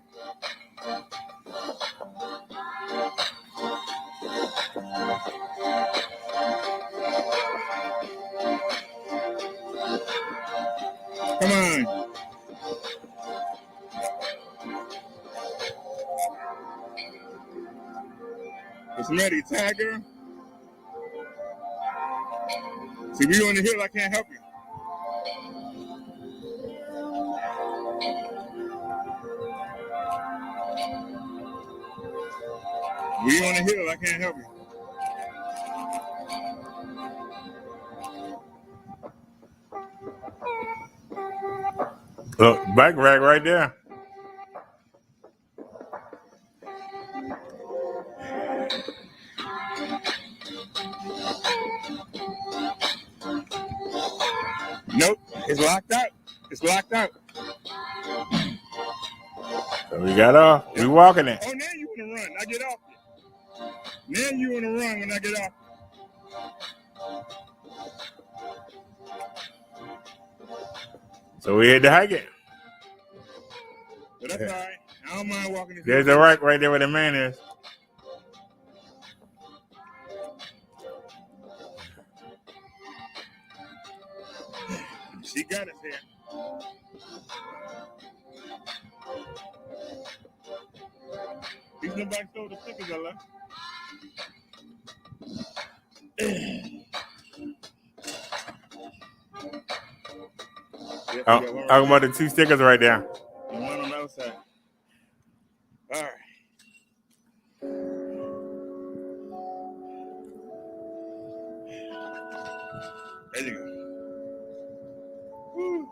Come on. It's ready, Tiger. See, we on the hill, I can't help you. We on the hill, I can't help you. Look, bike rack right there. Nope, it's locked out. It's locked out. So we got off. We walking it. Oh, now you want to run. I get off. Now you want to run when I get off. So we had to hike it. But that's all right. I don't mind walking this. There's the rack right there where the man is. She got us here. These nobody stole the stickers I left. Oh, talking about the 2 stickers right there. And one on the other side. All right. There you go. Woo.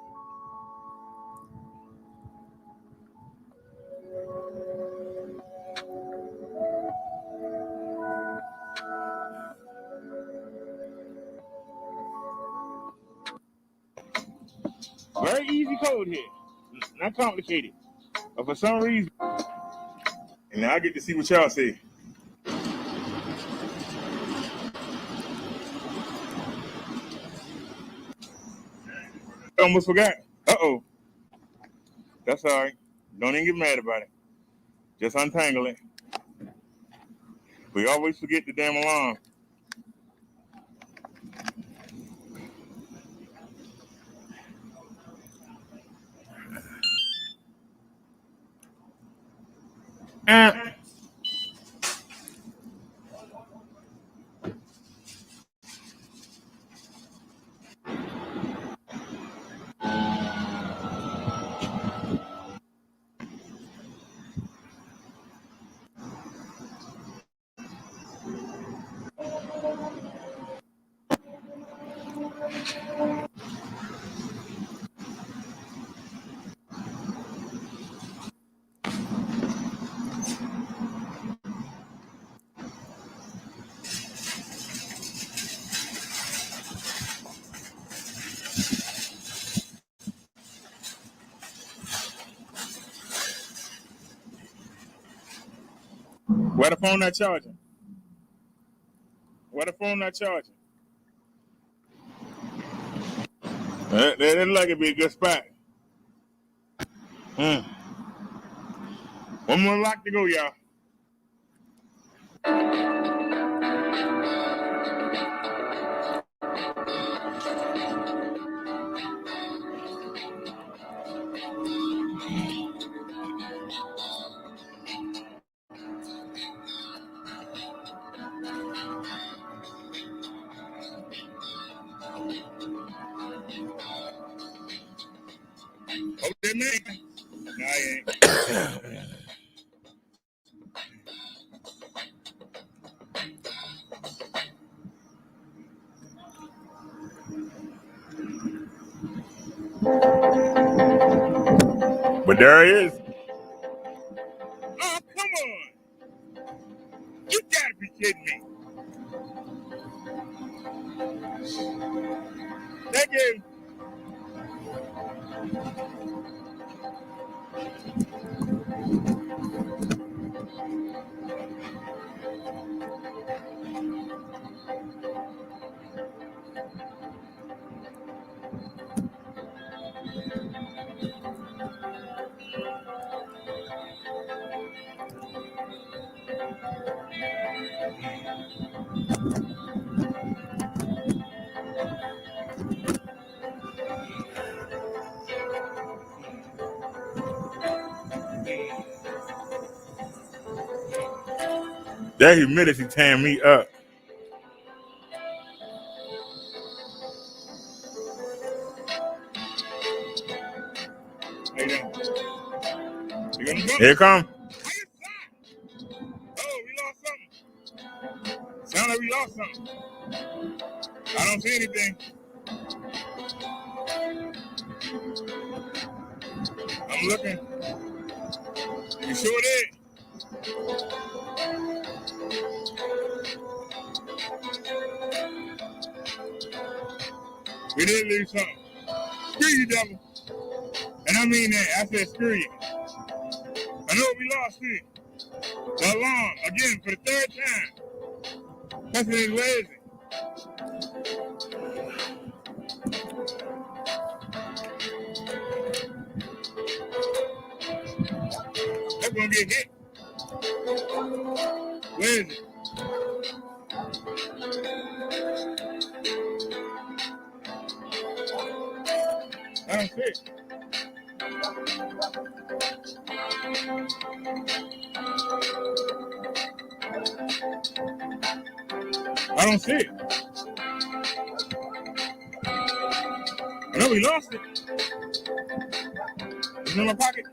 Very easy code here. Not complicated. But for some reason, and now I get to see what y'all say. I almost forgot. Uh-oh. That's all right. Don't even get mad about it. Just untangle it. We always forget the damn alarm. Why the phone not charging? Why the phone not charging? That look like it'd be a good spot. One more lock to go, y'all. Oh, that man. No, I ain't. But there it is. Oh, come on. You gotta be kidding me. Thank you. That humidity tearing me up. How you doing? You gonna go? Here it come. Oh, we lost something. Sound like we lost something. I don't see anything. I'm looking. You sure did? We did lose something. Screw you, devil. And I mean that. I said screw you. I know we lost it. The alarm, again, for the third time. That's what where is it? That's gonna get hit. Where is it? I don't see it. I don't see it. I know we lost it. It's in my pocket.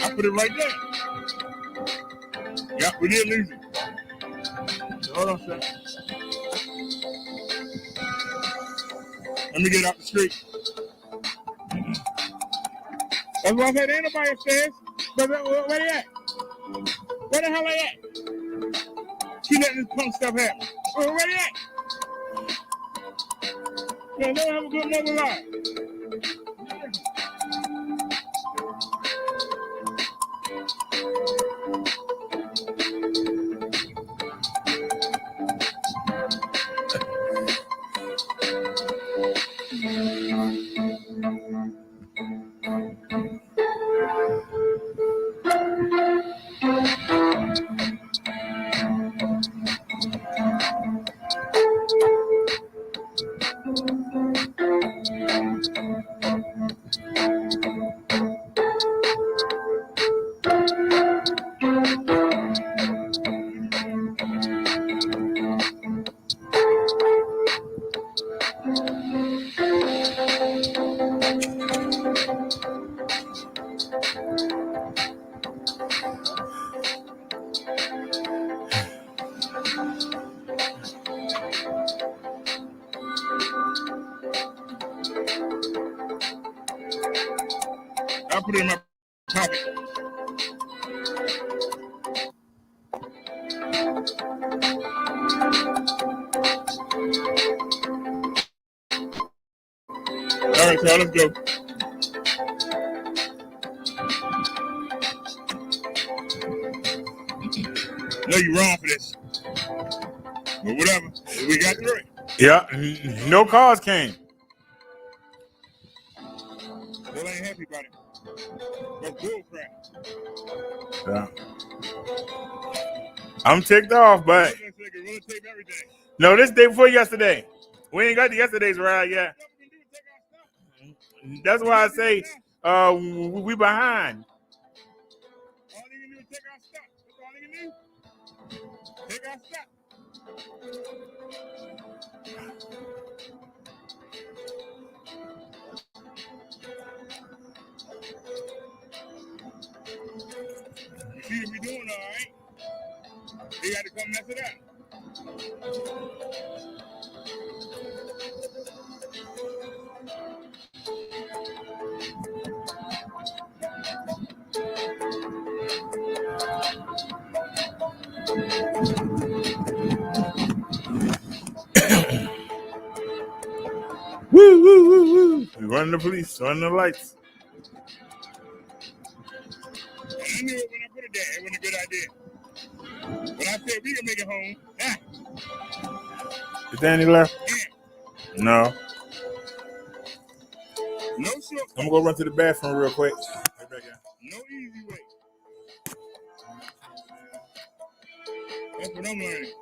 I put it right there. Yep, we did lose it. Hold on, sir. Let me get out the street. That's why I said, ain't nobody upstairs. Where they at? Where the hell they at? She letting this punk stuff happen. Where they at? Yeah, they don't have a good mobile line. I'll put it in my pocket. All right, y'all, let's go. I know you're wrong for this, but whatever. We got through it. Yeah, no cars came. Still ain't happy about it. That's bull crap. Yeah. I'm ticked off, but no, this day before yesterday. We ain't got the yesterday's ride yet. That's why I say we behind. All you can do is take our stuff. That's all you can do. Take our stuff. You see what we doing, all right? They got to come mess it up. Woo, woo, woo, woo. We running the police, running the lights. And I knew it when I put it there. It wasn't a good idea. When I said we can make it home, Is Danny left? Yeah. No. No short. I'm gonna go run to the bathroom real quick. No easy way. That's what I'm learning.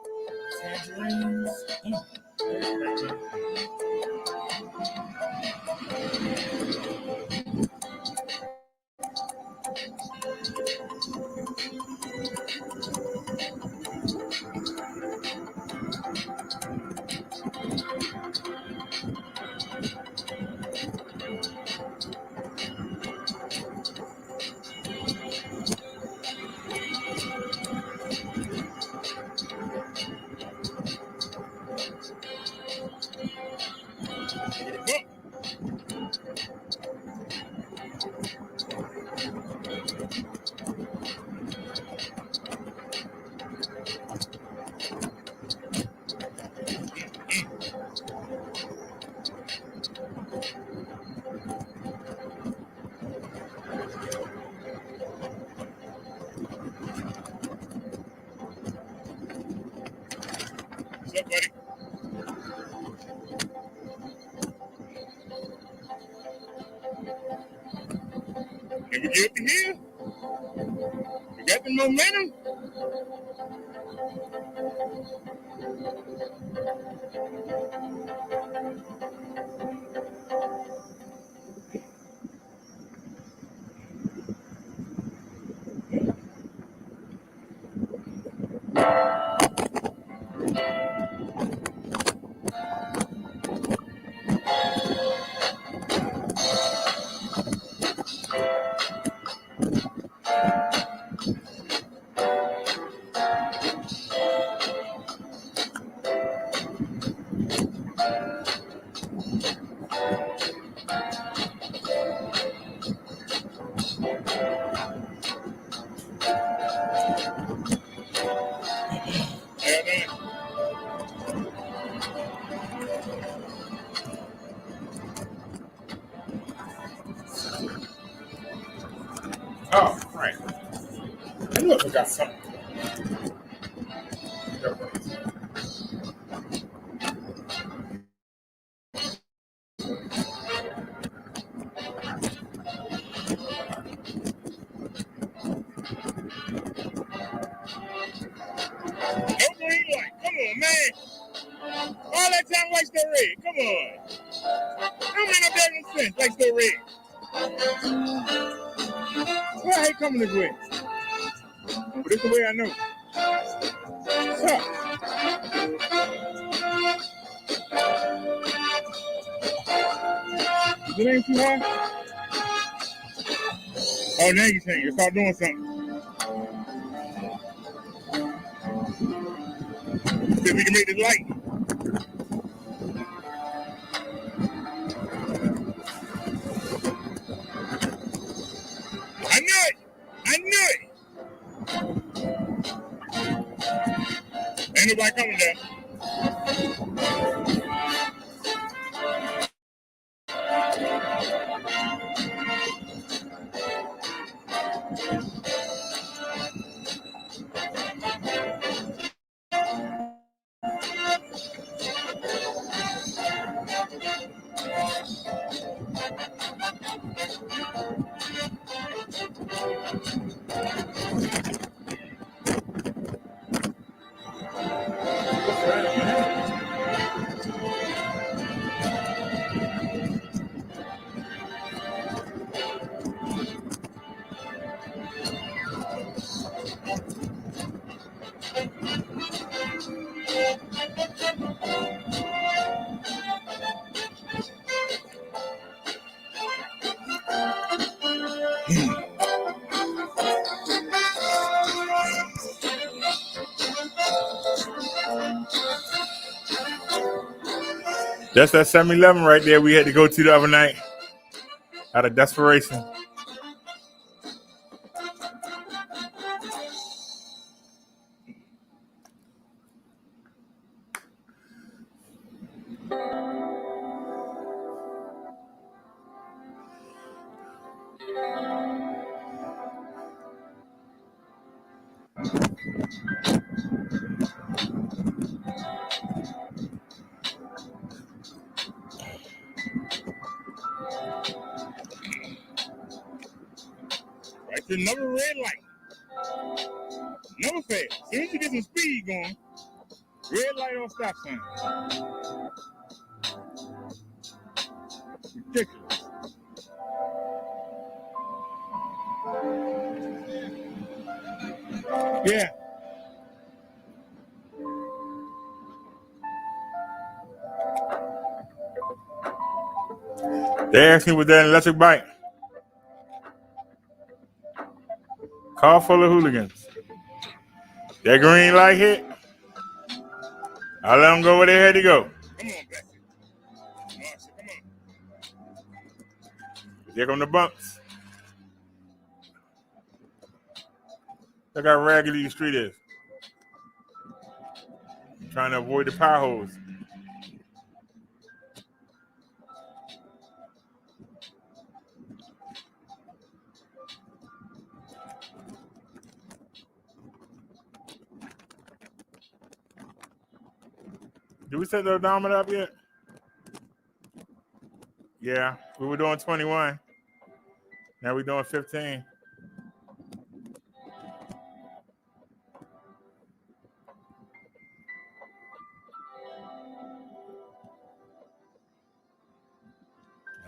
What's up, buddy? Can we get up to here? We got the momentum. Oh, right. I knew I forgot something. No green light. Come on, man. All that time, lights still red. Come on. Don't make no damn sense. Lights still red. Why I hate coming this way? But it's the way I know. What's up? Is it ain't too high? Oh, now you change. You start doing something. See if we can make this light. coming there. That's that 7-Eleven right there we had to go to the other night out of desperation. Right to another red light. Never fail. As soon as you get some speed going, red light or stop sign. Ridiculous. Yeah. They asked me with that electric bike. Car full of hooligans. That green light hit. I let them go where they had to go. Come on, Bessie. Marsha, come on. There come the bumps. Look how raggedy the street is. I'm trying to avoid the power hose. Did we set the odometer up yet? Yeah, we were doing 21. Now we're doing 15.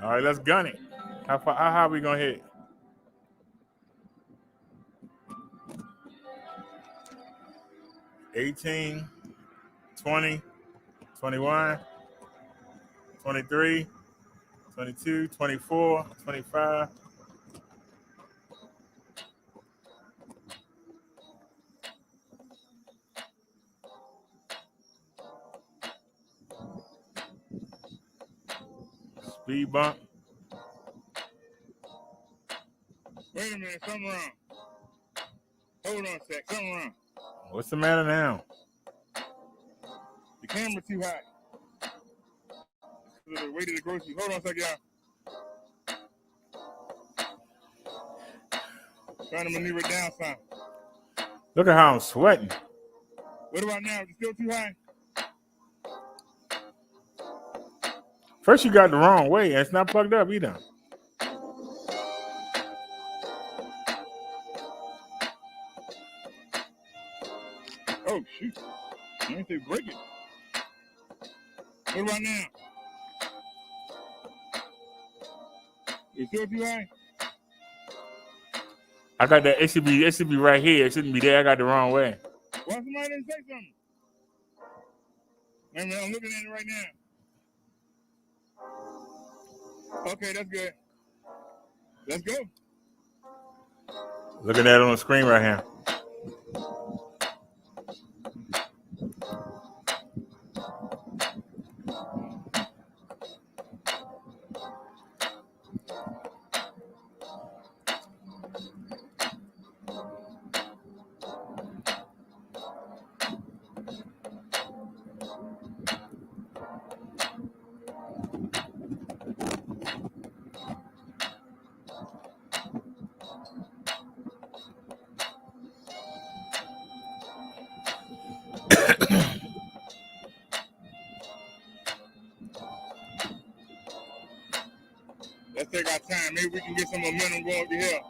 All right, let's gun it. How high are we gonna hit? $18, $20, $21, $23, $22, $24, $25. Speed bump. Wait a minute, something wrong. Hold on a sec, something wrong. What's the matter now? The camera too high. The weight of the groceries. Hold on a sec, y'all. Trying to maneuver down some. Look at how I'm sweating. What about now? Is it still too high? First, you got the wrong way, and it's not plugged up either. Oh, shoot. I didn't say break it. What about now? Is it still too high? I got that. It should be right here. It shouldn't be there. I got the wrong way. Why somebody didn't say something? Wait a minute, I'm looking at it right now. Okay, that's good. Let's go. Looking at it on the screen right here. Let's take our time. Maybe we can get some momentum going up the hill.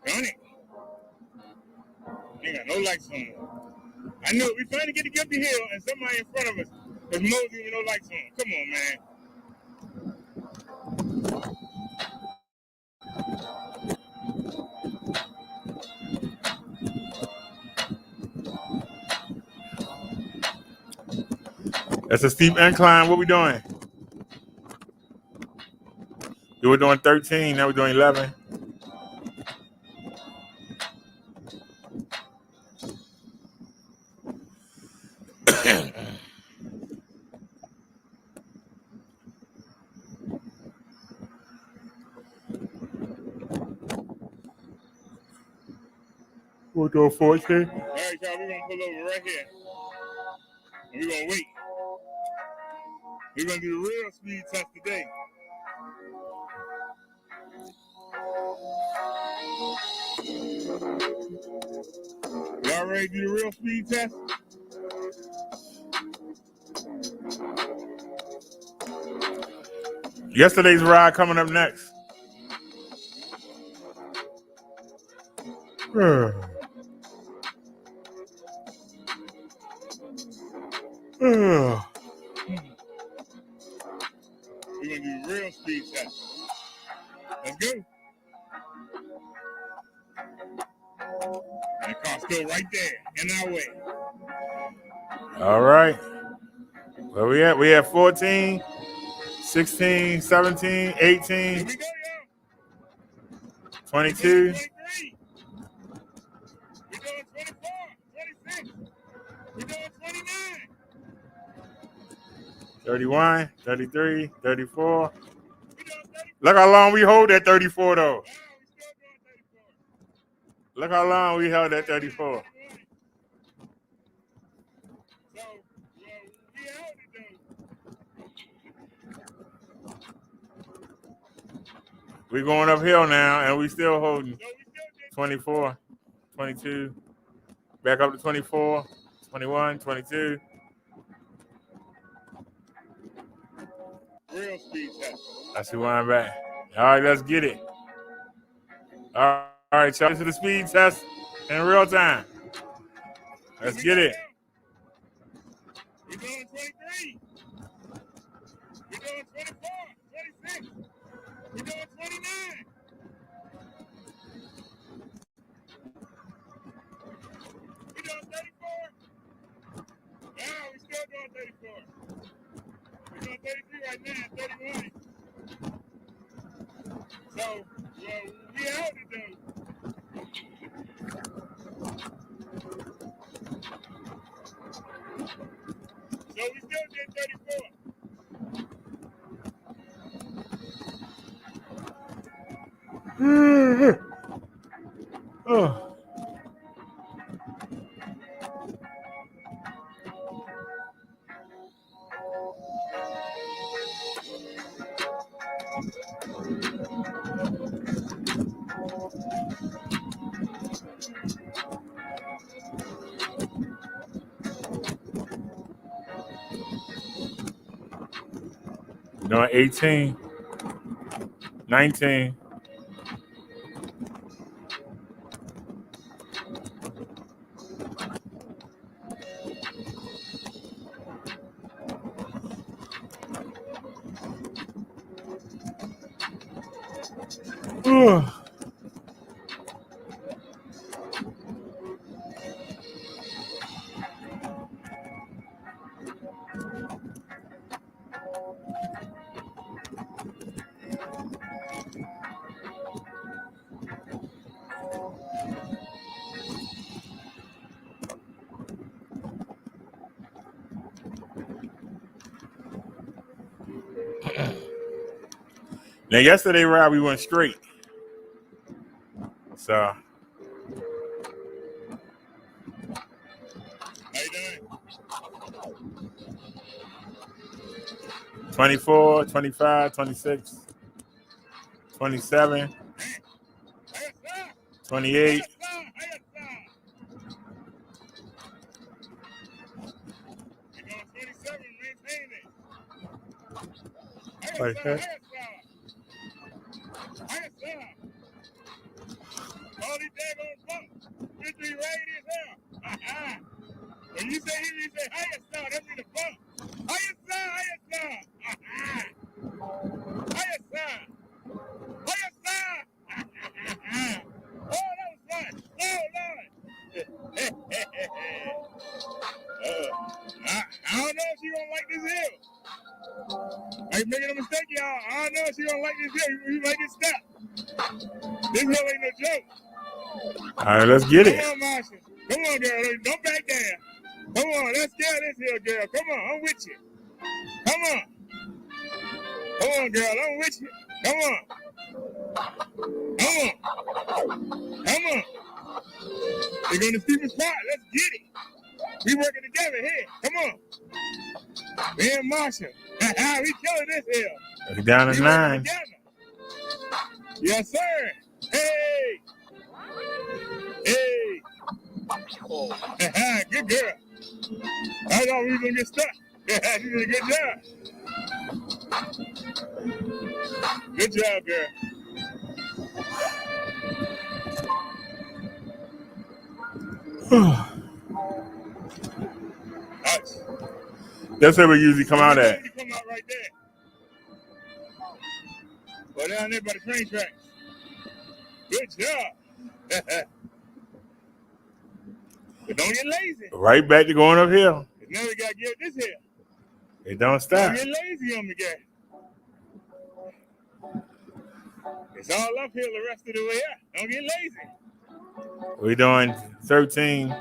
Darn it. Ain't got no lights on. I knew it. We finally get up the hill and somebody in front of us. There's Mosey with no lights on. Come on, man. That's a steep incline. What we doing? You were doing 13. Now we're doing 11. We'll do 14. All right, y'all. We're going to pull over right here. And we're going to wait. We're going to do the real speed test today. Y'all ready to do the real speed test? Yesterday's ride coming up next. We're going to do the real speed test. Let's go. And the car's still right there in our way. All right. Where we at? We at 14, 16, 17, 18, Here we go, y'all. 22. 23. We're doing 24, 26. We're doing 29. 31, 33, 34. We're doing 34. Look how long we hold that 34 though. Wow, we're still doing 34. Look how long we held that 34. So, we held it though. We going uphill now and we still holding So we still did 24, 22. Back up to 24, 21, 22. real speed test. I see why I'm back. All right, let's get it. All right, y'all. This is the speed test in real time. Let's get it. We're doing 23. We're doing 24, 26. We're doing 29. We're doing 34. Wow, we're still doing 34. We're doing 33 right now, 31. So, we held it though. So we still did 34. Oh. No, 18, 19. Now, yesterday, Rob, we went straight. So, How you doing? 24, 25, 26, 27, 28. Like that. All these daggone bucks. Victory right is hell. When you say he say highest star, that means the bump. Highest star, highest star. Highest star. Highest star. Oh, that was fun. Oh, Lord. I don't know if she gonna like this hill. I ain't making a mistake, y'all. I don't know if she gonna like this hill. You make it step. This hill ain't no joke. All right, let's get it. Come on, Marsha. Come on, girl. Don't back down. Come on, let's get this hill, girl. Come on, I'm with you. Come on. Come on, girl. I'm with you. Come on. Come on. Come on. We're going to steepest part. Let's get it. We working together here. Come on. Me and Marsha. We killing this hill. We're down to 9. Yes, sir. Hey. Hey. Good girl. I thought we were going to get stuck. You did a good job. Good job, girl. That's where we usually come out at. Come out right there. Well, down there by the train tracks. Good job. But don't get lazy. Right back to going uphill. Now we got to give this here. It don't stop. Don't get lazy on me, guy. It's all uphill the rest of the way up. Don't get lazy. We're doing 13.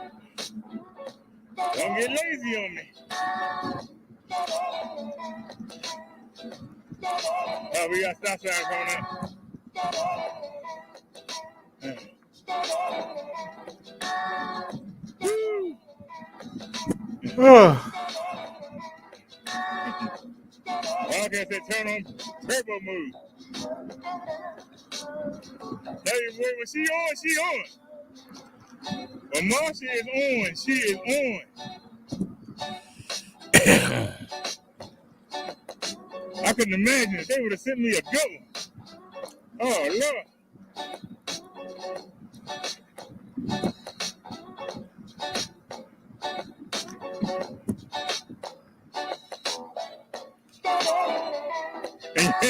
Don't get lazy on me. Oh, we got stop sign coming up. Woo! Okay, said turn on turbo mode. Tell you boy, when she on, she on. When Marsha is on, she is on. I couldn't imagine if they would have sent me a good one. Oh, Lord.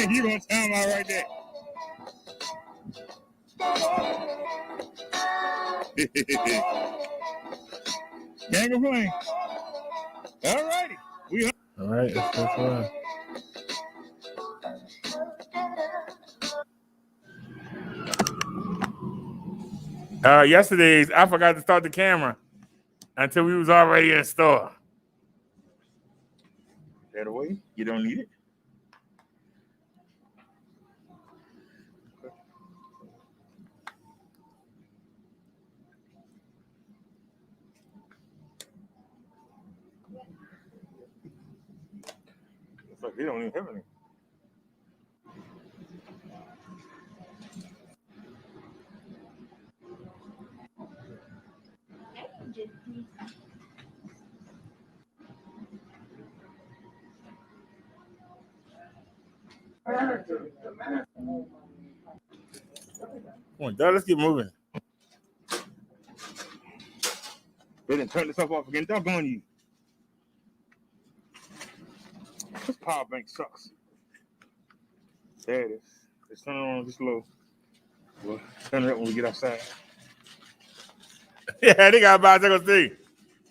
You gonna time out right there. Can't complain. All righty. All right, let's go for it. Yesterday's, I forgot to start the camera until we was already in the store. That away? You don't need it? It's like they don't even have any. Come on, Dad, let's get moving. They didn't turn this stuff off again. Doggone you. This power bank sucks. There it is. Let's turn it on just low. We'll turn it up when we get outside. Yeah, they got a bicycle too.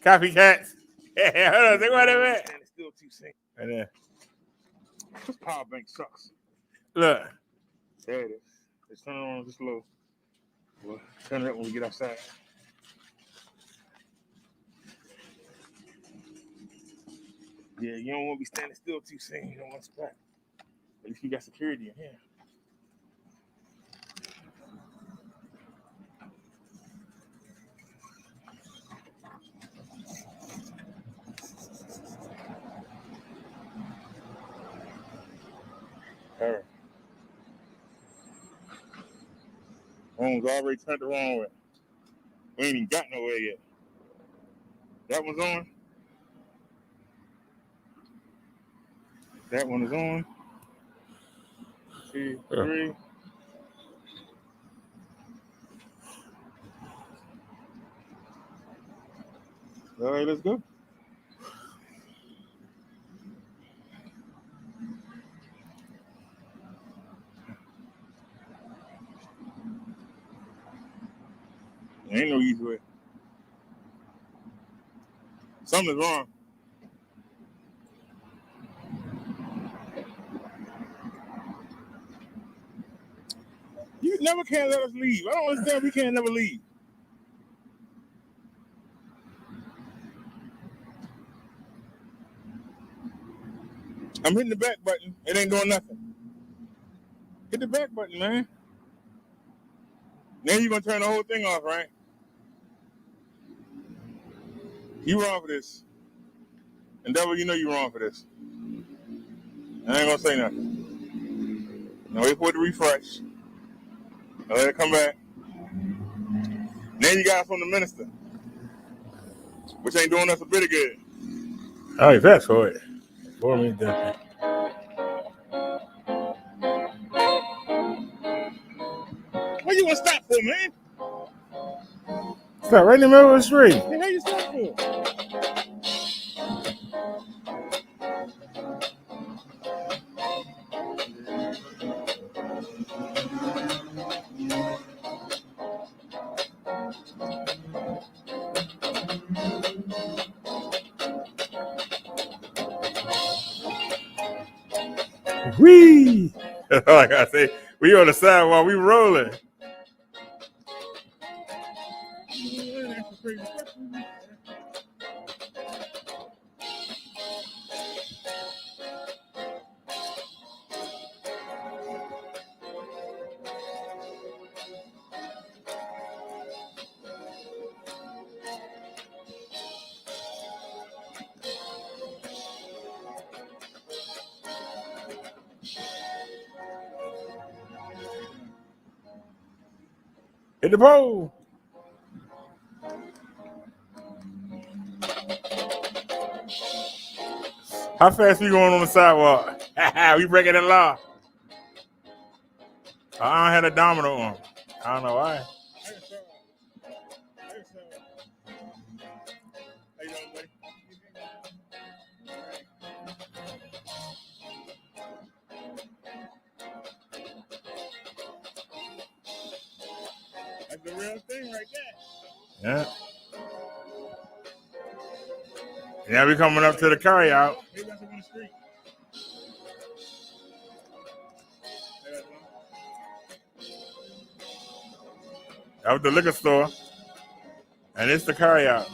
Copycats. Yeah, hold on, think about it. It's still too safe. Right there. This power bank sucks. Look. There it is. Let's turn it on just low. We'll turn it up when we get outside. Yeah, you don't want to be standing still too soon. You don't want to spot. At least you got security in here. phone's already turned the wrong way. We ain't even got nowhere yet. That one's on. That one is on. 2, 3. All right, let's go. There ain't no easy way. Something's wrong. You never can let us leave. I don't understand. We can't never leave. I'm hitting the back button. It ain't doing nothing. Hit the back button, man. Now you're going to turn the whole thing off, right? You wrong for this. And Devil, you know you wrong for this. I ain't going to say nothing. Now wait for it to refresh. Now let it come back. Now you got from the minister, which ain't doing us a bit of good. Oh, you fast for it. For me, then. What you want to stop for, man? Stop right in the middle of the street. Hey, how you stop for? Whee! Like I say, we on the sidewalk, we rolling. Hit the pole. How fast we going on the sidewalk? We breaking the law. I don't have a domino on. I don't know why. That's the real thing right there. Yeah. Now we coming up to the carryout. That was the liquor store. And it's the carryout.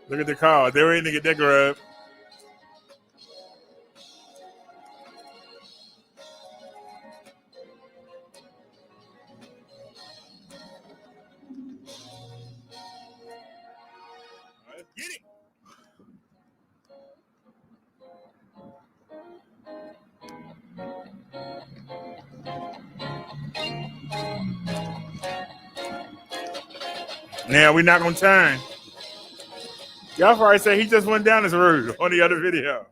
Look at the car. They're waiting to get their grub. Let's get it. Now we're not gonna turn. Y'all probably say he just went down this road on the other video.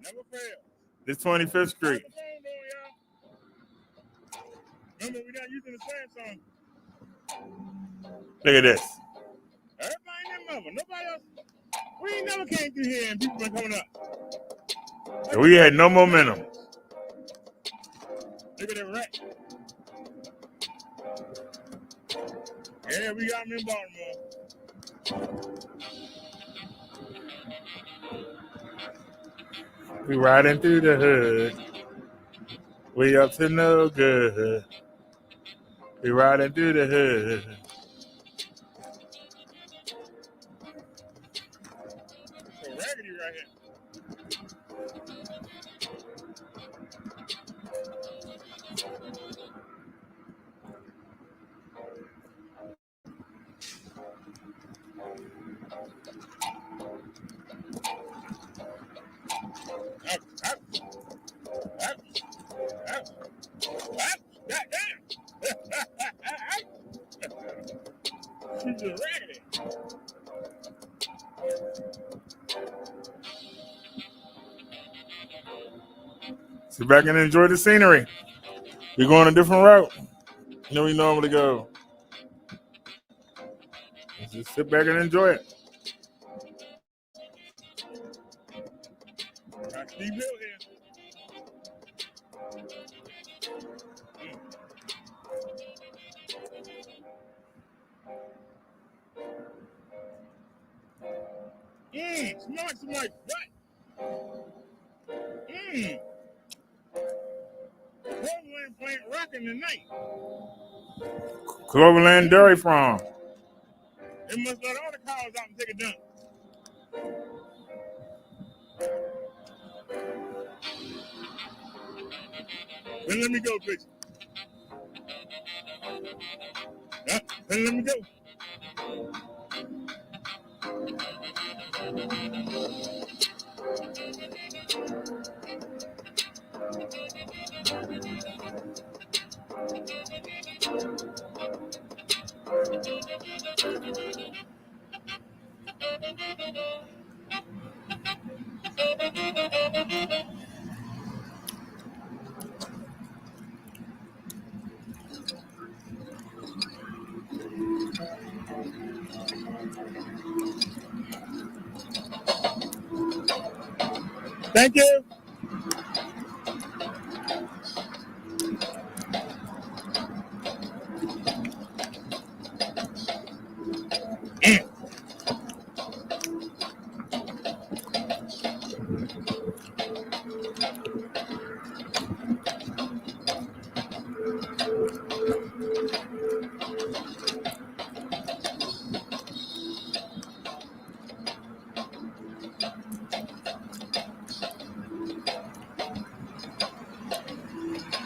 Never fail. This 25th Street. Remember, we're not using the Samsung. Look at this. Everybody in that mother. Nobody else. We ain't never came through here and people been coming up. We had no momentum. Look at that rat. Yeah, we got them in Baltimore. We riding through the hood. We up to no good. We riding through the hood. So raggedy right here. Sit back and enjoy the scenery. We're going a different route than we normally go. Just sit back and enjoy it. Got Steve Hill here. Smart to my butt. Cloverland plant rocking tonight. Cloverland Dairy Farm. They must let all the cows out and take a dump. Then let me go, bitch. Then let me go. Thank you.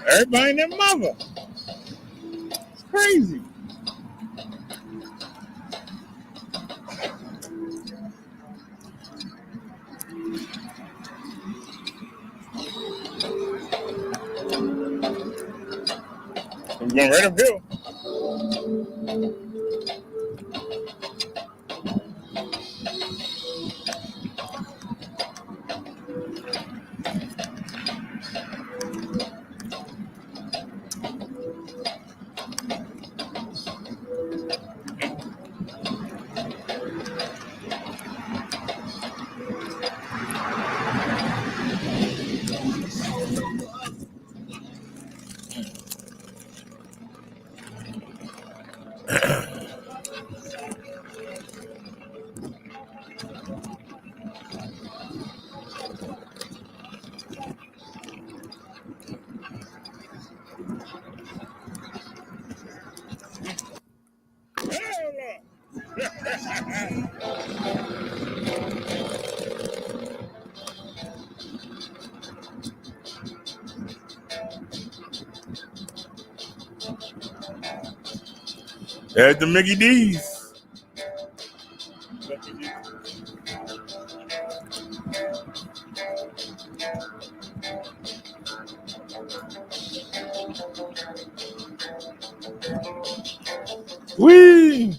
Everybody and their mother. It's crazy. I'm going right uphill. There's the Mickey D's. Whee!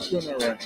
Still not right.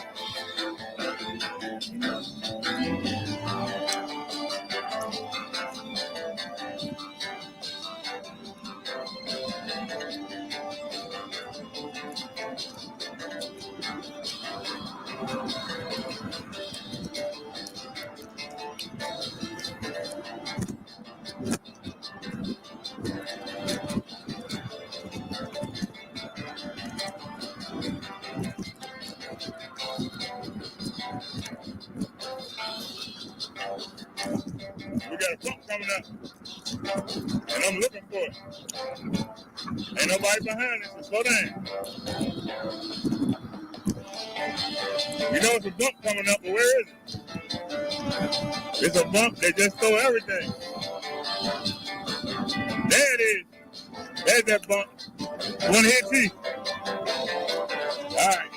We got a bump coming up, and I'm looking for it. Ain't nobody behind us, so slow down. You know it's a bump coming up, but where is it? It's a bump, they just stole everything. There it is. There's that bump. One hit T. All right.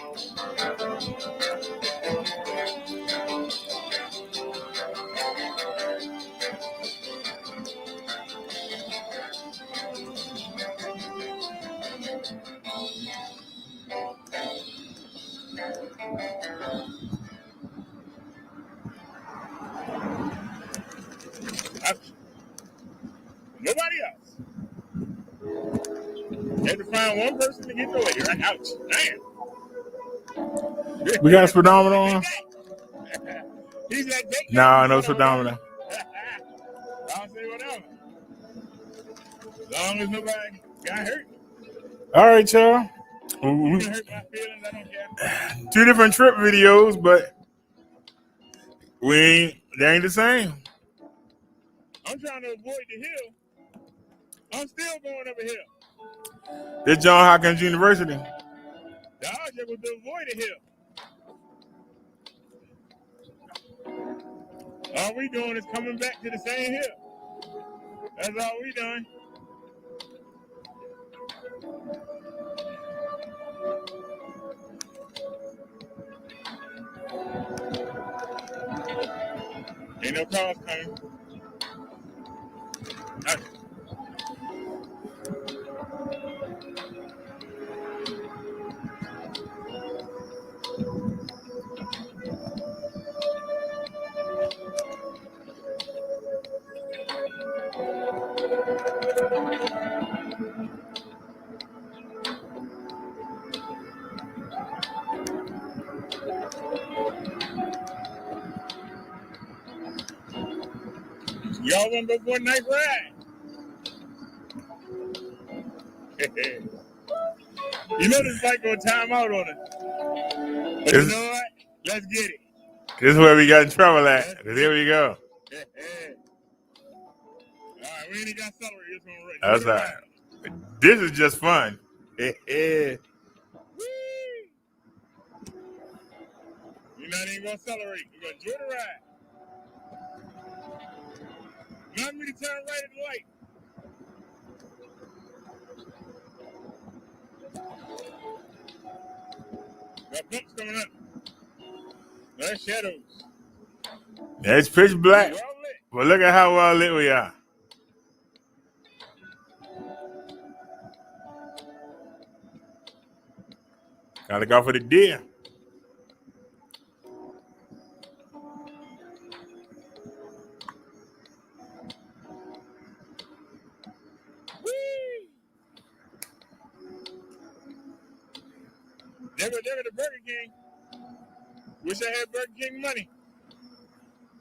Nobody else. They had to find one person to get the way. You're like, ouch. Damn. We got a speedometer on? He's like, Nah, no speedometer. I'll say whatever. As long as nobody got hurt. All right, y'all. You can hurt my feelings, I don't care. 2 different trip videos, but they ain't the same. I'm trying to avoid the hill. I'm still going up a hill. This John Hopkins University. The object was to avoid the hill. All we doing is coming back to the same hill. That's all we doing. Ain't no cars coming. Y'all want to go for a nice ride? You know this bike gonna time out on it. But you know what? Let's get it. This is where we got in trouble at. Here we go. All right, we ain't got celery. It's gonna rain. That's all right. This is just fun. You're not even gonna celebrate. You're gonna enjoy the ride. Not me to turn right at the light. Got bumps coming up. There's shadows. It's pitch black. Well lit. But look at how well lit we are. Gotta go for the deer. Never the Burger King. Wish I had Burger King money.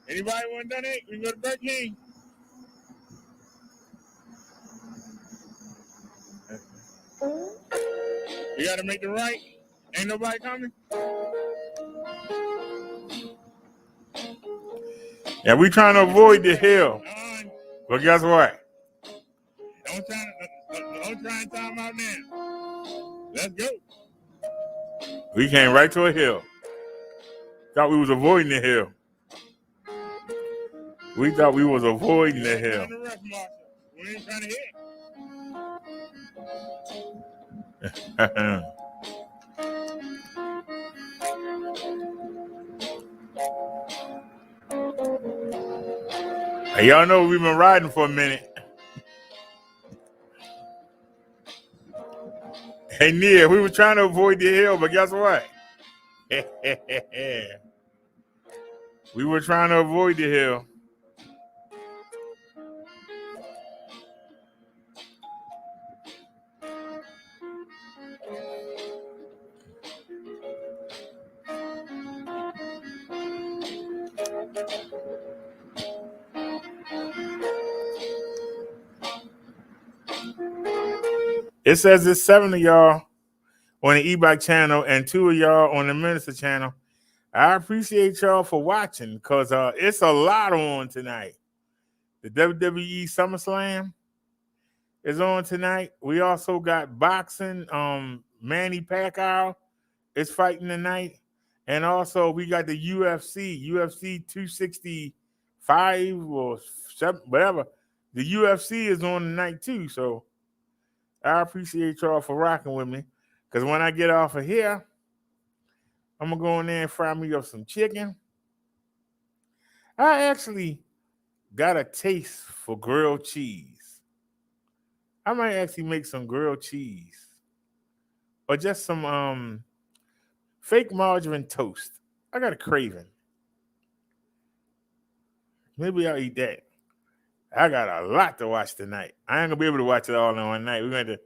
Anybody want to donate? We can go to Burger King. You got to make the right. Ain't nobody coming. Yeah, we trying to avoid the hill. But guess what? Don't try and time out now. Let's go. We came right to a hill. Thought we was avoiding the hill. We thought we was avoiding the hill. We ain't trying to hit. Hey, y'all know we've been riding for a minute. Hey, Nia, we were trying to avoid the hill, but guess what? We were trying to avoid the hill. It says it's 7 of y'all on the e-bike channel and 2 of y'all on the Minister channel. I appreciate y'all for watching because it's a lot on tonight. The WWE SummerSlam is on tonight. We also got boxing. Manny Pacquiao is fighting tonight. And also we got the UFC 265 or 7, whatever. The UFC is on tonight too. So I appreciate y'all for rocking with me. Because when I get off of here, I'm going to go in there and fry me up some chicken. I actually got a taste for grilled cheese. I might actually make some grilled cheese. Or just some fake margarine toast. I got a craving. Maybe I'll eat that. I got a lot to watch tonight. I ain't going to be able to watch it all in one night. We're going to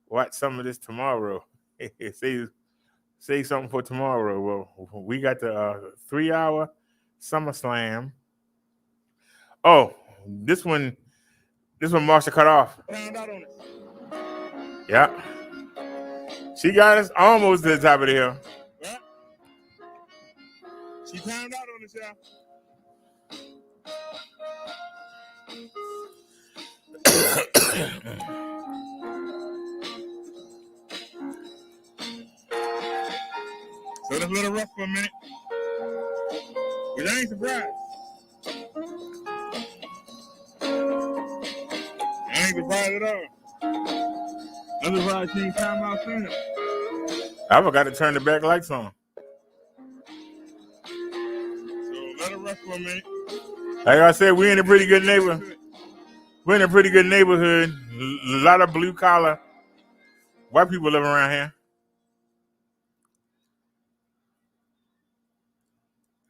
watch some of this tomorrow. Say something for tomorrow. Well, we got the 3-hour SummerSlam. Oh, this one Marsha cut off. Found out on it. Yeah. She got us almost to the top of the hill. What? She found out on it, y'all. So that's a little rough for a minute. But I ain't surprised. I ain't surprised at all. I'm surprised she ain't time out sooner. I forgot to turn the back lights on. So let her rest for a minute. Like I said, we're in a pretty good neighborhood. We're in a pretty good neighborhood. A lot of blue collar white people living around here.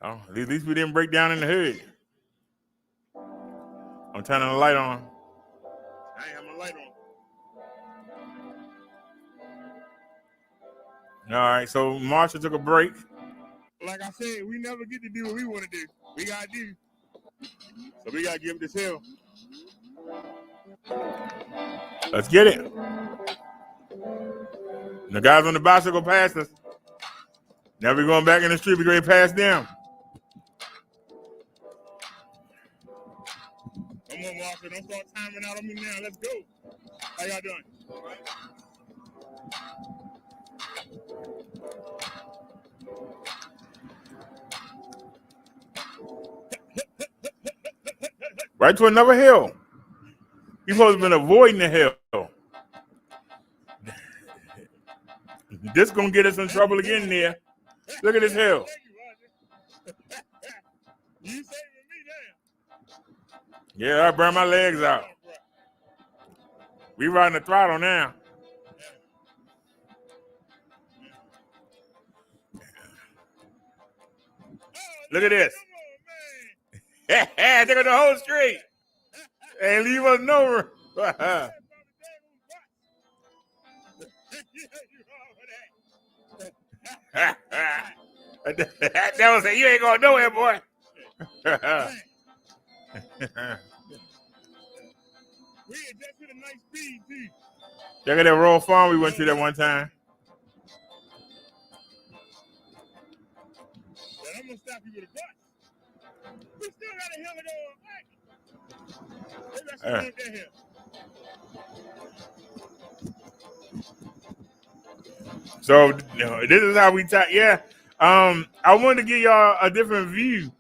Oh, at least we didn't break down in the hood. I'm turning the light on. I ain't have my light on. All right, so Marsha took a break. Like I said, we never get to do what we want to do. We got to do. So we got to give this hill. Let's get it. The guys on the bicycle passed us. Now we're going back in the street. We're going to pass them. Come on, Walker. Don't start timing out on me now. Let's go. How y'all doing? All right. Right to another hill. You're supposed to have been avoiding the hill. This going to get us in trouble again there. Look at this hill. You saving me now. Yeah, I burned my legs out. We riding the throttle now. Look at this. Look at the whole street. And leave us no room. That devil said, you ain't going nowhere, boy. We adjusted a nice speed, too. Look at that Royal Farm we went to that one time. But I'm going to stop you with a bus. We still got a hill to go back. Maybe I should want that hill. So this is how we talk. Yeah. I wanted to give y'all a different view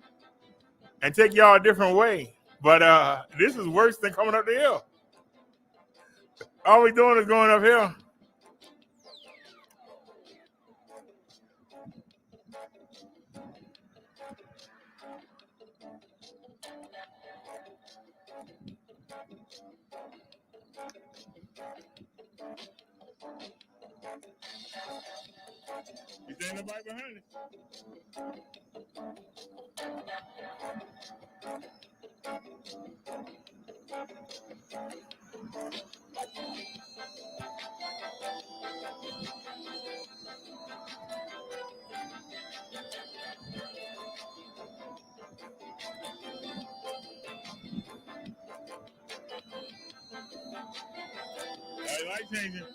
and take y'all a different way. But this is worse than coming up the hill. All we doing is going uphill. You ain't nobody behind it. Hey, light changing.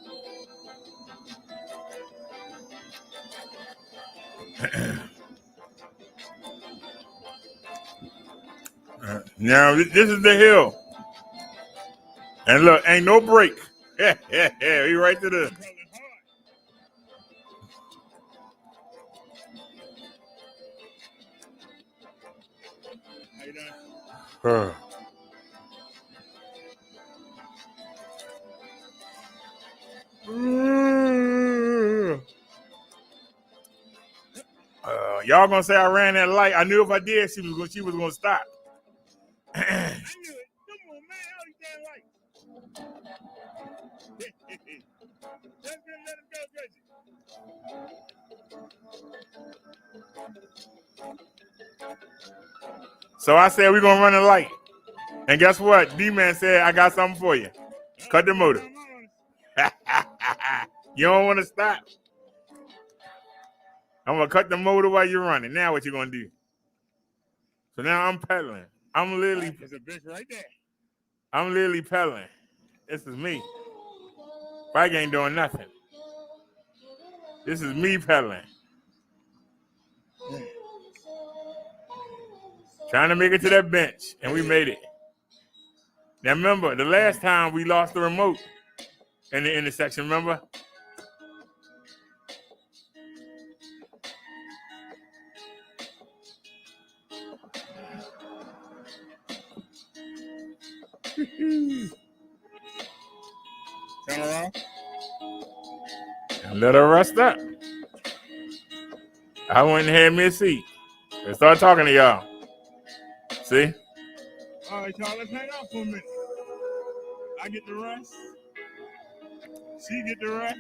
Now this is the hill, and look, ain't no break. Yeah, he right to the. How you doing? Y'all gonna say I ran that light? I knew if I did, she was gonna stop. I knew it. Come on, man. How you damn light? Let him go, Reggie. So I said we're gonna run the light, and guess what? D-Man said I got something for you. Cut the motor. You don't want to stop. I'm gonna cut the motor while you're running. Now what you gonna do? So now I'm pedaling. I'm literally. There's a bitch right there. I'm literally pedaling. This is me. Bike ain't doing nothing. This is me pedaling. Trying to make it to that bench, and we made it. Now remember, the last time we lost the remote in the intersection, remember? Turn around. And let her rest up. I went and had me a seat and started talking to y'all. See? All right, y'all, let's hang out for a minute. I get the rest. She get the rest.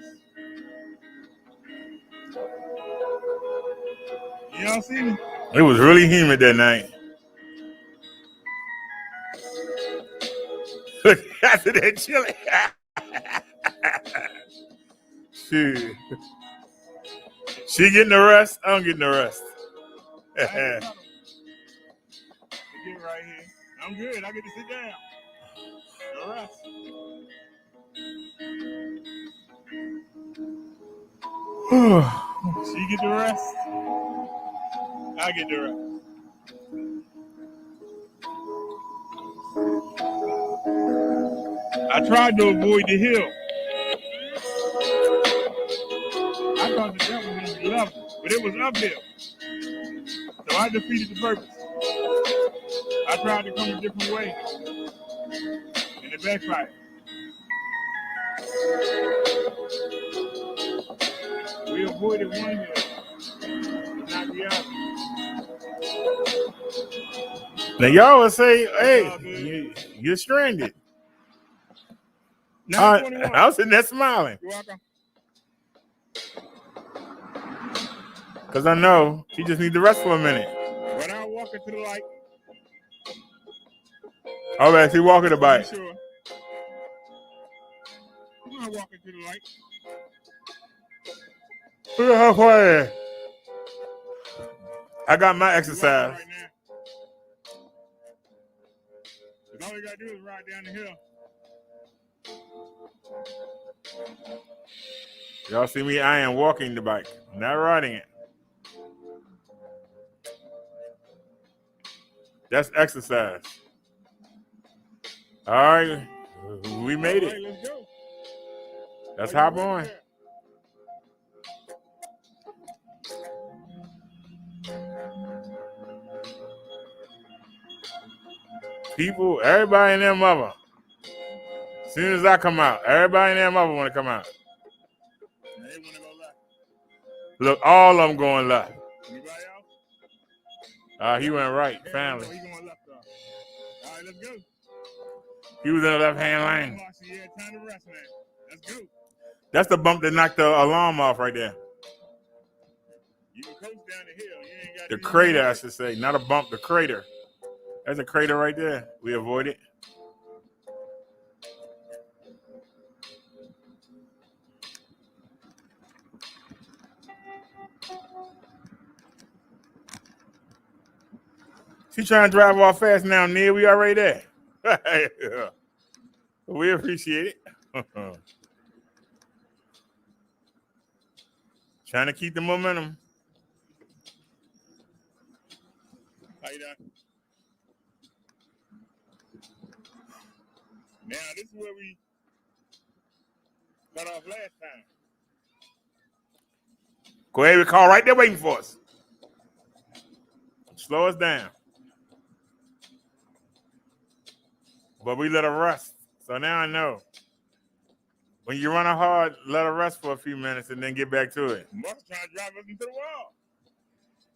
Y'all see me? It was really humid that night. Look after that chili. Shoot. She getting the rest. I'm getting the rest. I get right here. I'm good. I get to sit down. The rest. She get the rest. I get the rest. I tried to avoid the hill. I thought that was going to be level, but it was uphill. So I defeated the purpose. I tried to come a different way, and it backfired. We avoided one hill, but not the other. Now y'all would say, hey, you're stranded. I was sitting there smiling. You're welcome. Because I know she just needs to rest for a minute. When I walk into the light. All right, she walking the bike. Sure. I'm going to walk into the light. Look at her playing. I got my exercise. Right now. All you got to do is ride down the hill. Y'all see me? I am walking the bike, not riding it. That's exercise. All right, we made it. Let's go. Let's hop on. People, everybody and their mother. As soon as I come out, everybody and their mother want to come out. They want to go left. Look, all of them going left. Anybody else? He went right, family. He going left, though. All right, let's go. He was in the left-hand lane. Yeah, time to rest, man. Let's go. That's the bump that knocked the alarm off right there. You can coast down the hill. You ain't got the crater, I should say, not a bump. The crater. There's a crater right there. We avoid it. She trying to drive off fast now, Neil. We already there. Yeah. We appreciate it. Trying to keep the momentum. How you doing? Now, this is where we got off last time. Go ahead, we call right there waiting for us. Slow us down. But we let her rest. So now I know. When you run hard, let her rest for a few minutes and then get back to it. Mark's trying to drive us into the wall.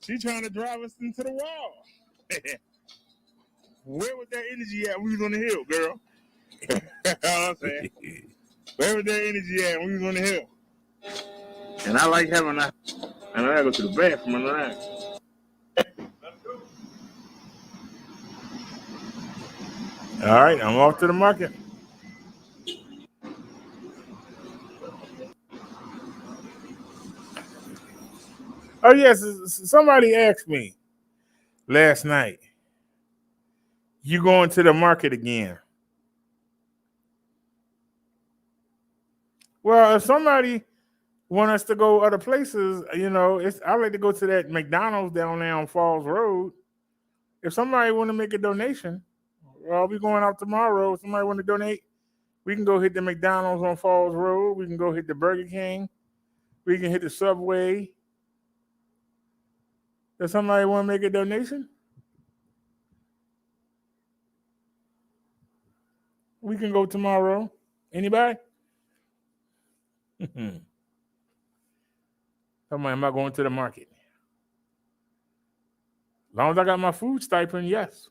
She's trying to drive us into the wall. Where was that energy at when we was on the hill, girl? You know what I'm saying? Where was that energy at when we was on the hill? And I like having that. And I gotta go to the bathroom and all that. All right, I'm off to the market. Oh, yes, somebody asked me last night, you going to the market again? Well, if somebody want us to go other places, you know, I like to go to that McDonald's down there on Falls Road. If somebody want to make a donation, well, we going out tomorrow. If somebody want to donate, we can go hit the McDonald's on Falls Road. We can go hit the Burger King. We can hit the Subway. Does somebody want to make a donation? We can go tomorrow. Anybody? Somebody, am I going to the market? As long as I got my food stipend, yes.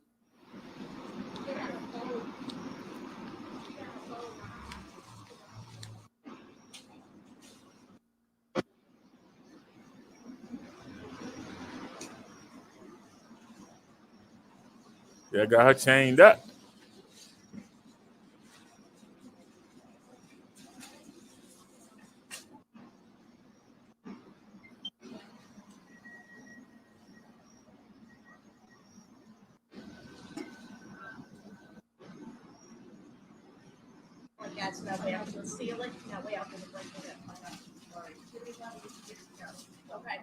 Yeah, I got her chained up. That's no way up to the ceiling, no way up to the break of it. Okay.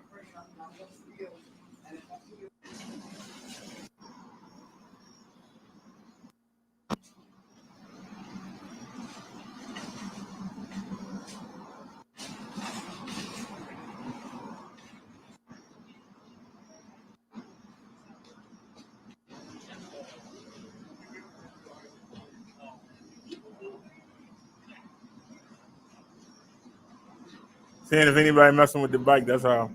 Seeing if anybody messing with the bike, that's all.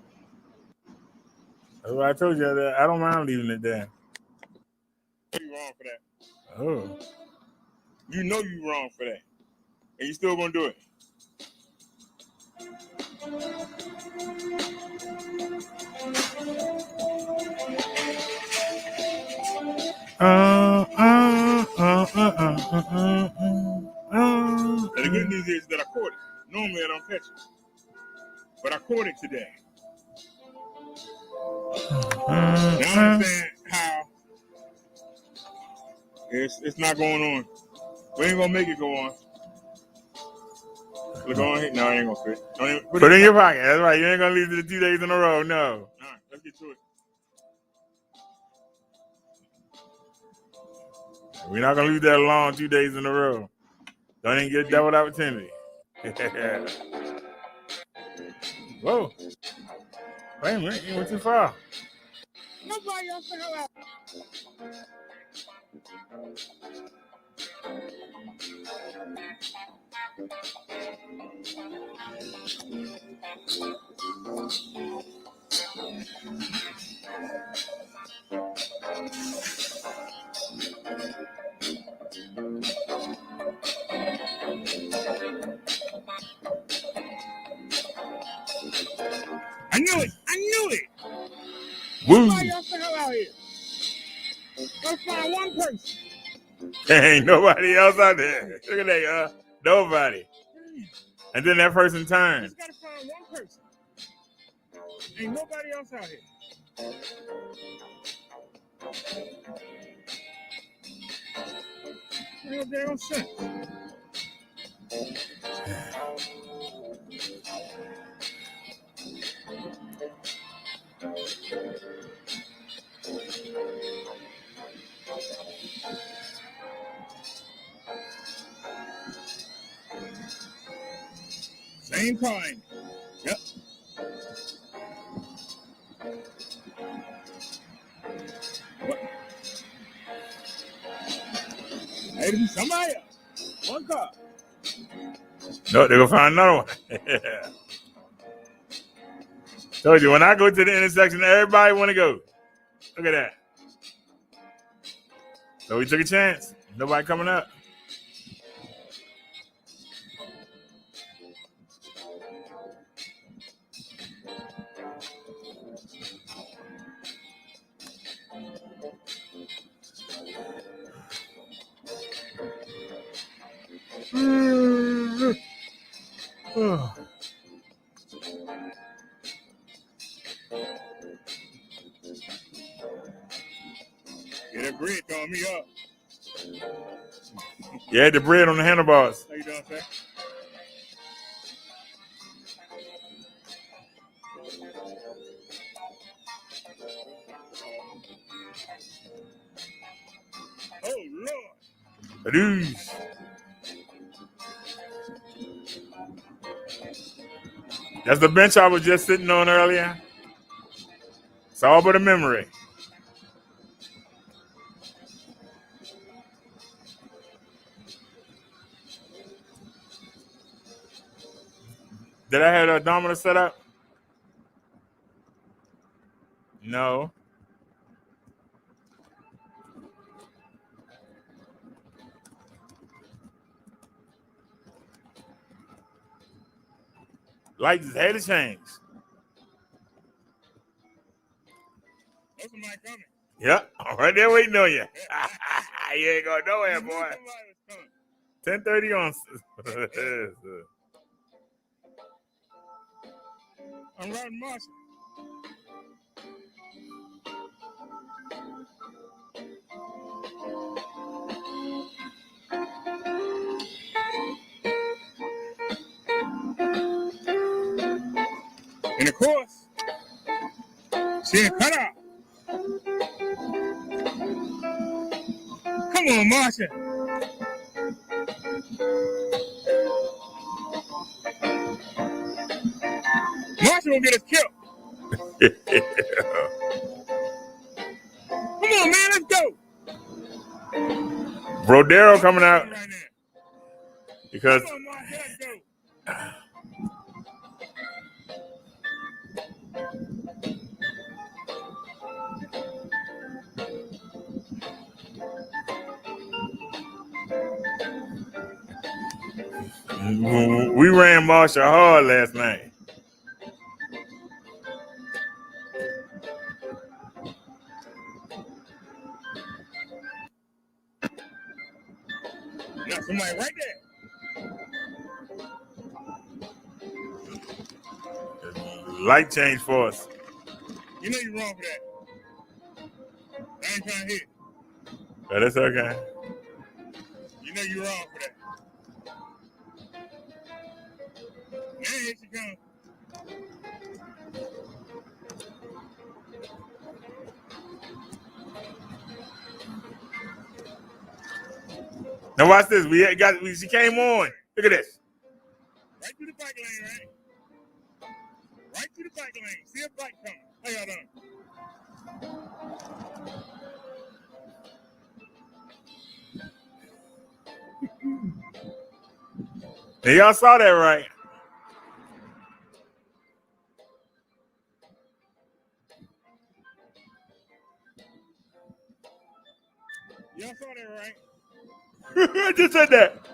That's why I told you that I don't mind leaving it there. You wrong for that. Oh. You know you wrong for that. And you still gonna do it. And the good news is that I caught it. Normally I don't catch it. But I caught it today. Now I understand how it's not going on. We ain't gonna make it go on. Look on here. No, I ain't gonna fit. Put it in your pocket. That's right. You ain't gonna leave it 2 days in a row. No. All right, let's get to it. We're not gonna leave that long 2 days in a row. Don't even get double opportunity. Whoa. Wait a minute, you went too far. Nobody else can help out. I knew it. person. Ain't nobody else out there. Look at that, nobody. And then that person You turned. just gotta find one person. Ain't nobody else out here. No damn sense. Same time. Yep. What? Hey, somebody else. One car. No, they're gonna find another one. Told you, when I go to the intersection, everybody want to go. Look at that. So we took a chance. Nobody coming up. Yeah, that bread throwing me up. Yeah, the bread on the handlebars. How you doing, sir? Oh, Lord. Adoos. That's the bench I was just sitting on earlier. It's all but a memory. Did I have a domino set up? No. Lights had to change. There's somebody coming. Yep, right there waiting on you. You ain't going nowhere, boy. Somebody was coming. 10:30 on. I'm riding Marshall. And of course, she ain't cut out. Come on, Marsha. Marsha will get us killed. Come on, man, let's go. Brodero coming out Right now. because Come on, Marsha, let's go. we ran Marshall hard last night. Now, somebody right there. Light change for us. You know you're wrong for that. I ain't trying to hit. But it's okay. You know you're wrong for that. Now here she comes. Now watch this. She came on. Look at this. Right through the bike lane, right? Right through the bike lane. See a bike coming. How y'all doing? And y'all saw that, right? Y'all saw that, right? I just said that.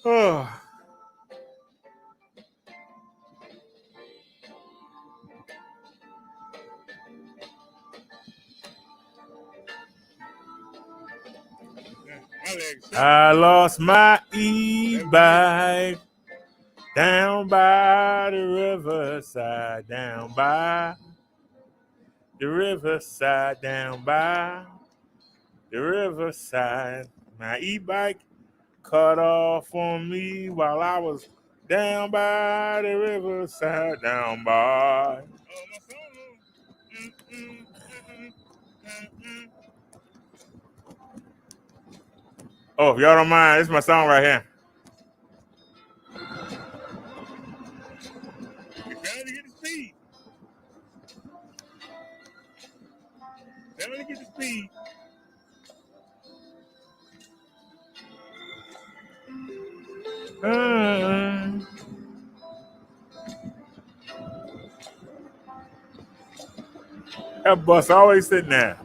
Oh. I lost my e-bike down by the riverside, down by the riverside, down by the riverside. My e-bike cut off on me while I was down by the riverside, down by. Oh, if y'all don't mind, this is my song right here. We trying to get the speed. Trying to get the speed. That bus always sitting there.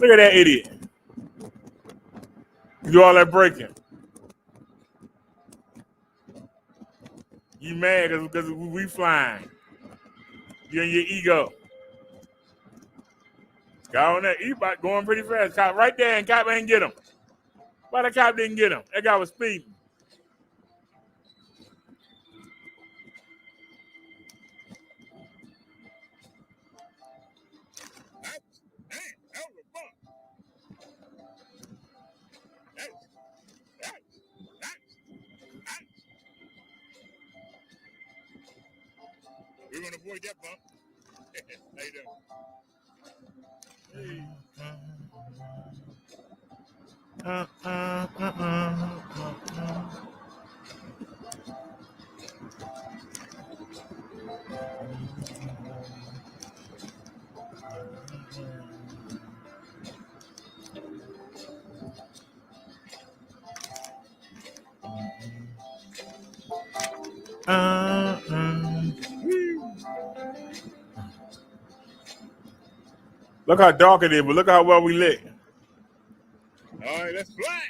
Look at that idiot. You do all that breaking. You mad because we flying. You and your ego. Guy on that e-bike going pretty fast. Cop right there and cop ain't get him. Why the cop didn't get him? That guy was speeding. We're going to avoid that bump. How you doing? Look how dark it is, but look how well we lit. All right, let's fly.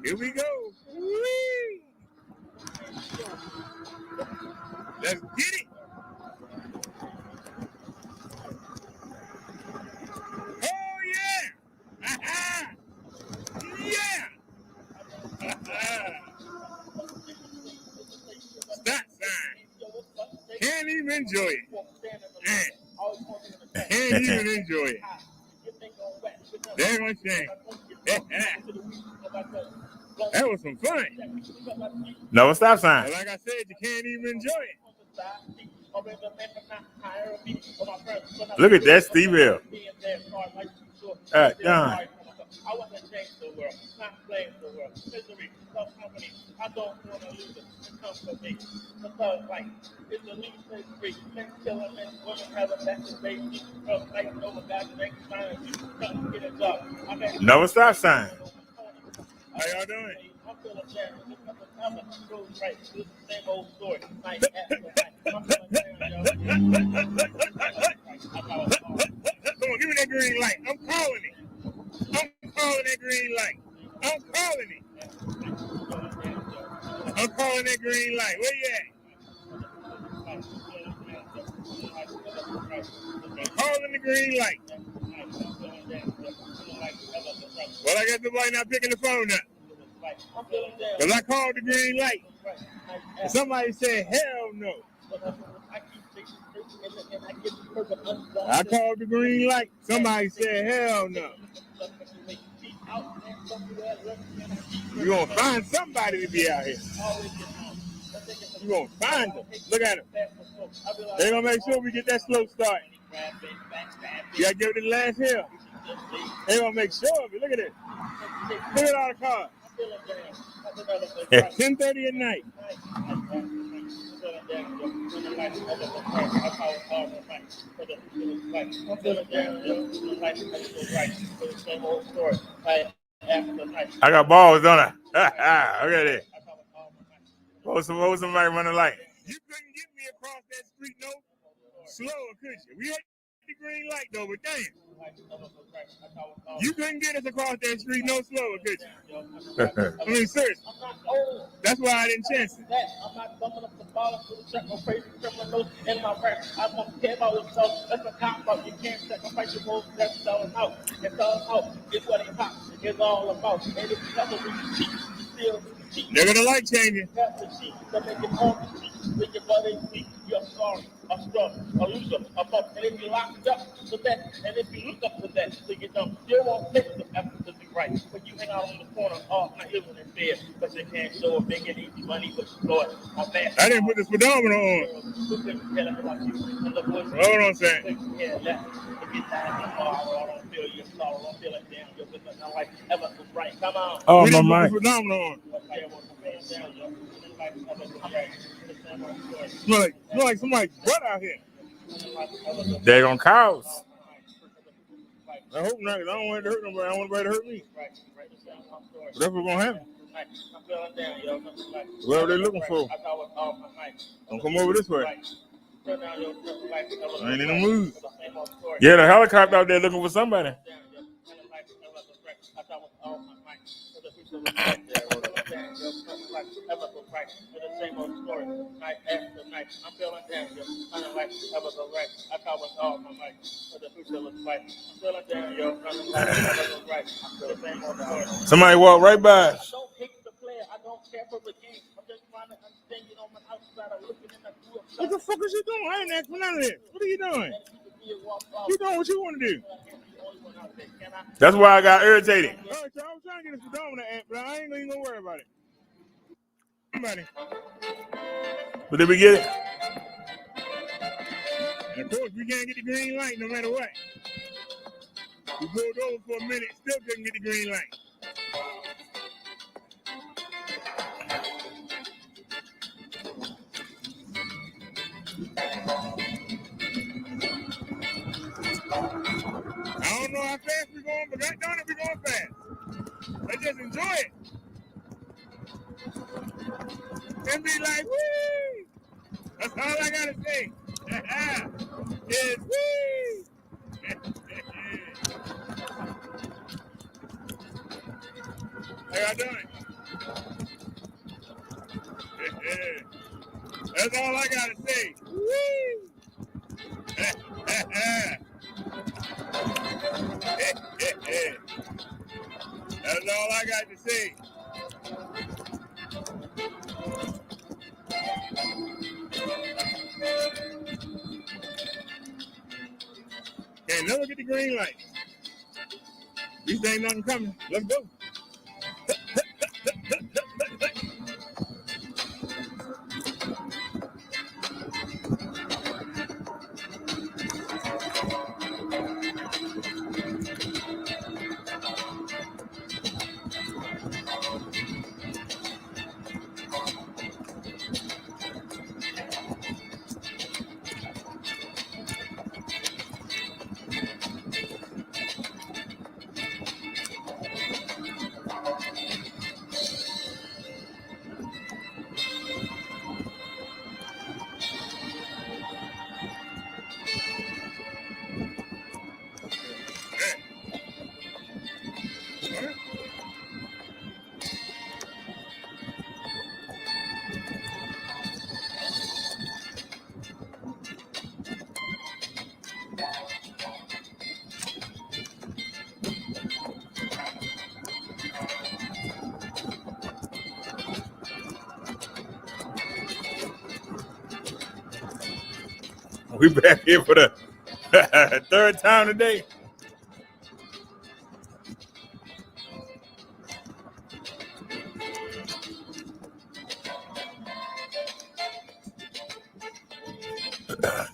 Here we go. Whee! Let's get it. Oh, yeah. Yeah. Stop sign. Can't even enjoy it. Can't even enjoy it. They're going to change. That was some fun. No stop sign. But like I said, you can't even enjoy it. Look at that Steve Hill. Done. I want to change the world, not blame the world. Misery, tough company. I don't want to lose it. It comes from me. Because, like, it's the least thing free. Men killing men, women having sex with babies. From fighting over guys and making signs. Come get a job. No stop sign. How y'all doing? I'm feeling bad. I'm a true right. This is the same old story. Night after night. I'm feeling bad, Come on, give me that green light. I'm calling it. I'm calling that green light. I'm calling it. I'm calling that green light. Where you at? I'm calling the green light. Well, I got nobody not picking the phone up. Because I called the green light. And somebody said, hell no. I called the green light. Somebody said, hell no. You're going to find somebody to be out here. You're going to find them. Look at them. They're going to make sure we get that slow start. You got to give it the last hill. They're going to make sure of it. Look at it. Look at all the cars. At 10:30 at night. I got balls, don't I? Look at it. What somebody running light? You couldn't get me across that street no slower, could you? We had the green light though, but damn. You couldn't get us across that street no slower, could you? I mean, seriously. That's why I didn't chance it. I'm not bumping up the ball to the check no crazy criminals in my rap. I don't care about yourself. That's a cop out. You can't sacrifice your moves. That's selling out. It's all out. It's what it pop is all about. And if you never really cheat, you still cheat. They're gonna like changing. That's the cheat. That make it all the cheat. With your body weak, you're sorry, a strong, a loser, a bump. And if you locked up to that, and if you look up to that, so you don't, you won't take the effort to be right. But you hang out on the corner all night living in bed, but you can't show a big and easy money, but you blow it on fast. I didn't put the speedometer on. Hold on a second. Oh, We my didn't put mic. the speedometer on. Smell like somebody's butt out here. They're on cows. I hope not, 'cause I don't want it to hurt nobody. I don't want anybody to hurt me. But that's what's gonna happen. Whatever they're looking for. Don't come over this way. I ain't in the mood. Yeah, the helicopter out there looking for somebody. Somebody walked right by us. Don't hate the player. I don't care for the game. I'm just trying to understand you on my outside. I'm looking in the group. What the fuck is you doing? I ain't asking for none of this. What are you doing? You doing what you want to do. That's why I got irritated. All right, so I was trying to get a speedometer, but I ain't even gonna worry about it. Somebody. But did we get it? And of course, we can't get the green light no matter what. We pulled over for a minute, still couldn't get the green light. I don't know how fast we're going, but right down it, we're going fast. Let's just enjoy it. And be like, woo! That's all I gotta say. Is woo! How y'all doing? That's all I gotta say. Woo! That's all I got to say. Can't never get the green light. These ain't nothing coming. Let's go. We back here for the third time today.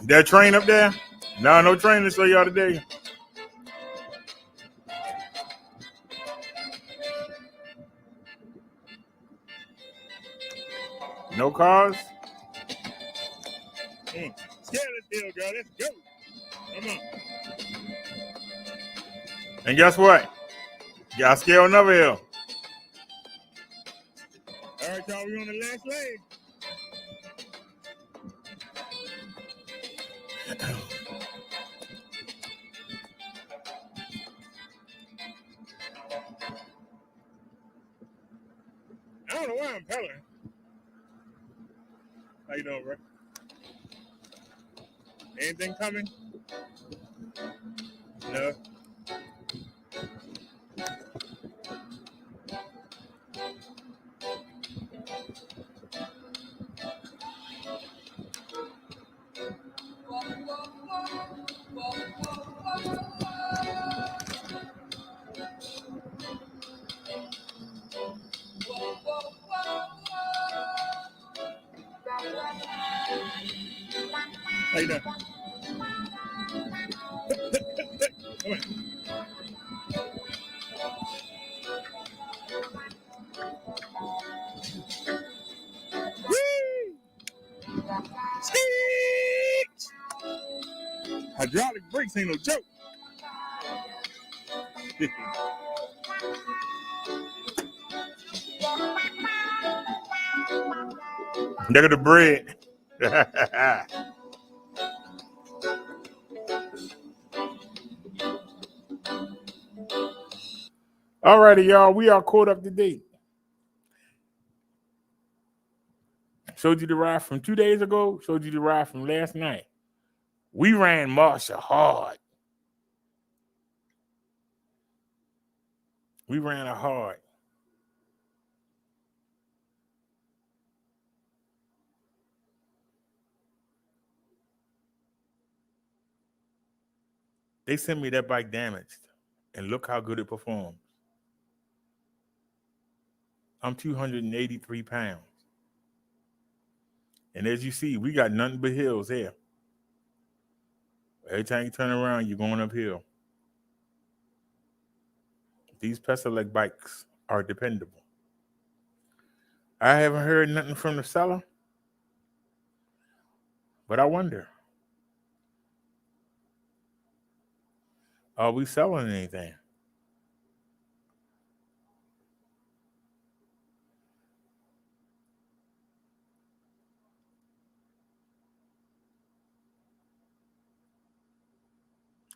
That train up there? No train to show y'all today. No cars? Scale this hill, girl. Let's go. Come on. And guess what? Y'all scale another hill. All right, y'all, we on the last leg. I don't know why I'm pedaling. How you doing, bro? Anything coming? No. How you doing? Come on. Hydraulic brakes ain't no joke. Look at the bread. All righty, y'all. We are caught up to date. Showed you the ride from 2 days ago. Showed you the ride from last night. We ran Marsha hard. We ran her hard. They sent me that bike damaged, and look how good it performs. I'm 283 pounds. And as you see, we got nothing but hills here. Every time you turn around, you're going uphill. These Pedelec bikes are dependable. I haven't heard nothing from the seller, but I wonder, are we selling anything?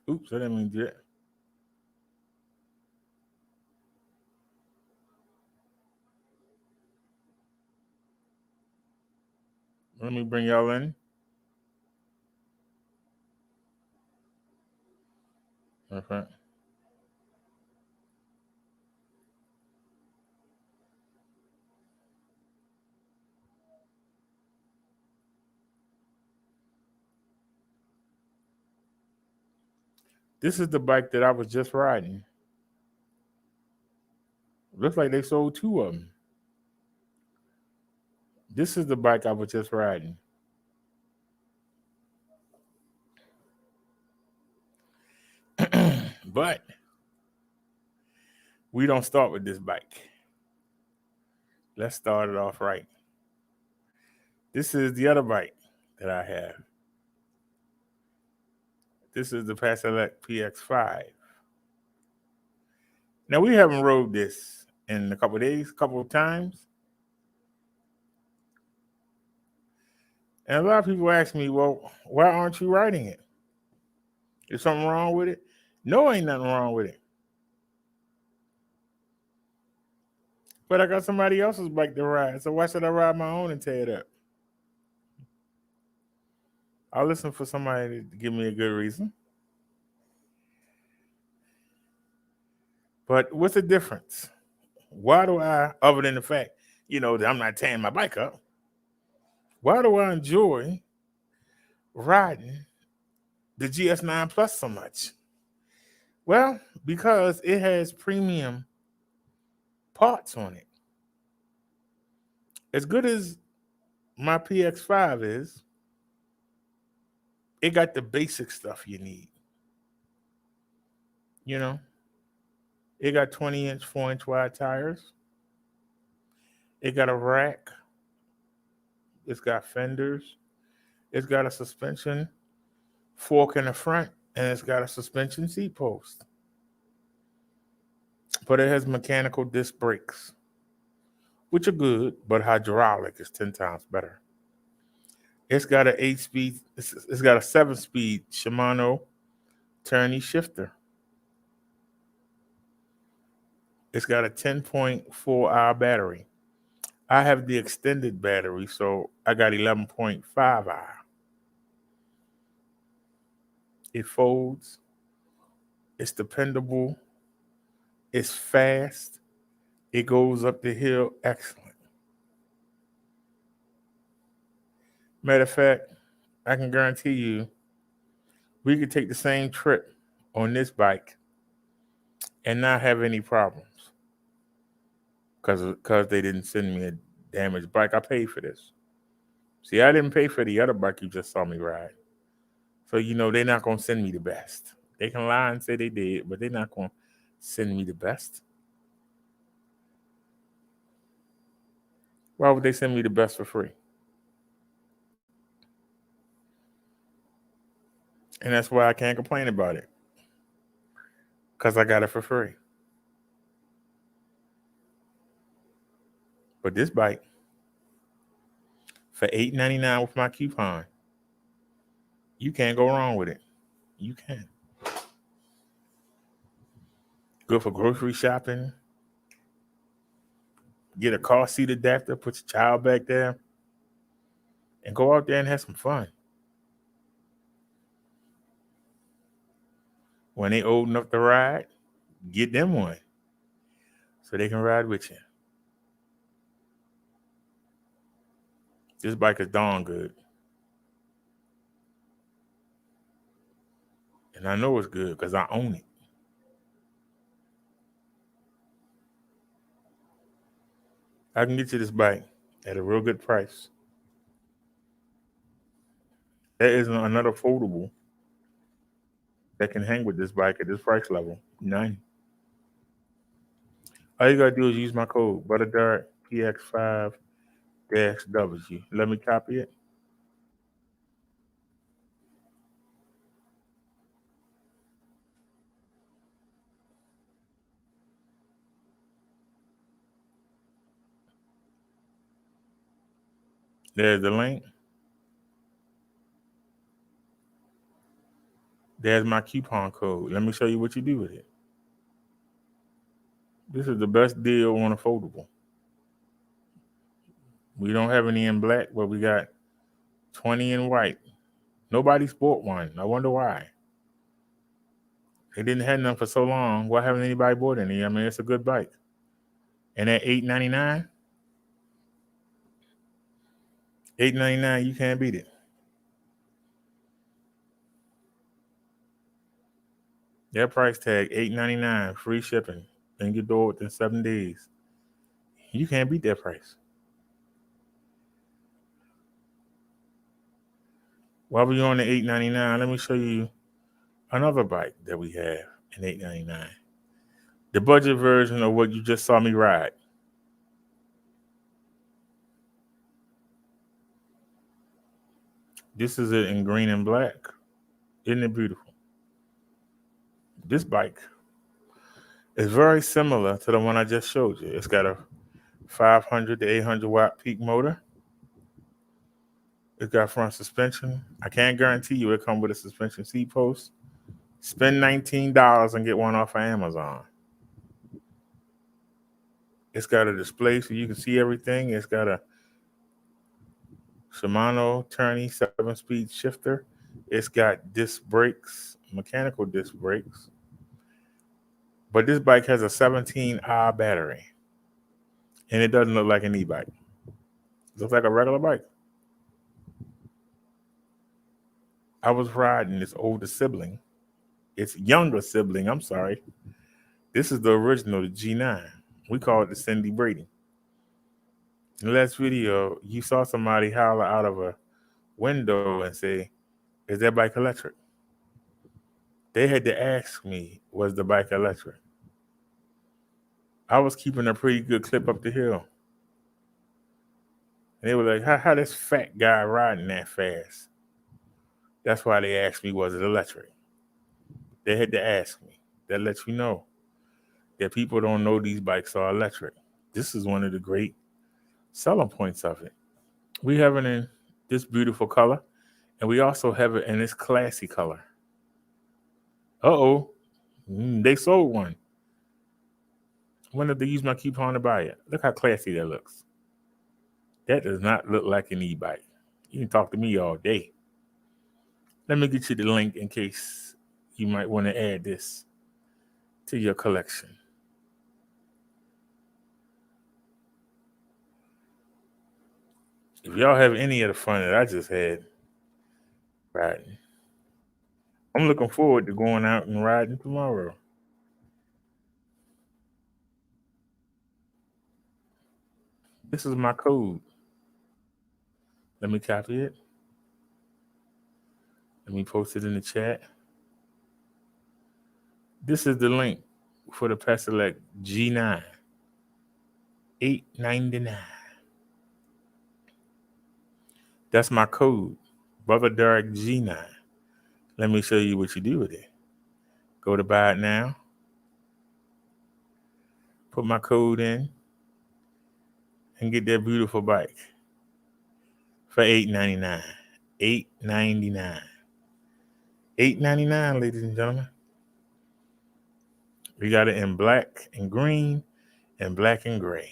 Oops, I didn't mean to do that. Let me bring y'all in. Okay. This is the bike that I was just riding. Looks like they sold 2 of them. This is the bike I was just riding. But we don't start with this bike. Let's start it off right. This is the other bike that I have. This is the Pedelec PX5. Now, we haven't rode this in a couple of days, a couple of times. And a lot of people ask me, well, why aren't you riding it? Is something wrong with it? No, ain't nothing wrong with it. But I got somebody else's bike to ride, so why should I ride my own and tear it up? I'll listen for somebody to give me a good reason. But what's the difference? Why do I, other than the fact, that I'm not tearing my bike up, why do I enjoy riding the GS9 Plus so much? Well, because it has premium parts on it. As good as my PX5 is, it got the basic stuff you need. You know, it got 20-inch, 4-inch wide tires. It got a rack. It's got fenders. It's got a suspension fork in the front, and it's got a suspension seat post. But it has mechanical disc brakes, which are good, but hydraulic is 10 times better. It's got a 8-speed, it's got a 7-speed Shimano Tourney shifter. It's got a 10.4-hour battery. I have the extended battery, so I got 11.5 hour. It folds. It's dependable. It's fast. It goes up the hill excellent. Matter of fact, I can guarantee you we could take the same trip on this bike and not have any problems because they didn't send me a damaged bike. I paid for this. See, I didn't pay for the other bike you just saw me ride. So, they're not going to send me the best. They can lie and say they did, but they're not going to send me the best. Why would they send me the best for free? And that's why I can't complain about it. Because I got it for free. But this bike, for $8.99 with my coupon, you can't go wrong with it. You can. Good for grocery shopping. Get a car seat adapter, put your child back there, and go out there and have some fun. When they old enough to ride, get them one so they can ride with you. This bike is darn good. And I know it's good because I own it. I can get you this bike at a real good price. There isn't another foldable that can hang with this bike at this price level. None. All you gotta do is use my code ButterDart PX5-W. Let me copy it. There's the link. There's my coupon code. Let me show you what you do with it. This is the best deal on a foldable. We don't have any in black, but we got 20 in white. Nobody's bought one. I wonder why. They didn't have none for so long. Why haven't anybody bought any? I mean, it's a good bike. And at $8.99, $8.99, you can't beat it. Their price tag, $8.99, free shipping, in your door within 7 days. You can't beat that price. While we're on the $8.99, let me show you another bike that we have in $8.99. The budget version of what you just saw me ride. This is it in green and black. Isn't it beautiful? This bike is very similar to the one I just showed you. It's got a 500 to 800 watt peak motor. It's got front suspension. I can't guarantee you it comes with a suspension seat post. Spend $19 and get one off of Amazon. It's got a display so you can see everything. It's got a Shimano Tourney 7-speed shifter. It's got disc brakes, mechanical disc brakes. But this bike has a 17-hour battery. And it doesn't look like an e-bike. It looks like a regular bike. I was riding this older sibling. It's younger sibling, I'm sorry. This is the original, the G9. We call it the Cindy Brady. In the last video, you saw somebody holler out of a window and say, "Is that bike electric?" They had to ask me, was the bike electric? I was keeping a pretty good clip up the hill. And they were like, how this fat guy riding that fast? That's why they asked me, was it electric? They had to ask me. That lets you know that people don't know these bikes are electric. This is one of the great selling points of it. We have it in this beautiful color, and we also have it in this classy color. They sold one. When did they use my coupon to buy it? Look how classy that looks. That does not look like an e-bike. You can talk to me all day. Let me get you the link in case you might want to add this to your collection. If y'all have any of the fun that I just had riding, I'm looking forward to going out and riding tomorrow. This is my code. Let me copy it. Let me post it in the chat. This is the link for the Pedelec G9. $8.99. That's my code. Brother Derek G9. Let me show you what you do with it. Go to buy it now. Put my code in and get that beautiful bike for $8.99. $8.99. $8.99, ladies and gentlemen. We got it in black and green and black and gray.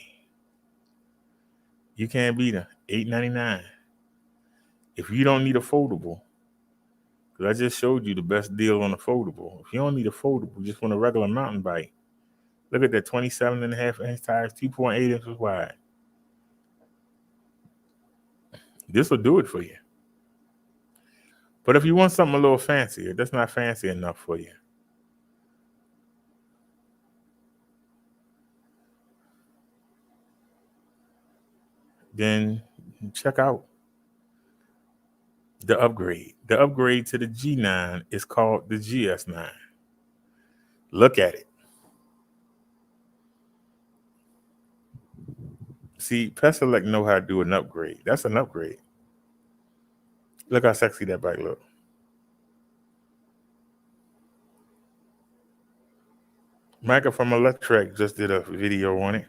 You can't beat them. $8.99. If you don't need a foldable, because I just showed you the best deal on a foldable. If you don't need a foldable, just want a regular mountain bike, look at that 27.5-inch tires, 2.8 inches wide. This will do it for you. But if you want something a little fancier, that's not fancy enough for you. Then check out the upgrade. The upgrade to the G9 is called the GS9. Look at it. See, Pedelec know how to do an upgrade. That's an upgrade. Look how sexy that bike look. Micah from Electrek just did a video on it.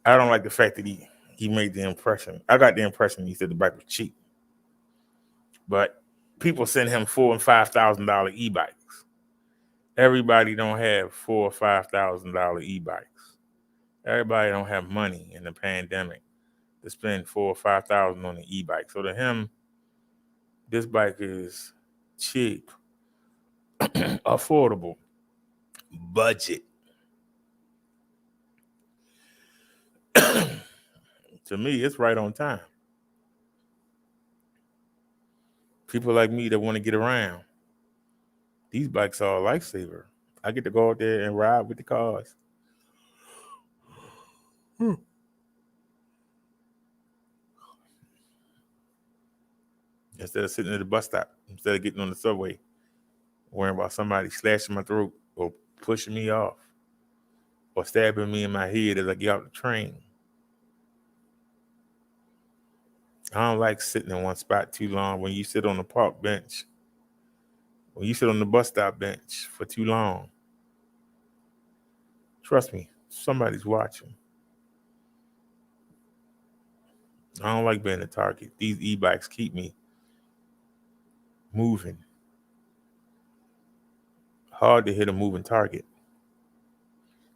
I don't like the fact that he made the impression. I got the impression he said the bike was cheap. But people send him $4,000 and $5,000 e-bikes. Everybody don't have $4,000 or $5,000 e-bikes. Everybody don't have money in the pandemic to spend $4,000 or $5,000 on an e-bike. So to him, this bike is cheap, affordable, budget. To me, it's right on time. People like me that want to get around, these bikes are a lifesaver. I get to go out there and ride with the cars. Instead of sitting at the bus stop, instead of getting on the subway, worrying about somebody slashing my throat or pushing me off or stabbing me in my head as I get out the train. I don't like sitting in one spot too long. When you sit on the park bench, when you sit on the bus stop bench for too long, trust me, somebody's watching. I don't like being a target. These e-bikes keep me moving. Hard to hit a moving target.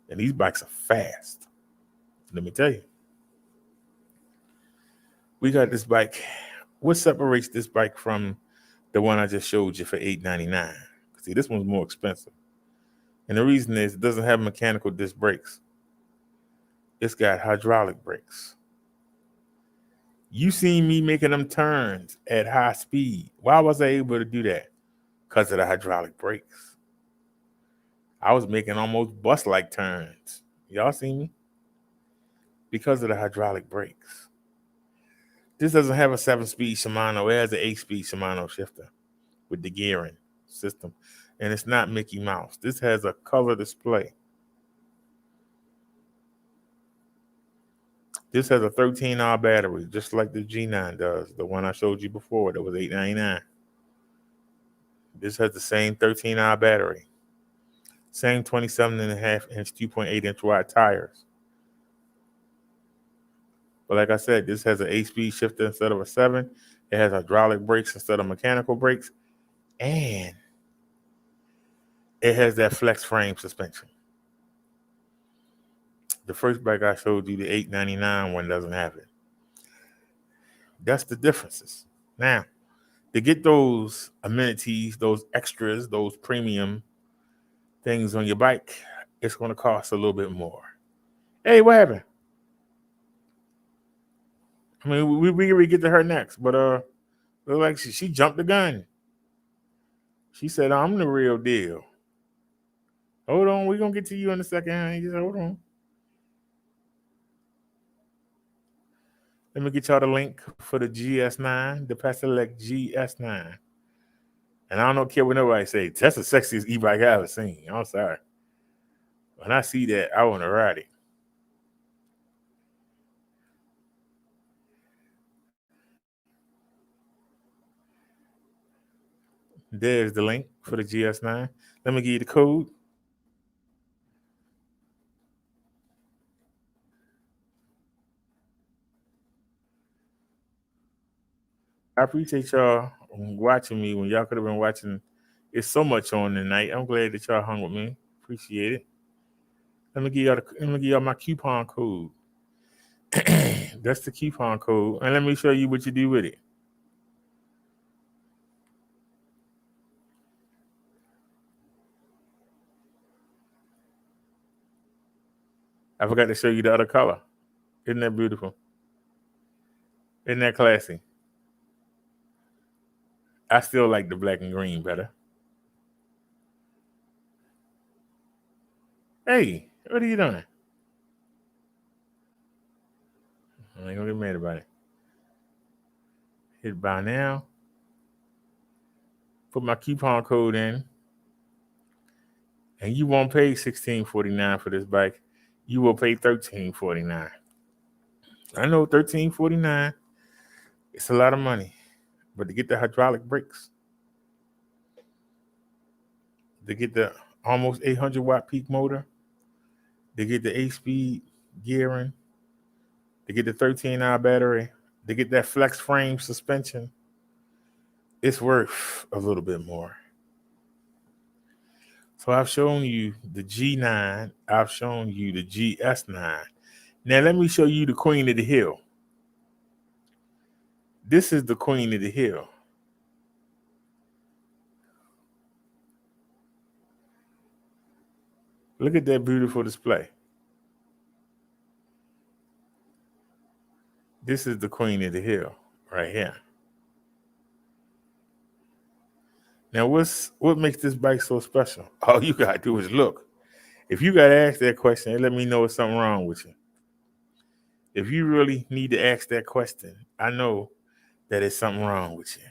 And these bikes are fast. Let me tell you. We got this bike. What separates this bike from the one I just showed you for $8.99? See, this one's more expensive. And the reason is it doesn't have mechanical disc brakes. It's got hydraulic brakes. You seen me making them turns at high speed. Why was I able to do that? Because of the hydraulic brakes. I was making almost bus-like turns. Y'all see me? Because of the hydraulic brakes. This doesn't have a 7-speed Shimano. It has an 8-speed Shimano shifter with the gearing system. And it's not Mickey Mouse. This has a color display. This has a 13-hour battery, just like the G9 does. The one I showed you before that was $899. This has the same 13-hour battery. Same 27.5-inch, 2.8-inch wide tires. But like I said, this has an 8-speed shifter instead of a 7. It has hydraulic brakes instead of mechanical brakes. And it has that flex frame suspension. The first bike I showed you, the $899 one, doesn't have it. That's the differences. Now, to get those amenities, those extras, those premium things on your bike, it's going to cost a little bit more. Hey, what happened? I mean, we get to her next, but look like she jumped the gun. She said, "I'm the real deal." Hold on, we're gonna get to you in a second, honey. Just hold on. Let me get y'all the link for the GS9, the Pedelec GS9. And I don't care what nobody say. That's the sexiest e-bike I ever seen. I'm sorry. When I see that, I want to ride it. There's the link for the GS9. Let me give you the code. I appreciate y'all watching me when y'all could have been watching. It's so much on tonight. I'm glad that y'all hung with me. Appreciate it. Let me give y'all my coupon code. That's the coupon code. And let me show you what you do with it. I forgot to show you the other color. Isn't that beautiful? Isn't that classy? I still like the black and green better. Hey, what are you doing? I ain't gonna get mad about it. Hit buy now. Put my coupon code in. And you won't pay $16.49 for this bike. You will pay $13.49. I know $13.49. It's a lot of money. But to get the hydraulic brakes, to get the almost 800 watt peak motor, to get the 8-speed gearing, to get the 13-hour battery, to get that flex frame suspension, it's worth a little bit more. So I've shown you the G9. I've shown you the GS9. Now let me show you the Queen of the Hill. This is the Queen of the Hill. Look at that beautiful display. This is the Queen of the Hill right here. Now, what makes this bike so special? All you gotta do is look. If you gotta ask that question, it let me know there's something wrong with you. If you really need to ask that question, I know that it's something wrong with you.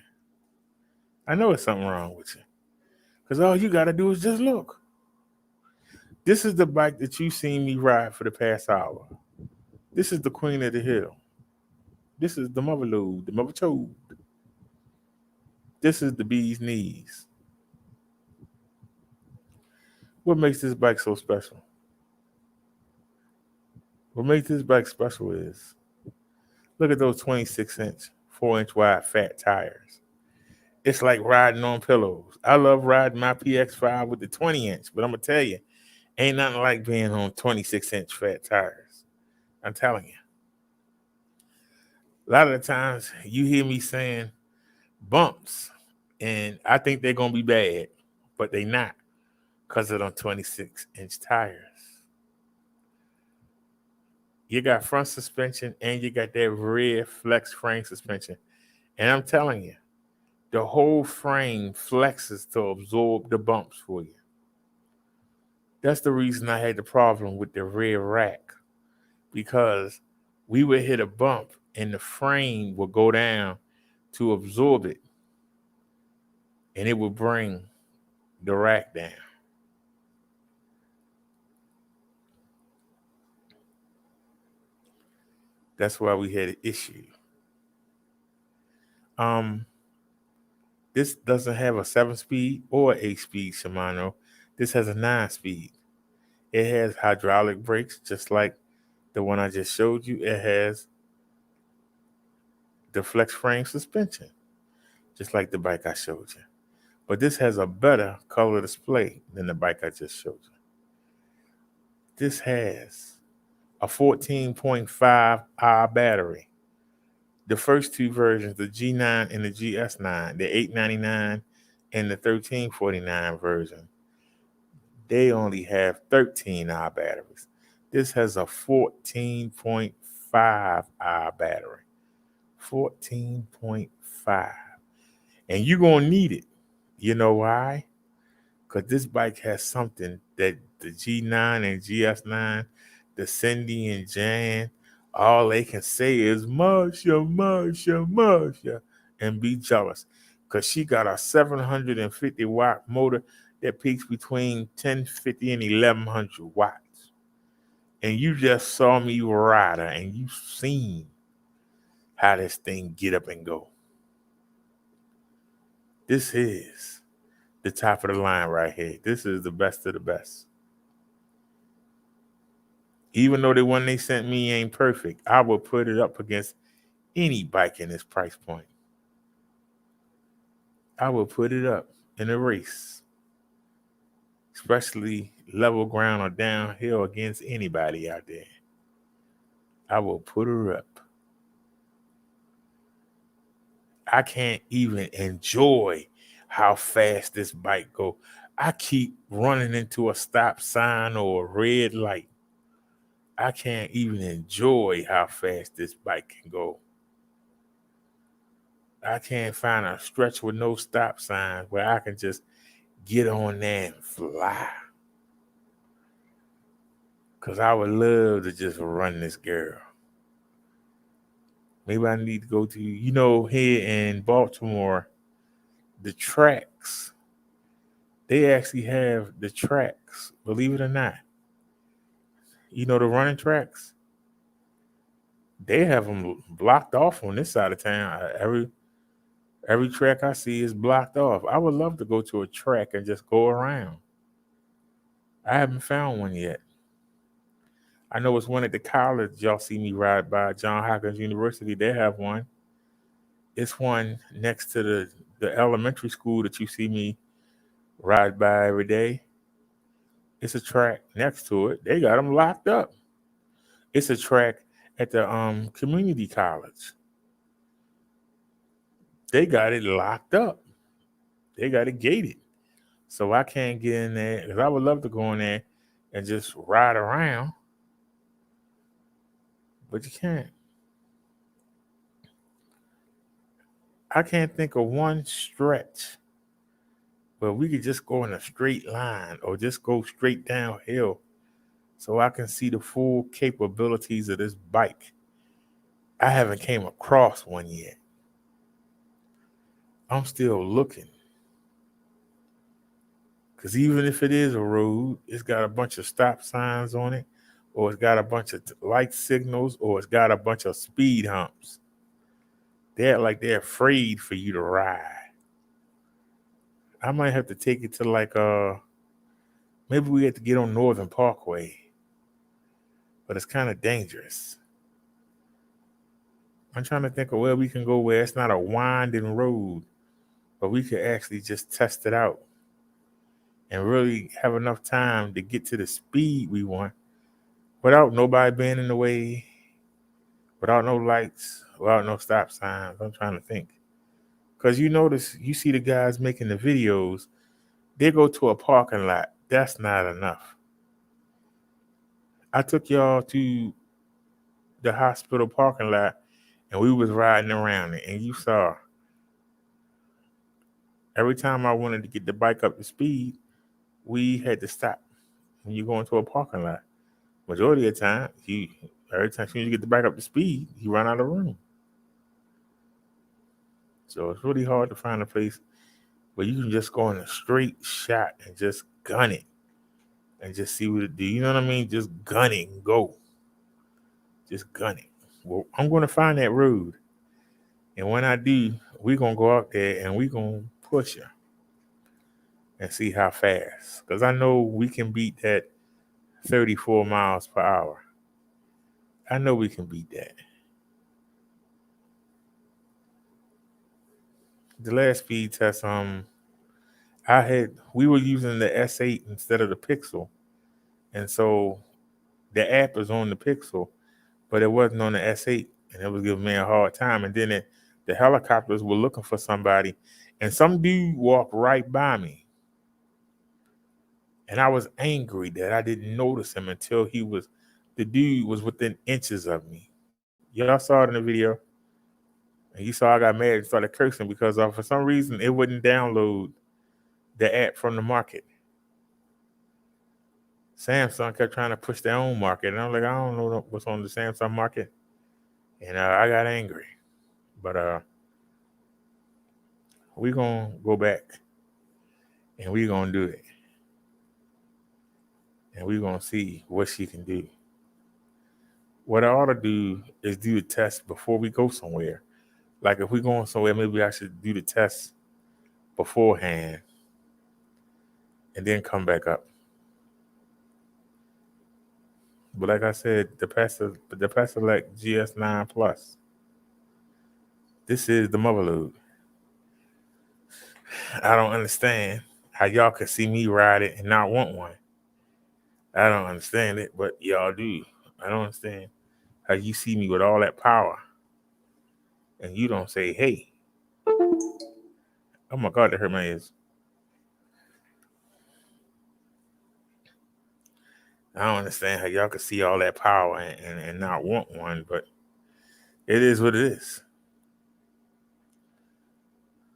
I know it's something wrong with you. Because all you gotta do is just look. This is the bike that you've seen me ride for the past hour. This is the Queen of the Hill. This is the mother load, the mother chode. This is the bee's knees. What makes this bike so special? What makes this bike special is, look at those 26-inch, 4-inch wide fat tires. It's like riding on pillows. I love riding my PX5 with the 20-inch, but I'm going to tell you, ain't nothing like being on 26-inch fat tires. I'm telling you. A lot of the times you hear me saying bumps, and I think they're going to be bad, but they not because of them 26-inch tires. You got front suspension and you got that rear flex frame suspension. And I'm telling you, the whole frame flexes to absorb the bumps for you. That's the reason I had the problem with the rear rack, because we would hit a bump and the frame would go down to absorb it, and it would bring the rack down. That's why we had an issue. This doesn't have a 7-speed or 8-speed Shimano. This has a 9-speed. It has hydraulic brakes, just like the one I just showed you. It has the flex frame suspension, just like the bike I showed you. But this has a better color display than the bike I just showed you. This has a 14.5 hour battery. The first two versions, the G9 and the GS9, the 899 and the 1349 version, they only have 13-hour batteries. This has a 14.5-hour battery. 14.5. And you're going to need it. You know why? Because this bike has something that the G9 and GS9, the Cindy and Jan, all they can say is Marsha, Marsha, Marsha, and be jealous. Because she got a 750 watt motor that peaks between 1050 and 1100 watts. And you just saw me ride her, and you've seen how this thing get up and go. This is the top of the line right here. This is the best of the best. Even though the one they sent me ain't perfect, I will put it up against any bike in this price point. I will put it up in a race, especially level ground or downhill, against anybody out there. I will put her up. I can't even enjoy how fast this bike go. I keep running into a stop sign or a red light. I can't even enjoy how fast this bike can go. I can't find a stretch with no stop signs where I can just get on there and fly. Because I would love to just run this girl. Maybe I need to go to, here in Baltimore, the tracks. They actually have the tracks, believe it or not. The running tracks. They have them blocked off on this side of town. Every track I see is blocked off. I would love to go to a track and just go around. I haven't found one yet. I know it's one at the college y'all see me ride by, John Hopkins University. They have one. It's one next to the elementary school that you see me ride by every day. It's a track next to it. They got them locked up. It's a track at the community college. They got it locked up. They got it gated. So I can't get in there, because I would love to go in there and just ride around. But you can't. I can't think of one stretch where we could just go in a straight line or just go straight downhill so I can see the full capabilities of this bike. I haven't came across one yet. I'm still looking. Because even if it is a road, it's got a bunch of stop signs on it, or it's got a bunch of light signals, or it's got a bunch of speed humps. They're afraid for you to ride. I might have to take it to maybe we have to get on Northern Parkway, but it's kind of dangerous. I'm trying to think of where we can go where it's not a winding road, but we could actually just test it out and really have enough time to get to the speed we want without nobody being in the way, without no lights, without no stop signs. I'm trying to think. Because you see the guys making the videos, they go to a parking lot. That's not enough. I took y'all to the hospital parking lot, and we was riding around it, and you saw every time I wanted to get the bike up to speed, we had to stop when you go into a parking lot. Majority of the time, every time you get the bike up to speed, you run out of room. So it's really hard to find a place where you can just go in a straight shot and just gun it and just see what it do. You know what I mean? Just gun it and go. Just gun it. Well, I'm going to find that road. And when I do, we're going to go out there and we're going to push her and see how fast. Because I know we can beat that 34 miles per hour. I know we can beat that. The last speed test, we were using the S8 instead of the Pixel. And so the app is on the Pixel, but it wasn't on the S8, and it was giving me a hard time. And then the helicopters were looking for somebody, and some dude walked right by me. And I was angry that I didn't notice him until the dude was within inches of me. Y'all saw it in the video. And you saw I got mad and started cursing because for some reason it wouldn't download the app from the market. Samsung kept trying to push their own market. And I'm like, I don't know what's on the Samsung market. And I got angry. But we're going to go back and we're going to do it. And we're going to see what she can do. What I ought to do is do the test before we go somewhere. Like if we're going somewhere, maybe I should do the test beforehand and then come back up. But like I said, the Pedelec GS9 Plus. This is the mother load. I don't understand how y'all could see me ride it and not want one. I don't understand it, but y'all do. I don't understand how you see me with all that power and you don't say, hey. Oh my God, that hurt my ears. I don't understand how y'all could see all that power and not want one, but it is what it is.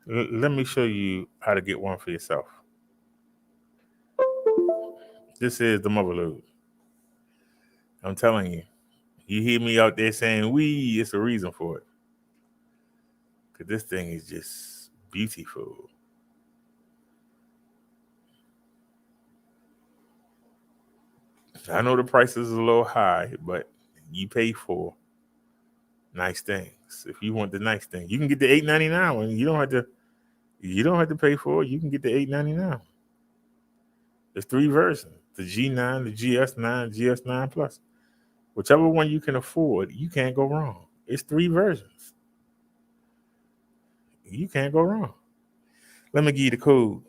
Let me show you how to get one for yourself. This is the mother load. I'm telling you. You hear me out there saying "we," it's a reason for it. Because this thing is just beautiful. I know the price is a little high, but you pay for nice things. If you want the nice thing, you can get the $8.99 one. You don't have to pay for it. You can get the $8.99. There's 3 versions: the G9, the GS9, GS9 Plus. Whichever one you can afford, you can't go wrong. It's 3 versions. You can't go wrong. Let me give you the code.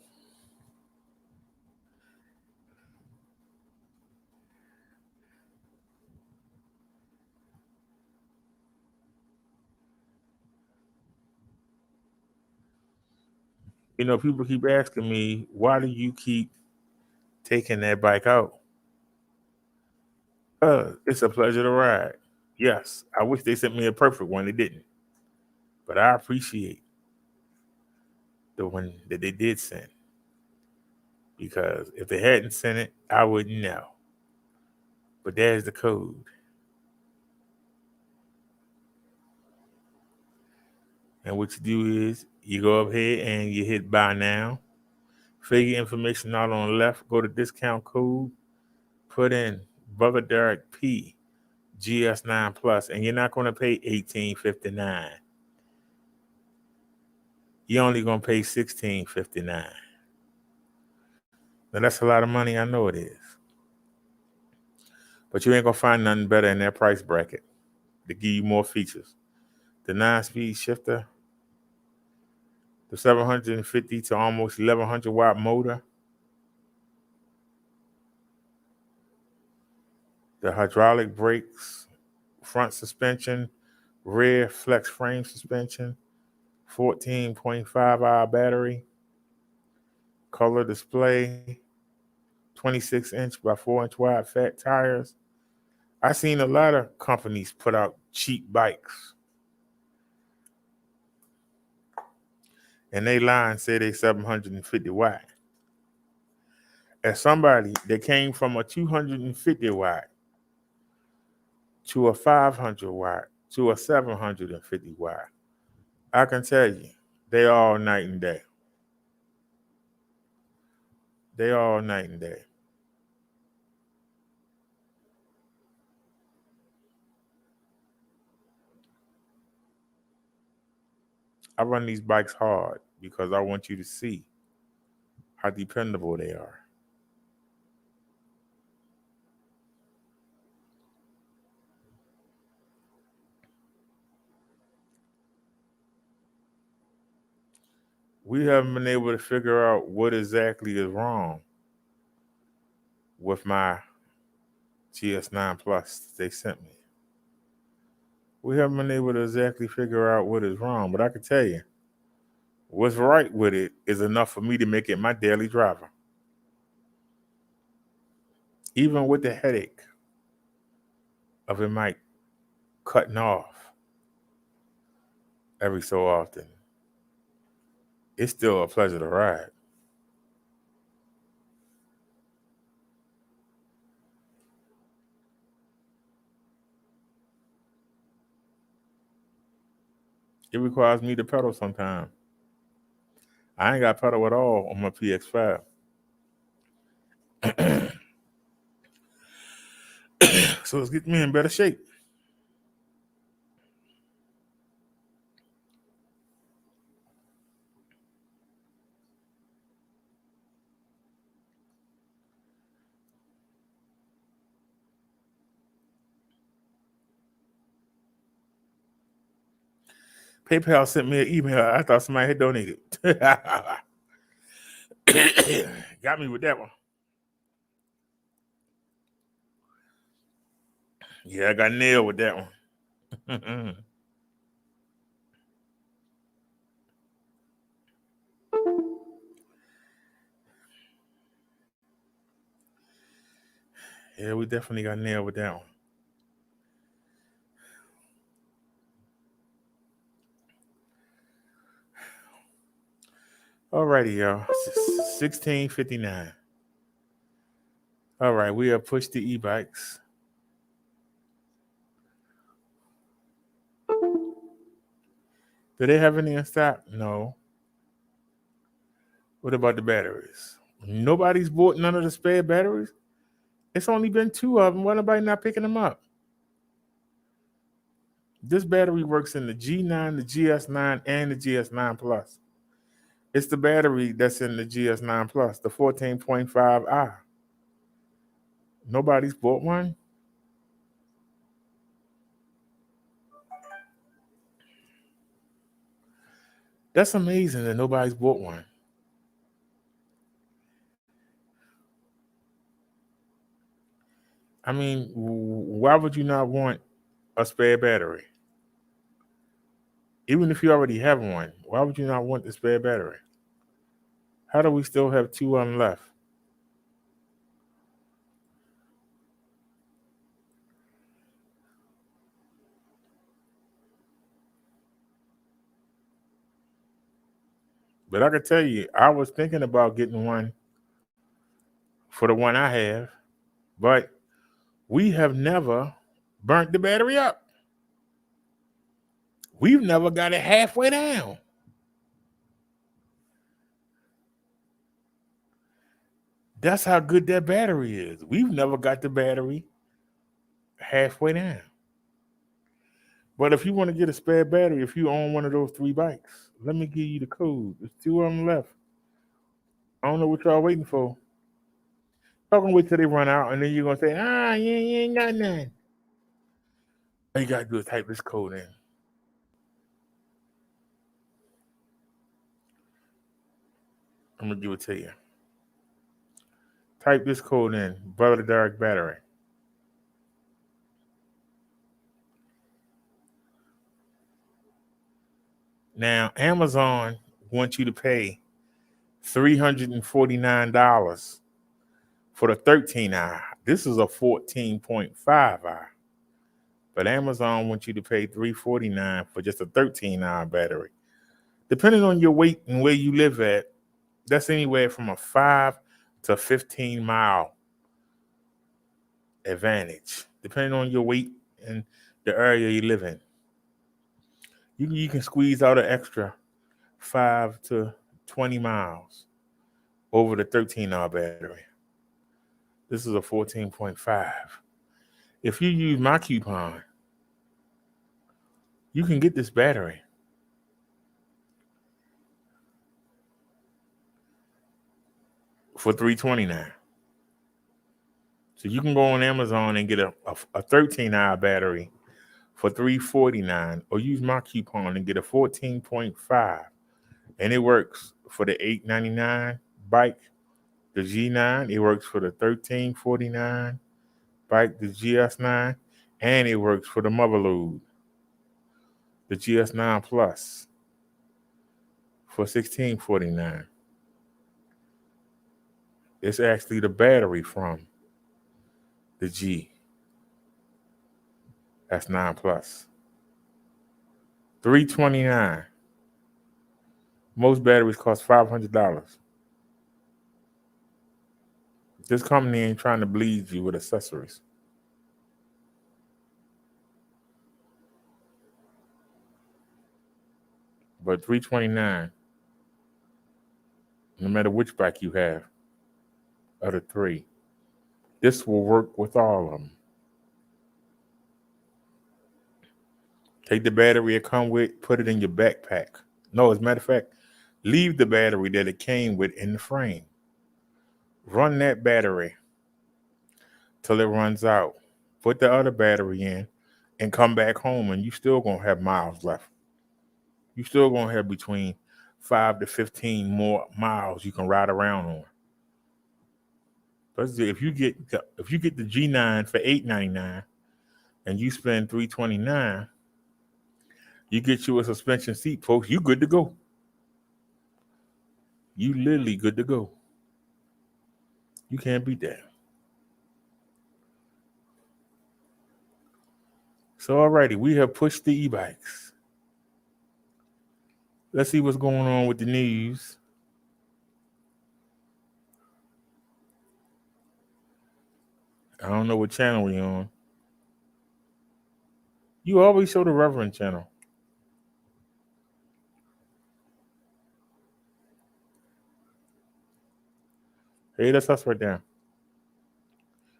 You know, people keep asking me, why do you keep taking that bike out? It's a pleasure to ride. Yes, I wish they sent me a perfect one. They didn't. But I appreciate the one that they did send. Because if they hadn't sent it, I wouldn't know. But there's the code. And what you do is you go up here and you hit buy now. Fill your information out on the left. Go to discount code. Put in Brother Derek P. GS9 Plus. And you're not going to pay $18.59. You're only going to pay $16.59. Now, that's a lot of money. I know it is. But you ain't going to find nothing better in that price bracket to give you more features. The 9-speed shifter, the 750 to almost 1100 watt motor, the hydraulic brakes, front suspension, rear flex frame suspension, 14.5 hour battery, color display, 26 inch by 4 inch wide fat tires, I seen a lot of companies put out cheap bikes. And they line say they 750 watt. As somebody that came from a 250 watt to a 500 watt to a 750 watt, I can tell you, they all night and day. They all night and day. I run these bikes hard because I want you to see how dependable they are. We haven't been able to figure out what exactly is wrong with my GS9 Plus they sent me. We haven't been able to exactly figure out what is wrong, but I can tell you what's right with it is enough for me to make it my daily driver. Even with the headache of it might cutting off every so often, it's still a pleasure to ride. It requires me to pedal sometimes. I ain't got pedal at all on my PX5. So let's get me in better shape. PayPal sent me an email. I thought somebody had donated. Got me with that one. Yeah, I got nailed with that one. Yeah, we definitely got nailed with that one. Alrighty, y'all. 16:59. All right, we have pushed the e-bikes. Do they have any in stock? No. What about the batteries? Nobody's bought none of the spare batteries? It's only been 2 of them. Why nobody not picking them up? This battery works in the G9, the GS9, and the GS9 Plus. It's the battery that's in the GS9 Plus, the 14.5i. Nobody's bought one? That's amazing that nobody's bought one. I mean, why would you not want a spare battery? Even if you already have one, why would you not want the spare battery? How do we still have 2 of them left? But I can tell you, I was thinking about getting one for the one I have, but we have never burnt the battery up. We've never got it halfway down. That's how good that battery is. We've never got the battery halfway down. But if you want to get a spare battery, if you own one of those 3 bikes, let me give you the code. There's 2 of them left. I don't know what y'all waiting for. Y'all gonna wait till they run out, and then you're gonna say, you ain't got none. All you gotta do is type this code in. I'm gonna give it to you. Type this code in, Brother Derek Battery. Now, Amazon wants you to pay $349 for the 13i. This is a 14.5i. but Amazon wants you to pay $349 for just a 13-hour battery. Depending on your weight and where you live at, that's anywhere from a 5 to 15 mile advantage, depending on your weight and the area you live in. You can squeeze out an extra 5 to 20 miles over the 13-hour battery. This is a 14.5. If you use my coupon, you can get this battery for $329. So you can go on Amazon and get a 13-hour battery for $349, or use my coupon and get a 14.5. And it works for the $899 bike, the G9. It works for the $1349 bike, the GS9. And it works for the Motherload, the GS9 Plus, for $1649. It's actually the battery from the G. That's 9 Plus. $329. Most batteries cost $500. This company ain't trying to bleed you with accessories. But $329, no matter which bike you have, out of three, this will work with all of them. Take the battery it come with, put it in your backpack. No, as a matter of fact, leave the battery that it came with in the frame. Run that battery till it runs out. Put the other battery in and come back home, and you still gonna have miles left. You still gonna have between 5 to 15 more miles you can ride around on. But if you get the G9 for $899 and you spend $329, you get you a suspension seat, folks. You good to go. You literally good to go. You can't beat that. So, alrighty, we have pushed the e-bikes. Let's see what's going on with the news. I don't know what channel we on. You always show the Reverend channel. Hey, that's us right there.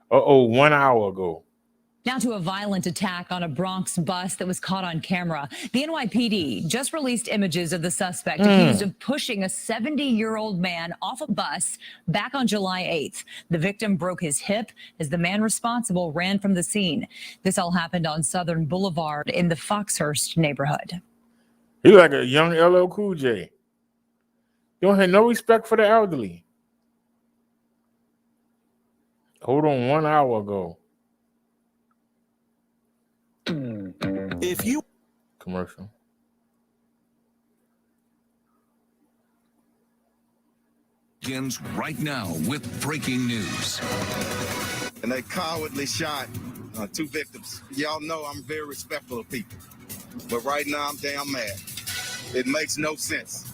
1 hour ago. Now to a violent attack on a Bronx bus that was caught on camera. The NYPD just released images of the suspect accused of pushing a 70-year-old man off a bus back on July 8th. The victim broke his hip as the man responsible ran from the scene. This all happened on Southern Boulevard in the Foxhurst neighborhood. He like a young LL Cool J. You don't have no respect for the elderly. Hold on, 1 hour ago. If you commercial. Begins right now with breaking news. And they cowardly shot 2 victims. Y'all know I'm very respectful of people, but right now I'm damn mad. It makes no sense.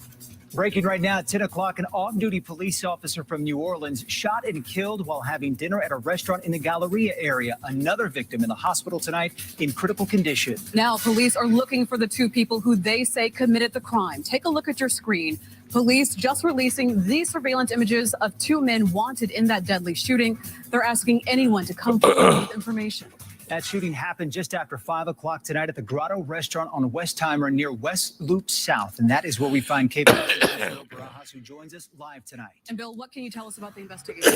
Breaking right now at 10 o'clock, an off-duty police officer from New Orleans shot and killed while having dinner at a restaurant in the Galleria area. Another victim in the hospital tonight in critical condition. Now police are looking for the 2 people who they say committed the crime. Take a look at your screen. Police just releasing these surveillance images of 2 men wanted in that deadly shooting. They're asking anyone to come forward with information. That shooting happened just after 5 o'clock tonight at the Grotto restaurant on Westheimer near West Loop South. And that is where we find Cape Barajas, who joins us live tonight. And Bill, what can you tell us about the investigation?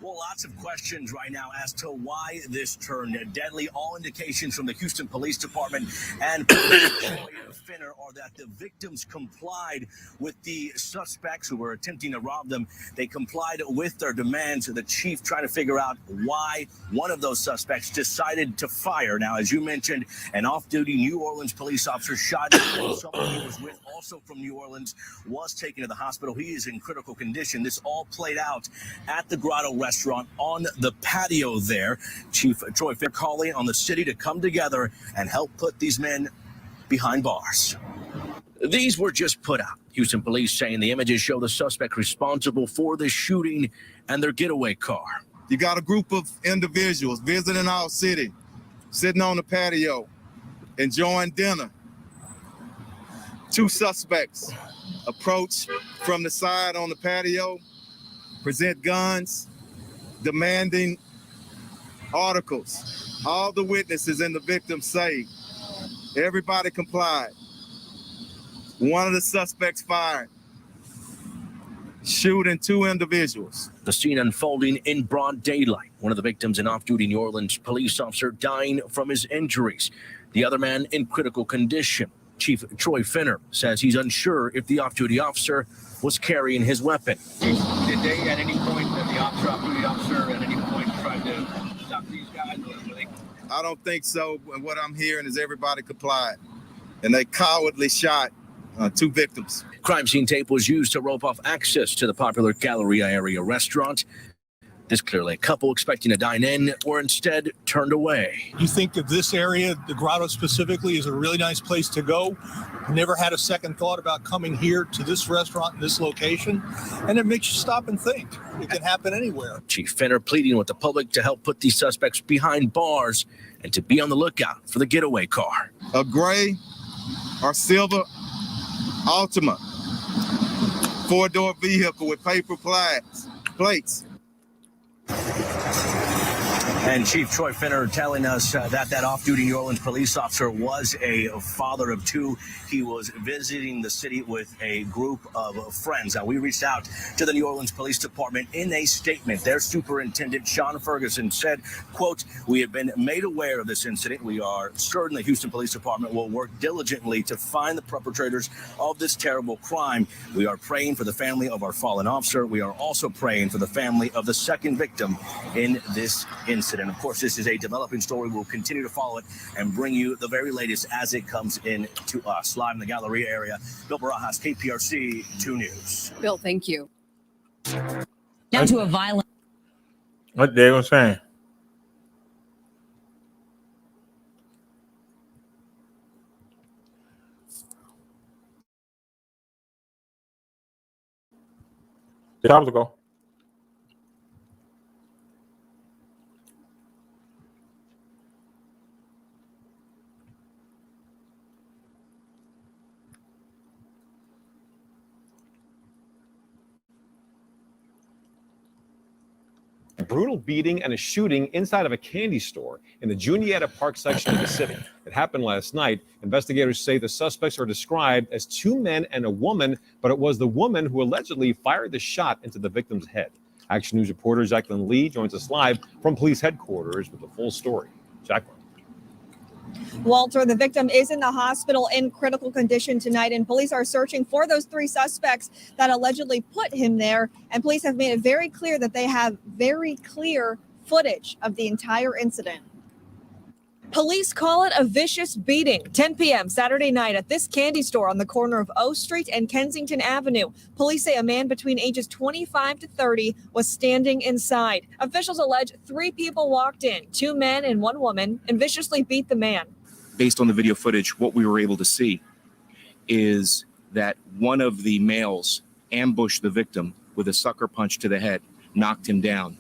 Well, lots of questions right now as to why this turned deadly. All indications from the Houston Police Department and Finner are that the victims complied with the suspects who were attempting to rob them. They complied with their demands. The chief trying to figure out why one of those suspects decided to fire. Now, as you mentioned, an off-duty New Orleans police officer shot someone he was with, also from New Orleans, was taken to the hospital. He is in critical condition. This all played out at the Grotto restaurant on the patio there. Chief Troy Finner calling on the city to come together and help put these men behind bars. These were just put out. Houston police saying the images show the suspect responsible for the shooting and their getaway car. You got a group of individuals visiting our city, sitting on the patio, enjoying dinner. Two suspects approach from the side on the patio, present guns, demanding articles. All the witnesses and the victims say everybody complied. One of the suspects fired, shooting two individuals. The scene unfolding in broad daylight. One of the victims, an off-duty New Orleans police officer, dying from his injuries. The other man in critical condition. Chief Troy Finner says he's unsure if the off-duty officer was carrying his weapon. Did they at any point, the off-duty officer at any point tried to stop these guys? Or were they... I don't think so. And what I'm hearing is everybody complied. And they cowardly shot two victims. Crime scene tape was used to rope off access to the popular Galleria area restaurant. This clearly a couple expecting to dine in were instead turned away. You think of this area, the Grotto specifically, is a really nice place to go. Never had a second thought about coming here to this restaurant in this location. And it makes you stop and think. It can happen anywhere. Chief Finner pleading with the public to help put these suspects behind bars and to be on the lookout for the getaway car. A gray or silver Altima, four-door vehicle with paper plates. And Chief Troy Finner telling us that off-duty New Orleans police officer was a father of two. He was visiting the city with a group of friends. Now, we reached out to the New Orleans Police Department. In a statement, their superintendent, Sean Ferguson, said, quote, "We have been made aware of this incident. We are certain the Houston Police Department will work diligently to find the perpetrators of this terrible crime. We are praying for the family of our fallen officer. We are also praying for the family of the second victim in this incident." Of course, this is a developing story. We'll continue to follow it and bring you the very latest as it comes in to us. Live in the Galleria area, Bill Barajas, KPRC 2 News. Bill, thank you. Now to a violent. What they were saying? The hours ago. A brutal beating and a shooting inside of a candy store in the Juniata Park section of the city. It happened last night. Investigators say the suspects are described as two men and a woman, but it was the woman who allegedly fired the shot into the victim's head. Action News reporter Jacqueline Lee joins us live from police headquarters with the full story. Jacqueline. Walter, the victim is in the hospital in critical condition tonight, and police are searching for those three suspects that allegedly put him there. And police have made it very clear that they have very clear footage of the entire incident. Police call it a vicious beating. 10 p.m. Saturday night at this candy store on the corner of O Street and Kensington Avenue. Police say a man between ages 25 to 30 was standing inside. Officials allege three people walked in, two men and one woman, and viciously beat the man. Based on the video footage, what we were able to see is that one of the males ambushed the victim with a sucker punch to the head, knocked him down.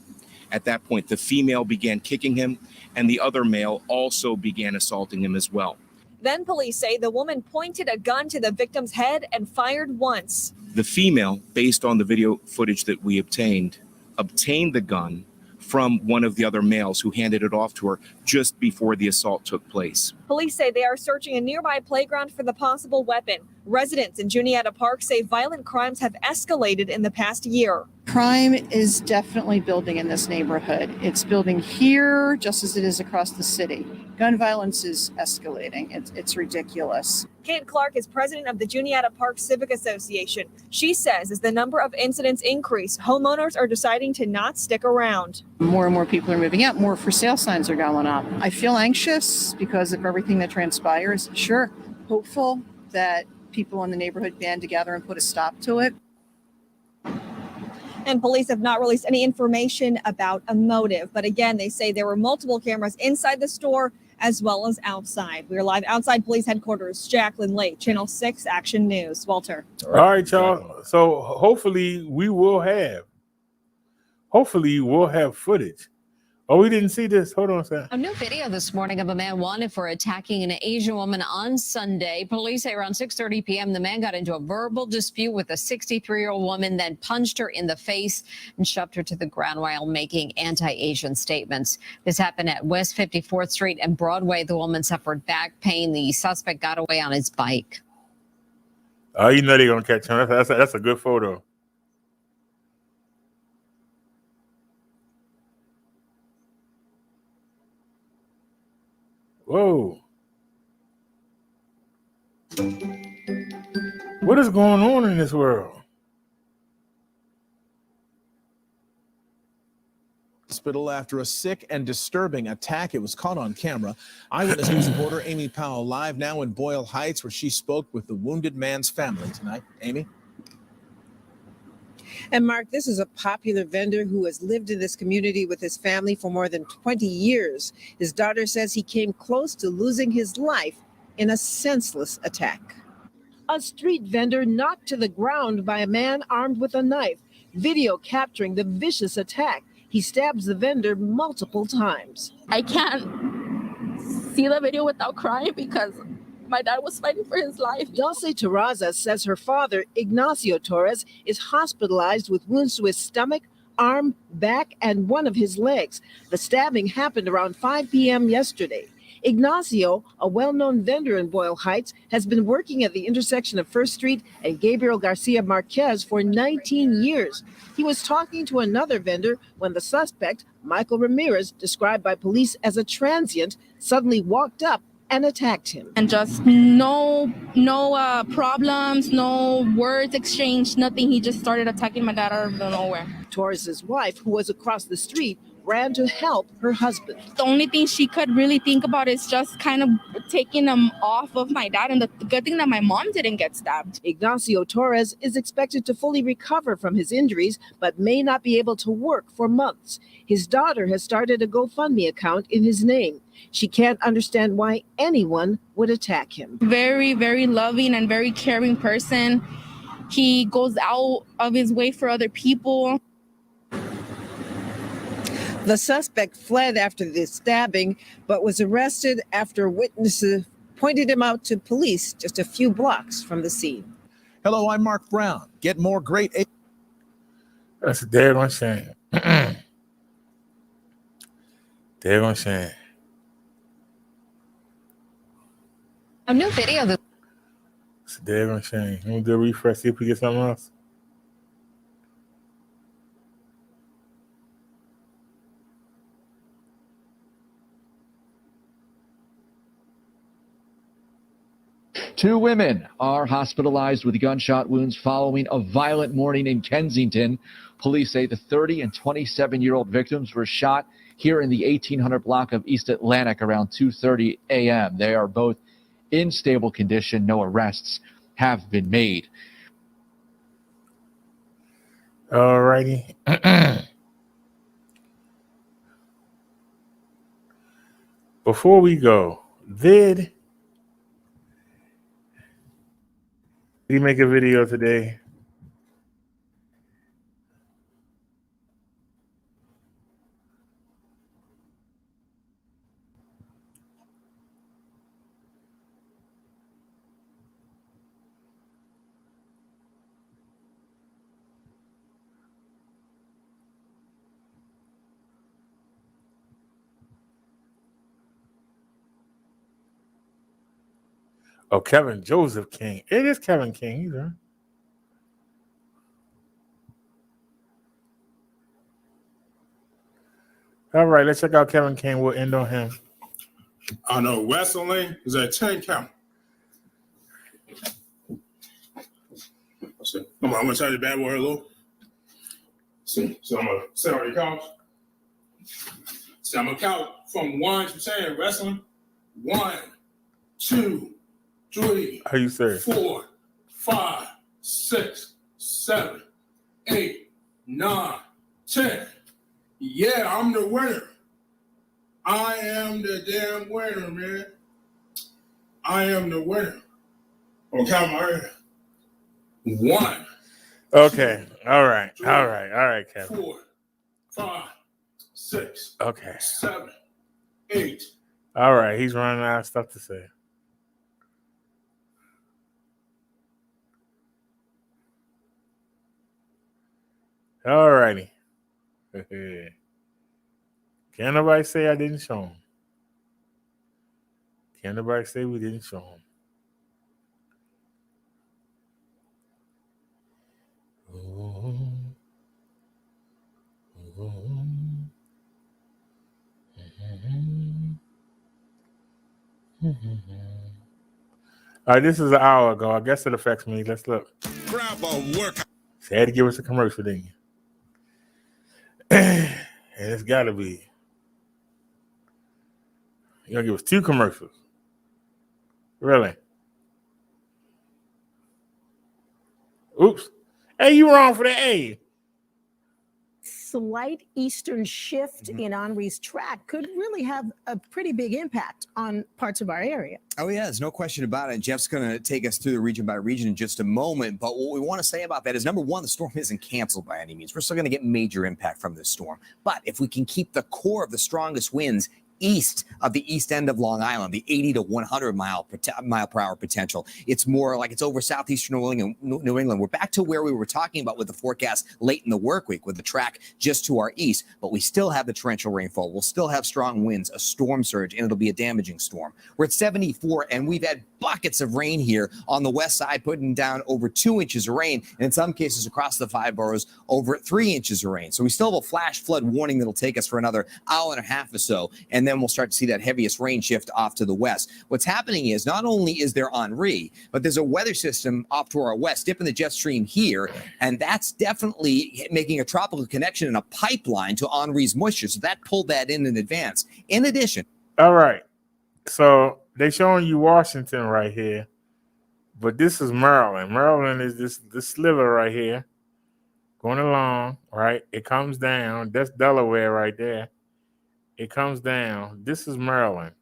At that point, the female began kicking him, and the other male also began assaulting him as well. Then police say the woman pointed a gun to the victim's head and fired once. The female, based on the video footage that we obtained the gun from one of the other males who handed it off to her just before the assault took place. Police say they are searching a nearby playground for the possible weapon. Residents in Juniata Park say violent crimes have escalated in the past year. Crime is definitely building in this neighborhood. It's building here just as it is across the city. Gun violence is escalating. It's ridiculous. Kate Clark is president of the Juniata Park Civic Association. She says as the number of incidents increase, homeowners are deciding to not stick around. More and more people are moving out. More for sale signs are going up. I feel anxious because of everything that transpires. Sure, hopeful that people in the neighborhood band together and put a stop to it. And police have not released any information about a motive. But again, they say there were multiple cameras inside the store as well as outside. We are live outside police headquarters. Jacqueline Lake, Channel 6 Action News. Walter. All right, y'all. So hopefully we'll have footage. Oh, we didn't see this. Hold on a second. A new video this morning of a man wanted for attacking an Asian woman on Sunday. Police say around 6:30 p.m. the man got into a verbal dispute with a 63-year-old woman, then punched her in the face and shoved her to the ground while making anti-Asian statements. This happened at West 54th Street and Broadway. The woman suffered back pain. The suspect got away on his bike. Oh, you know they're gonna catch him. That's a good photo. Whoa. What is going on in this world? Hospital after a sick and disturbing attack. It was caught on camera. Eyewitness News reporter Amy Powell live now in Boyle Heights, where she spoke with the wounded man's family tonight. Amy? And Mark, this is a popular vendor who has lived in this community with his family for more than 20 years. His daughter says he came close to losing his life in a senseless attack. A street vendor knocked to the ground by a man armed with a knife. Video capturing the vicious attack. He stabs the vendor multiple times. I can't see the video without crying because my dad was fighting for his life. Dulce Terraza says her father, Ignacio Torres, is hospitalized with wounds to his stomach, arm, back, and one of his legs. The stabbing happened around 5 p.m. yesterday. Ignacio, a well-known vendor in Boyle Heights, has been working at the intersection of First Street and Gabriel Garcia Marquez for 19 years. He was talking to another vendor when the suspect, Michael Ramirez, described by police as a transient, suddenly walked up and attacked him. And just no problems, no words exchanged, nothing. He just started attacking my dad out of nowhere. Torres's wife, who was across the street, ran to help her husband. The only thing she could really think about is just kind of taking him off of my dad, and the good thing that my mom didn't get stabbed. Ignacio Torres is expected to fully recover from his injuries, but may not be able to work for months. His daughter has started a GoFundMe account in his name. She can't understand why anyone would attack him. Very, very loving and very caring person. He goes out of his way for other people. The suspect fled after the stabbing, but was arrested after witnesses pointed him out to police just a few blocks from the scene. Hello, I'm Mark Brown. Get more great... That's a daggone shame. Daggone shame. A new video that It's a daggone shame. I'm gonna do a refresh, see if we get something else. Two women are hospitalized with gunshot wounds following a violent morning in Kensington. Police say the 30 and 27-year-old victims were shot here in the 1800 block of East Atlantic around 2:30 a.m. They are both in stable condition. No arrests have been made. All righty. Before we go, did he make a video today? Oh, Kevin Joseph King. It is Kevin King. He's right. All right, let's check out Kevin King. We'll end on him. I know wrestling is a 10 count. So, I'm gonna tell you bad word, Lou. See, so I'm gonna sit on your couch. So I'm gonna count from 1 to 10 wrestling. 1, 2, 3. Are you serious? 4, 5, 6, 7, 8, 9. I'm the winner. I am the damn winner, man. I am the winner. Okay, I'm right. 1. Okay. All right. 3, All right, Kevin. 4, 5, 6. Okay. 7, 8. All right. He's running out of stuff to say. All righty. Can't nobody say I didn't show him. Can't nobody say we didn't show him. All right, this is an hour ago. I guess it affects me. Let's look. Grab a workout. They had to give us a commercial, didn't you? And it's got to be. You're going to give us 2 commercials. Really? Oops. Hey, you wrong for that. Hey. Slight eastern shift in Henri's track could really have a pretty big impact on parts of our area. Oh, yeah, there's no question about it. Jeff's going to take us through the region by region in just a moment. But what we want to say about that is, number one, the storm isn't canceled by any means. We're still going to get major impact from this storm. But if we can keep the core of the strongest winds east of the east end of Long Island, the 80 to 100 mile per hour potential, it's more like it's over southeastern New England. We're back to where we were talking about with the forecast late in the work week with the track just to our east, but we still have the torrential rainfall. We'll still have strong winds, a storm surge, and it'll be a damaging storm. We're at 74, and we've had buckets of rain here on the west side, putting down over 2 inches of rain, and in some cases across the 5 boroughs, over 3 inches of rain. So we still have a flash flood warning that'll take us for another hour and a half or so, and then we'll start to see that heaviest rain shift off to the west. What's happening is not only is there Henri, but there's a weather system off to our west, dipping the jet stream here, and that's definitely making a tropical connection and a pipeline to Henri's moisture. So that pulled that in advance. In addition. All right. So they're showing you Washington right here, but this is Maryland. Maryland is this sliver right here going along, right? It comes down. That's Delaware right there. It comes down. This is Maryland.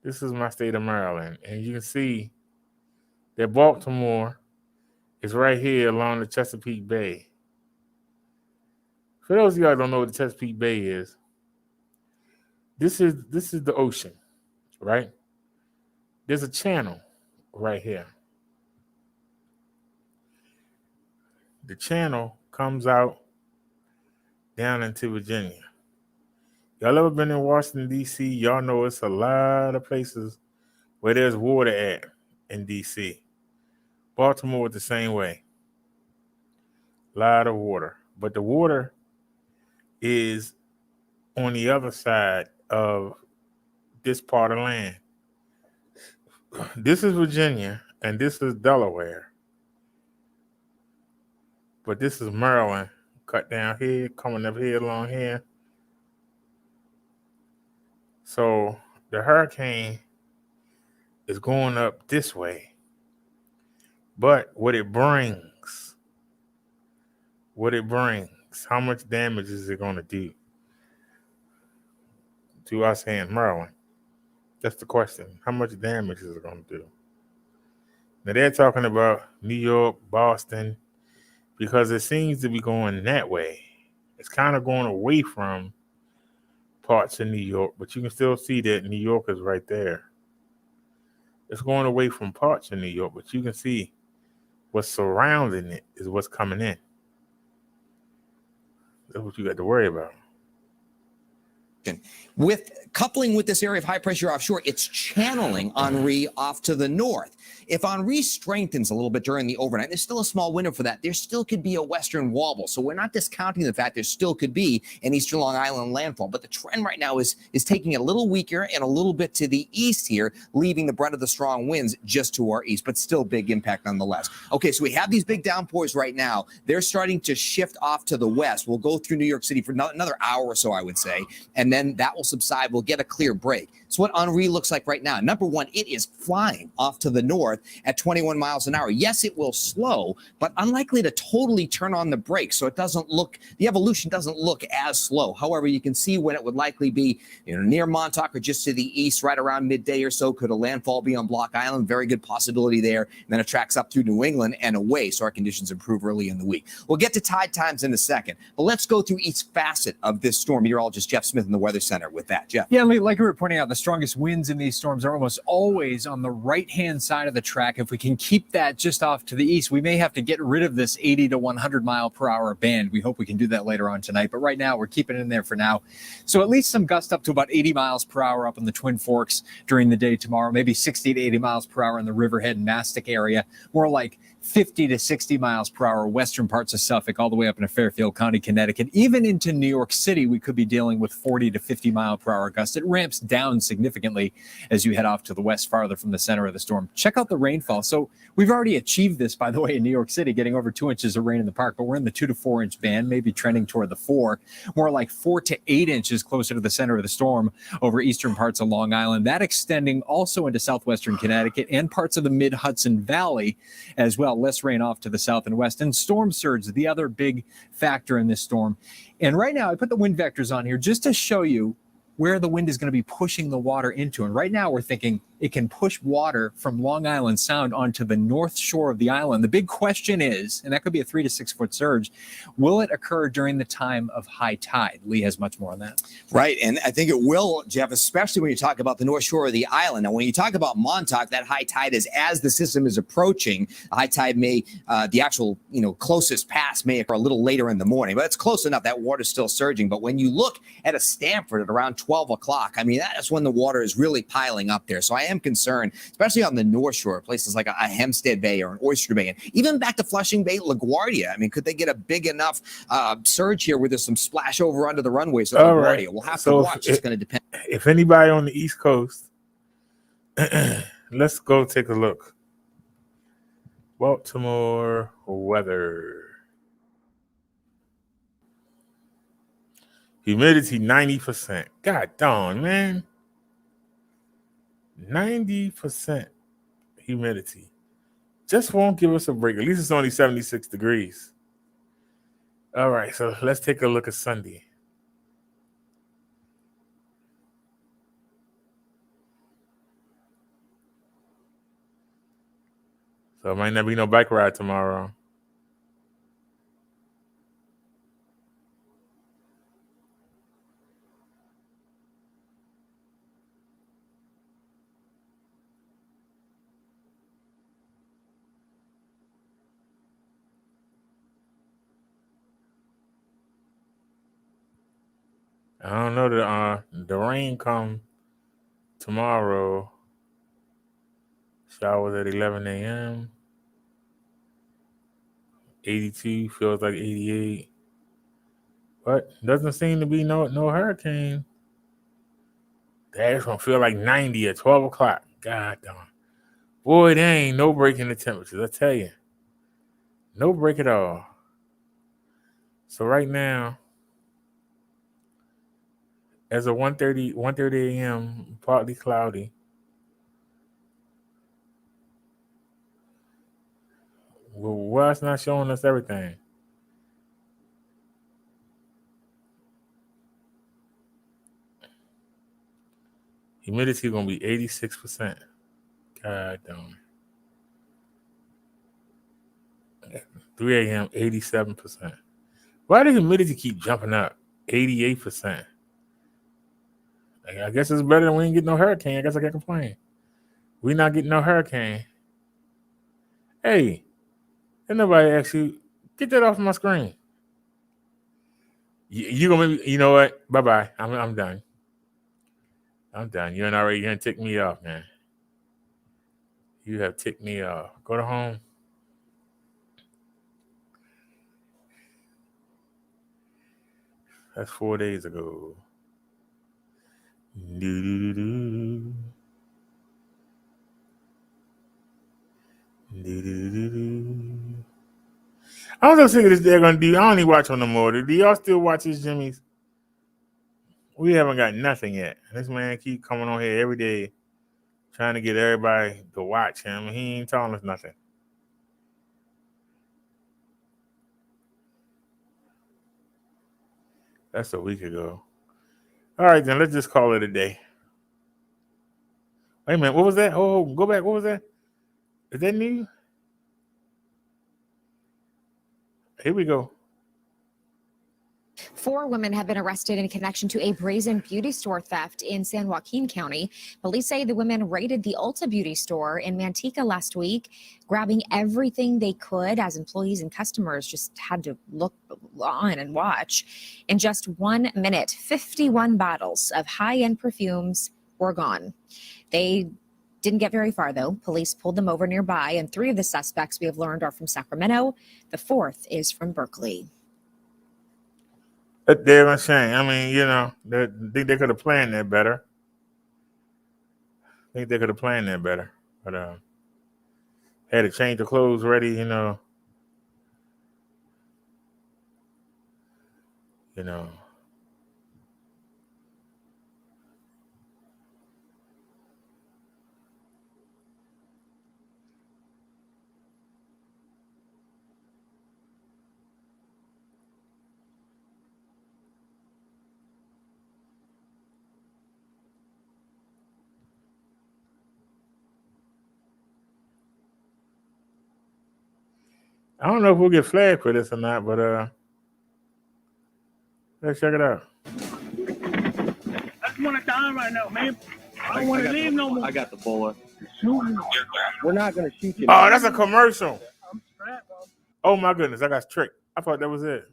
This is my state of Maryland. And you can see that Baltimore is right here along the Chesapeake Bay. For those of y'all who don't know what the Chesapeake Bay is, this is the ocean, right? There's a channel right here. The channel comes out down into Virginia. Y'all ever been in Washington, D.C.? Y'all know it's a lot of places where there's water at in D.C. Baltimore is the same way. A lot of water. But the water is on the other side of this part of land. This is Virginia, and this is Delaware. But this is Maryland, cut down here, coming up here along here. So the hurricane is going up this way. But what it brings, how much damage is it going to do to us here in Maryland? That's the question. How much damage is it going to do? Now they're talking about New York, Boston, because it seems to be going that way. It's kind of going away from parts of New York, but you can still see that New York is right there. It's going away from parts of New York, but you can see what's surrounding it is what's coming in. That's what you got to worry about. With coupling with this area of high pressure offshore, it's channeling Henri off to the north. If Henri strengthens a little bit during the overnight, there's still a small window for that. There still could be a western wobble. So we're not discounting the fact there still could be an eastern Long Island landfall. But the trend right now is taking it a little weaker and a little bit to the east here, leaving the brunt of the strong winds just to our east, but still big impact nonetheless. Okay, so we have these big downpours right now. They're starting to shift off to the west. We'll go through New York City for another hour or so, I would say, and then that will subside. We'll we'll get a clear break. It's what Henri looks like right now. Number one, it is flying off to the north at 21 miles an hour. Yes, it will slow, but unlikely to totally turn on the brakes. So it doesn't look, the evolution doesn't look as slow. However, you can see when it would likely be, near Montauk or just to the east, right around midday or so. Could a landfall be on Block Island? Very good possibility there. And then it tracks up through New England and away. So our conditions improve early in the week. We'll get to tide times in a second, but let's go through each facet of this storm. Meteorologist Jeff Smith in the Weather Center with that. Jeff. Yeah, like we were pointing out, the strongest winds in these storms are almost always on the right-hand side of the track. If we can keep that just off to the east, we may have to get rid of this 80 to 100 mile per hour band. We hope we can do that later on tonight, but right now we're keeping it in there for now. So at least some gust up to about 80 miles per hour up in the Twin Forks during the day tomorrow, maybe 60 to 80 miles per hour in the Riverhead and Mastic area, more like 50 to 60 miles per hour western parts of Suffolk, all the way up into Fairfield County, Connecticut. Even into New York City, we could be dealing with 40 to 50 mile per hour gusts. It ramps down significantly as you head off to the west farther from the center of the storm. Check out the rainfall. So we've already achieved this, by the way, in New York City, getting over 2 inches of rain in the park, but we're in the 2 to 4 inch band, maybe trending toward the 4, more like 4 to 8 inches closer to the center of the storm over eastern parts of Long Island. That extending also into southwestern Connecticut and parts of the mid-Hudson Valley as well. Less rain off to the south and west. And storm surge, the other big factor in this storm. And right now, I put the wind vectors on here just to show you where the wind is going to be pushing the water into. And right now we're thinking it can push water from Long Island Sound onto the north shore of the island. The big question is, and that could be a 3 to 6 foot surge, will it occur during the time of high tide? Lee has much more on that. Right. And I think it will, Jeff, especially when you talk about the north shore of the island. Now, when you talk about Montauk, that high tide is as the system is approaching. High tide may, the actual, closest pass may occur a little later in the morning, but it's close enough. That water's still surging. But when you look at a Stamford at around 12 o'clock, I mean, that is when the water is really piling up there. So I am concerned, especially on the North Shore, places like a Hempstead Bay or an Oyster Bay, and even back to Flushing Bay, LaGuardia. I mean, could they get a big enough surge here where there's some splash over under the runways of LaGuardia? Right. We'll have to watch. It's going to depend. If anybody on the East Coast, let's go take a look. Baltimore weather. Humidity 90%. God darn, man. 90% humidity. Just won't give us a break. At least it's only 76 degrees. All right, so let's take a look at Sunday. So it might not be no bike ride tomorrow. I don't know that the rain come tomorrow. Showers at 11 a.m. 82 feels like 88. But doesn't seem to be no hurricane. That's gonna feel like 90 at 12 o'clock. God darn. Boy, there ain't no break in the temperatures, I tell you. No break at all. So right now, as of 1:30 a.m., partly cloudy. Well, why it's not showing us everything? Humidity gonna be 86%. God damn. 3 a.m., 87%. Why did humidity keep jumping up? 88%. I guess it's better than we ain't getting no hurricane. I guess I can't complain. We not getting no hurricane. Hey, did nobody actually get that off my screen? You gonna make me, you know what? Bye-bye. I'm done. I'm done. You ain't already gonna tick me off, man. You have ticked me off. Go to home. That's 4 days ago. Do-do-do-do. Do-do-do-do. I don't know what they're gonna do. I don't even watch on no more. Do y'all still watch his Jimmy's? We haven't got nothing yet. This man keep coming on here every day trying to get everybody to watch him. He ain't telling us nothing. That's a week ago. All right, then let's just call it a day. Wait a minute. What was that? Oh, go back. What was that? Is that new? Here we go. 4 women have been arrested in connection to a brazen beauty store theft in San Joaquin County. Police say the women raided the Ulta beauty store in Manteca last week, grabbing everything they could as employees and customers just had to look on and watch. In just 1 minute, 51 bottles of high-end perfumes were gone. They didn't get very far, though. Police pulled them over nearby, and 3 of the suspects we have learned are from Sacramento. The 4th is from Berkeley. They're a shame. I mean, you know, I think they could have planned that better. But had to change the clothes ready, you know. I don't know if we'll get flagged for this or not, but let's check it out. I just want to die right now, man. I don't want to leave no more. I got the bullet. We're not going to shoot you. Oh, that's a commercial. Oh my goodness, I got tricked. I thought that was it.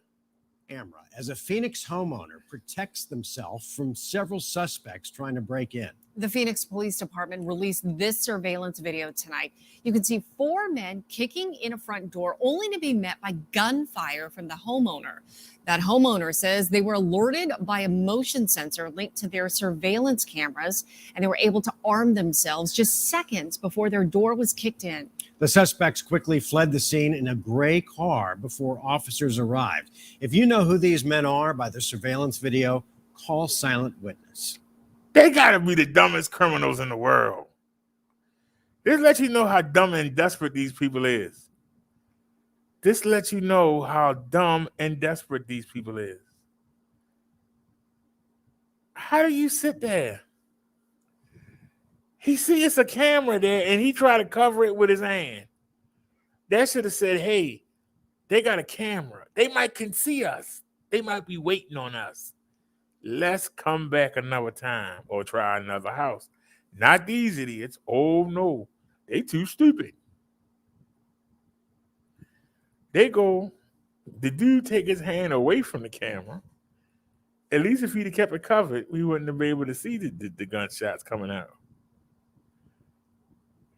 Camera as a Phoenix homeowner protects themselves from several suspects trying to break in. The Phoenix Police Department released this surveillance video tonight. You can see 4 men kicking in a front door only to be met by gunfire from the homeowner. That homeowner says they were alerted by a motion sensor linked to their surveillance cameras, and they were able to arm themselves just seconds before their door was kicked in. The suspects quickly fled the scene in a gray car before officers arrived. If you know who these men are by the surveillance video, call Silent Witness. They gotta be the dumbest criminals in the world. This lets you know how dumb and desperate these people is. This lets you know how dumb and desperate these people is. How do you sit there? He see it's a camera there and he tried to cover it with his hand. That should have said, hey, they got a camera. They might can see us. They might be waiting on us. Let's come back another time or try another house. Not these idiots. Oh, no. They too stupid. They go, the dude take his hand away from the camera. At least if he'd have kept it covered, we wouldn't have been able to see the gunshots coming out.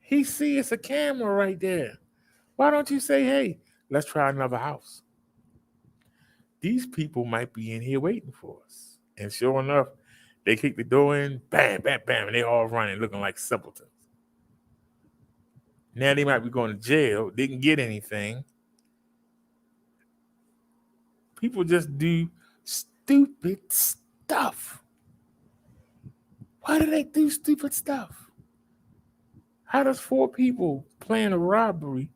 He see it's a camera right there. Why don't you say, hey, let's try another house? These people might be in here waiting for us. And sure enough, they kick the door in, bam, bam, bam, and they all running, looking like simpletons. Now they might be going to jail, didn't get anything. People just do stupid stuff. Why do they do stupid stuff? How does 4 people plan a robbery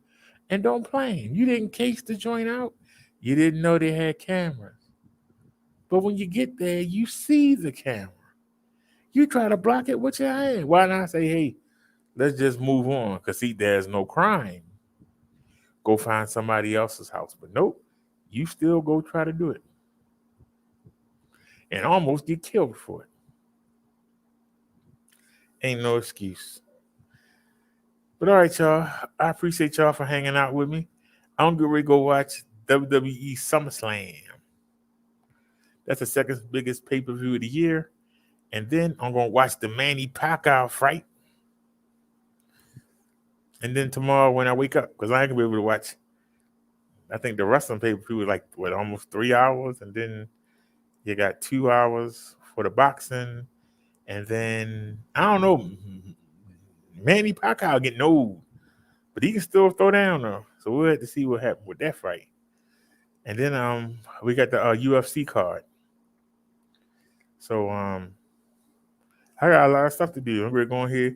and don't plan? You didn't case the joint out. You didn't know they had cameras. But when you get there, you see the camera. You try to block it with your hand. Why not say, hey, let's just move on because see, there's no crime. Go find somebody else's house. But nope, you still go try to do it. And almost get killed for it. Ain't no excuse. But all right, y'all. I appreciate y'all for hanging out with me. I'm getting ready to go watch WWE SummerSlam. That's the second biggest pay-per-view of the year. And then I'm going to watch the Manny Pacquiao fight. And then tomorrow when I wake up, because I ain't going to be able to watch, I think the wrestling pay-per-view was like, almost 3 hours. And then you got 2 hours for the boxing. And then, I don't know, Manny Pacquiao getting old. But he can still throw down, though. So we'll have to see what happened with that fight. And then we got the UFC card. So I got a lot of stuff to do. I'm gonna go here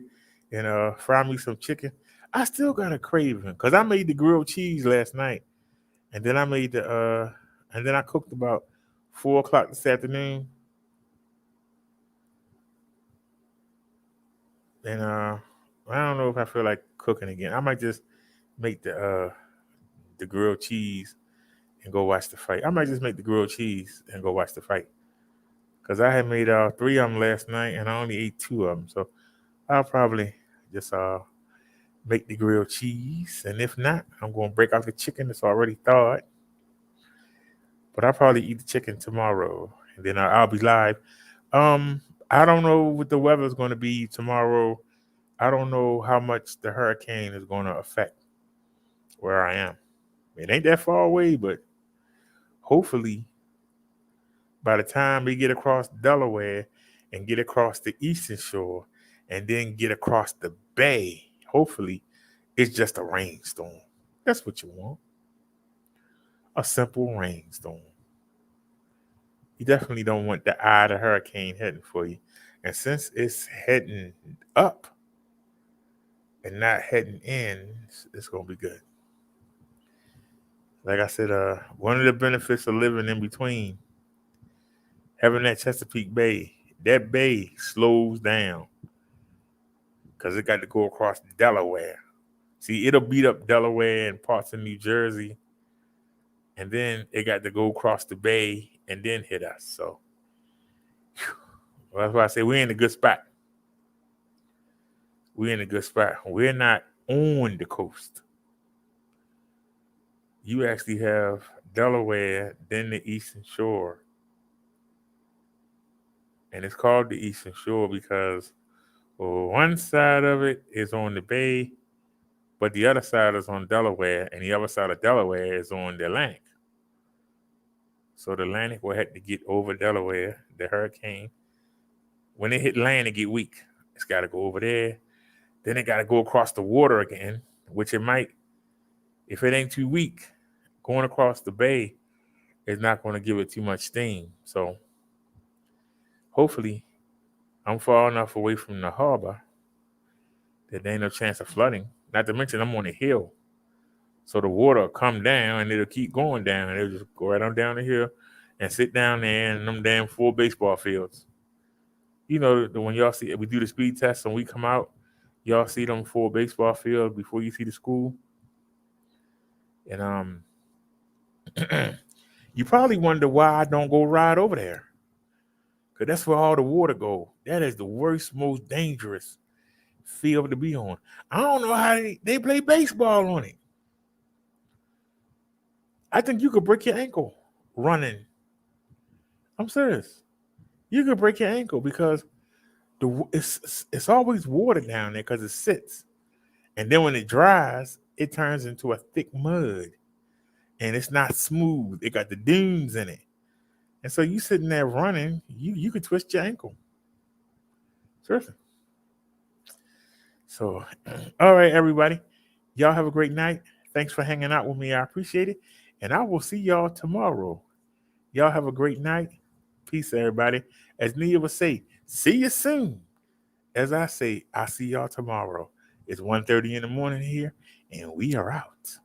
and fry me some chicken. I still got a craving because I made the grilled cheese last night, and then I made and then I cooked about 4 o'clock this afternoon. And I don't know if I feel like cooking again. I might just make the grilled cheese and go watch the fight. I might just make the grilled cheese and go watch the fight. Because I had made 3 of them last night and I only ate 2 of them. So I'll probably just make the grilled cheese. And if not, I'm going to break out the chicken that's already thawed. But I'll probably eat the chicken tomorrow. And then I'll be live. I don't know what the weather is going to be tomorrow. I don't know how much the hurricane is going to affect where I am. It ain't that far away, but hopefully by the time we get across Delaware and get across the eastern shore and then get across the bay, hopefully it's just a rainstorm. That's what you want. A simple rainstorm. You definitely don't want the eye of the hurricane heading for you. And since it's heading up and not heading in, it's going to be good. Like I said, one of the benefits of living in between, having that Chesapeake Bay, that bay slows down because it got to go across Delaware. See, it'll beat up Delaware and parts of New Jersey, and then it got to go across the bay and then hit us. So well, that's why I say we're in a good spot. We're in a good spot. We're not on the coast. You actually have Delaware, then the Eastern Shore. And it's called the Eastern Shore because one side of it is on the bay, but the other side is on Delaware, and the other side of Delaware is on the Atlantic. So the Atlantic will have to get over Delaware, the hurricane. When it hit land, it get weak. It's got to go over there. Then it got to go across the water again, which it might, if it ain't too weak, going across the bay is not going to give it too much steam. So hopefully I'm far enough away from the harbor that there ain't no chance of flooding. Not to mention I'm on a hill. So the water will come down and it'll keep going down. It'll just go right on down the hill and sit down there in them damn 4 baseball fields. You know, when y'all see, we do the speed test and we come out, y'all see them 4 baseball fields before you see the school. And you probably wonder why I don't go ride over there. Because that's where all the water go. That is the worst, most dangerous field to be on. I don't know how they play baseball on it. I think you could break your ankle running. I'm serious. You could break your ankle because it's always water down there because it sits. And then when it dries, it turns into a thick mud. And it's not smooth. It got the dunes in it. And so you sitting there running, you could twist your ankle. Seriously. So, all right, everybody. Y'all have a great night. Thanks for hanging out with me. I appreciate it. And I will see y'all tomorrow. Y'all have a great night. Peace, everybody. As Nia would say, see you soon. As I say, I'll see y'all tomorrow. It's 1:30 in the morning here, and we are out.